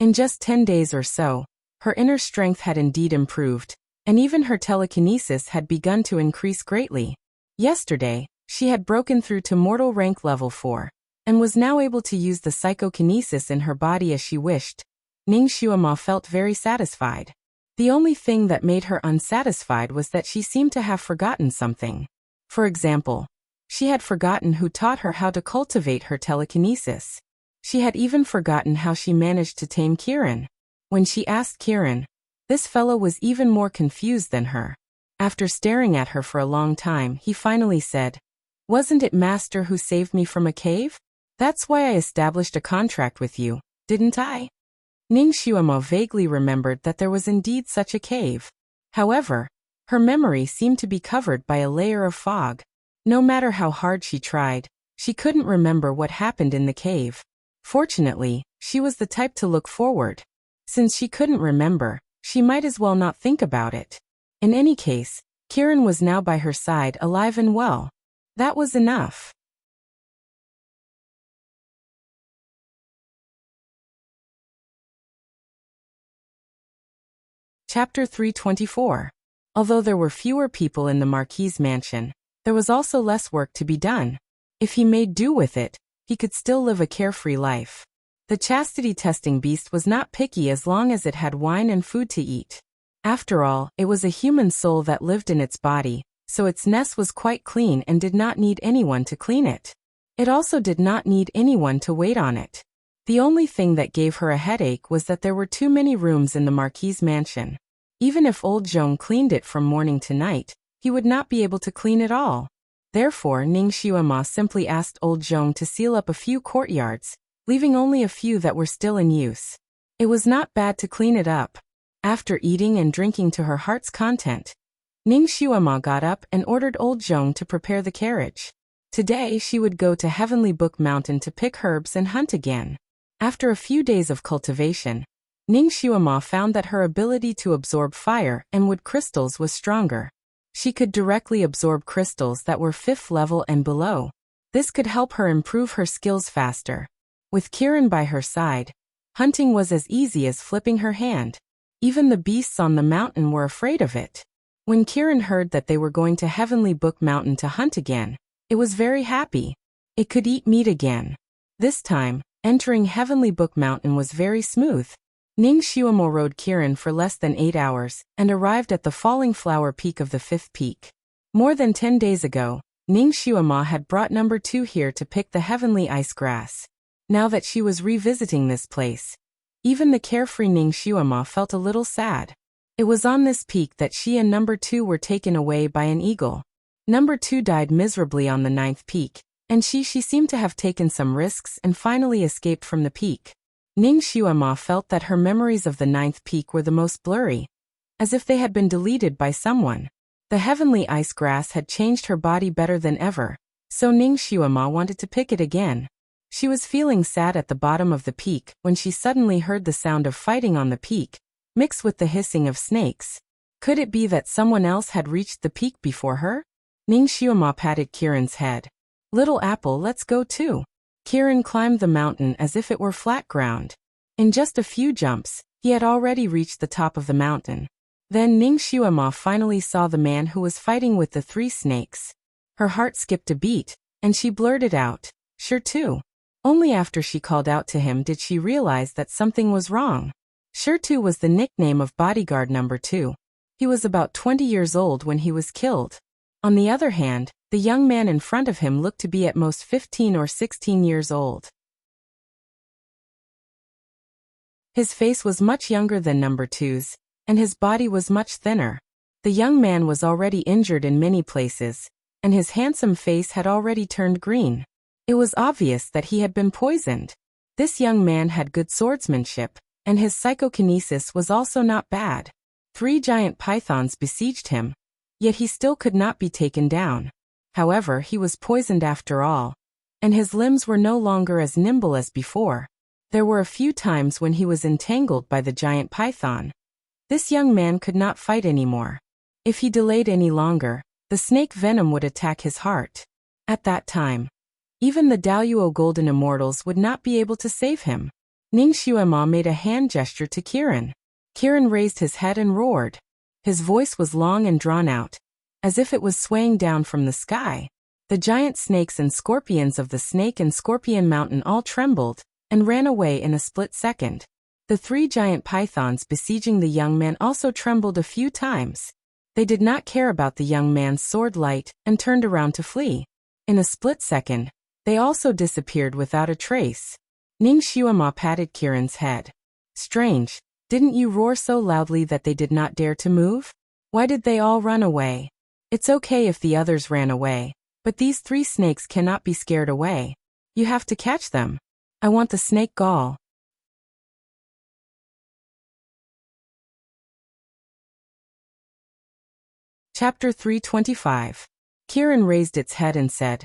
S1: In just 10 days or so, her inner strength had indeed improved, and even her telekinesis had begun to increase greatly. Yesterday, she had broken through to mortal rank level 4, and was now able to use the psychokinesis in her body as she wished. Ning Xuema felt very satisfied. The only thing that made her unsatisfied was that she seemed to have forgotten something. For example, she had forgotten who taught her how to cultivate her telekinesis. She had even forgotten how she managed to tame Kirin. When she asked Kirin, this fellow was even more confused than her. After staring at her for a long time, he finally said, "Wasn't it Master who saved me from a cave? That's why I established a contract with you, didn't I?" Ning Xuema vaguely remembered that there was indeed such a cave. However, her memory seemed to be covered by a layer of fog. No matter how hard she tried, she couldn't remember what happened in the cave. Fortunately, she was the type to look forward. Since she couldn't remember, she might as well not think about it. In any case, Kirin was now by her side, alive and well. That was enough. Chapter 324. Although there were fewer people in the Marquis's mansion, there was also less work to be done. If he made do with it, he could still live a carefree life. The chastity-testing beast was not picky as long as it had wine and food to eat. After all, it was a human soul that lived in its body, so its nest was quite clean and did not need anyone to clean it. It also did not need anyone to wait on it. The only thing that gave her a headache was that there were too many rooms in the Marquis's mansion. Even if old Zhong cleaned it from morning to night, he would not be able to clean it all. Therefore, Ning Xuema simply asked old Zhong to seal up a few courtyards, leaving only a few that were still in use. It was not bad to clean it up. After eating and drinking to her heart's content, Ning Xuema got up and ordered old Zhong to prepare the carriage. Today she would go to Heavenly Book Mountain to pick herbs and hunt again. After a few days of cultivation, Ning Xuema found that her ability to absorb fire and wood crystals was stronger. She could directly absorb crystals that were 5th level and below. This could help her improve her skills faster. With Kirin by her side, hunting was as easy as flipping her hand. Even the beasts on the mountain were afraid of it. When Kirin heard that they were going to Heavenly Book Mountain to hunt again, it was very happy. It could eat meat again. This time, entering Heavenly Book Mountain was very smooth. Ning Xuema rode Kirin for less than 8 hours, and arrived at the falling flower peak of the 5th peak. More than 10 days ago, Ning Xuema had brought number 2 here to pick the heavenly ice grass. Now that she was revisiting this place, even the carefree Ning Xuema felt a little sad. It was on this peak that she and number 2 were taken away by an eagle. Number 2 died miserably on the 9th peak, and she seemed to have taken some risks and finally escaped from the peak. Ning Xuema felt that her memories of the 9th peak were the most blurry, as if they had been deleted by someone. The heavenly ice grass had changed her body better than ever, so Ning Xuema wanted to pick it again. She was feeling sad at the bottom of the peak when she suddenly heard the sound of fighting on the peak, mixed with the hissing of snakes. Could it be that someone else had reached the peak before her? Ning Xuema patted Kirin's head. "Little apple, let's go too." Kirin climbed the mountain as if it were flat ground. In just a few jumps, he had already reached the top of the mountain. Then Ning Xuema finally saw the man who was fighting with the 3 snakes. Her heart skipped a beat, and she blurted out, "Sure too." Only after she called out to him did she realize that something was wrong. Shirtu was the nickname of bodyguard number 2. He was about 20 years old when he was killed. On the other hand, the young man in front of him looked to be at most 15 or 16 years old. His face was much younger than number 2's, and his body was much thinner. The young man was already injured in many places, and his handsome face had already turned green. It was obvious that he had been poisoned. This young man had good swordsmanship, and his psychokinesis was also not bad. 3 giant pythons besieged him. Yet he still could not be taken down. However, he was poisoned after all, and his limbs were no longer as nimble as before. There were a few times when he was entangled by the giant python. This young man could not fight anymore. If he delayed any longer, the snake venom would attack his heart. At that time, even the Daluo Golden Immortals would not be able to save him. Ning Xuema made a hand gesture to Kirin. Kirin raised his head and roared. His voice was long and drawn out, as if it was swaying down from the sky. The giant snakes and scorpions of the Snake and Scorpion Mountain all trembled and ran away in a split second. The 3 giant pythons besieging the young man also trembled a few times. They did not care about the young man's sword light and turned around to flee. In a split second, they also disappeared without a trace. Ning Xuema patted Kirin's head. Strange, didn't you roar so loudly that they did not dare to move? Why did they all run away? It's okay if the others ran away, but these 3 snakes cannot be scared away. You have to catch them. I want the snake gall. Chapter 325. Kirin raised its head and said,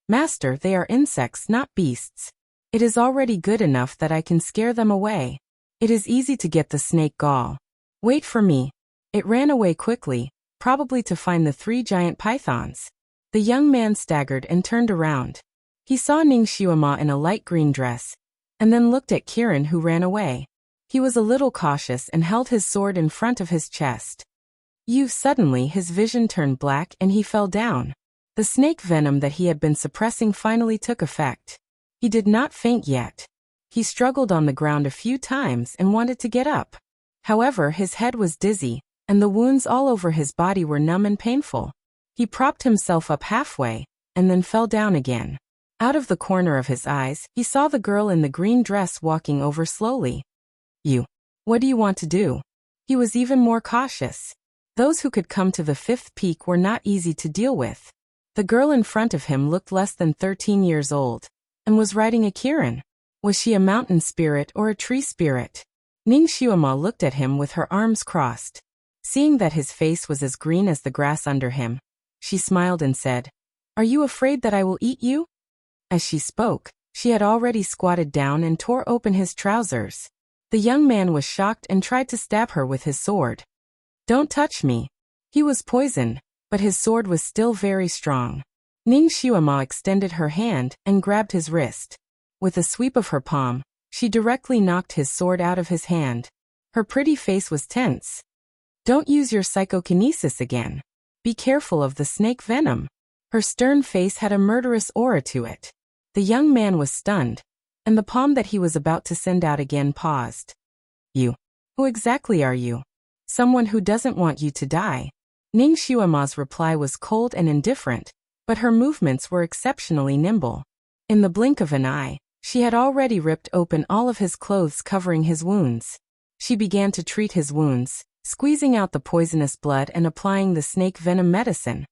S1: Master, they are insects, not beasts. It is already good enough that I can scare them away. It is easy to get the snake gall. Wait for me. It ran away quickly, probably to find the 3 giant pythons. The young man staggered and turned around. He saw Ning Xuema in a light green dress, and then looked at Kirin, who ran away. He was a little cautious and held his sword in front of his chest. Suddenly his vision turned black and he fell down. The snake venom that he had been suppressing finally took effect. He did not faint yet. He struggled on the ground a few times and wanted to get up. However, his head was dizzy, and the wounds all over his body were numb and painful. He propped himself up halfway, and then fell down again. Out of the corner of his eyes, he saw the girl in the green dress walking over slowly. What do you want to do? He was even more cautious. Those who could come to the 5th peak were not easy to deal with. The girl in front of him looked less than 13 years old, and was riding a Kirin. Was she a mountain spirit or a tree spirit? Ning Xuema looked at him with her arms crossed. Seeing that his face was as green as the grass under him, she smiled and said, Are you afraid that I will eat you? As she spoke, she had already squatted down and tore open his trousers. The young man was shocked and tried to stab her with his sword. Don't touch me. He was poisoned, but his sword was still very strong. Ning Xuema extended her hand and grabbed his wrist. With a sweep of her palm, she directly knocked his sword out of his hand. Her pretty face was tense. Don't use your psychokinesis again. Be careful of the snake venom. Her stern face had a murderous aura to it. The young man was stunned, and the palm that he was about to send out again paused. Who exactly are you? Someone who doesn't want you to die. Ning Xuema's reply was cold and indifferent, but her movements were exceptionally nimble. In the blink of an eye, she had already ripped open all of his clothes covering his wounds. She began to treat his wounds, squeezing out the poisonous blood and applying the snake venom medicine.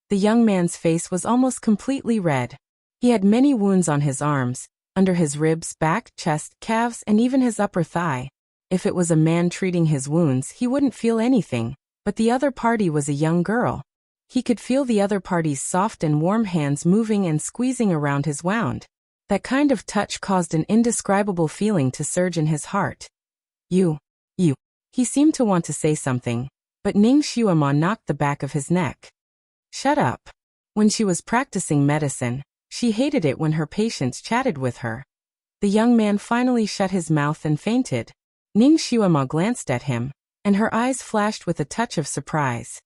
S1: The young man's face was almost completely red. He had many wounds on his arms, under his ribs, back, chest, calves, and even his upper thigh. If it was a man treating his wounds, he wouldn't feel anything, but the other party was a young girl. He could feel the other party's soft and warm hands moving and squeezing around his wound. That kind of touch caused an indescribable feeling to surge in his heart. You. He seemed to want to say something, but Ning Xuema knocked the back of his neck. Shut up. When she was practicing medicine, she hated it when her patients chatted with her. The young man finally shut his mouth and fainted. Ning Xuema glanced at him, and her eyes flashed with a touch of surprise.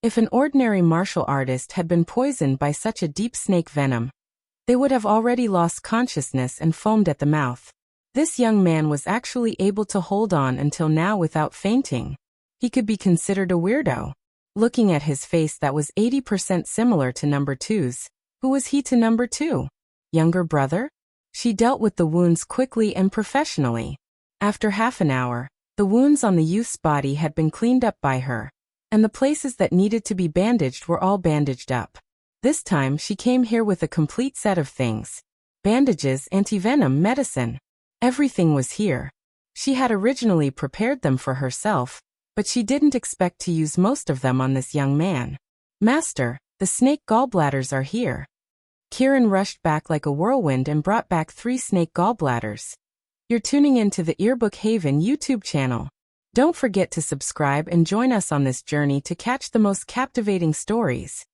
S1: If an ordinary martial artist had been poisoned by such a deep snake venom, they would have already lost consciousness and foamed at the mouth. This young man was actually able to hold on until now without fainting. He could be considered a weirdo. Looking at his face that was 80% similar to number 2's, who was he to number 2? Younger brother? She dealt with the wounds quickly and professionally. After half an hour, the wounds on the youth's body had been cleaned up by her, and the places that needed to be bandaged were all bandaged up. This time she came here with a complete set of things. Bandages, antivenom, medicine. Everything was here. She had originally prepared them for herself, but she didn't expect to use most of them on this young man. "Master, the snake gallbladders are here." Kieran rushed back like a whirlwind and brought back 3 snake gallbladders. You're tuning into the Earbook Haven YouTube channel. Don't forget to subscribe and join us on this journey to catch the most captivating stories.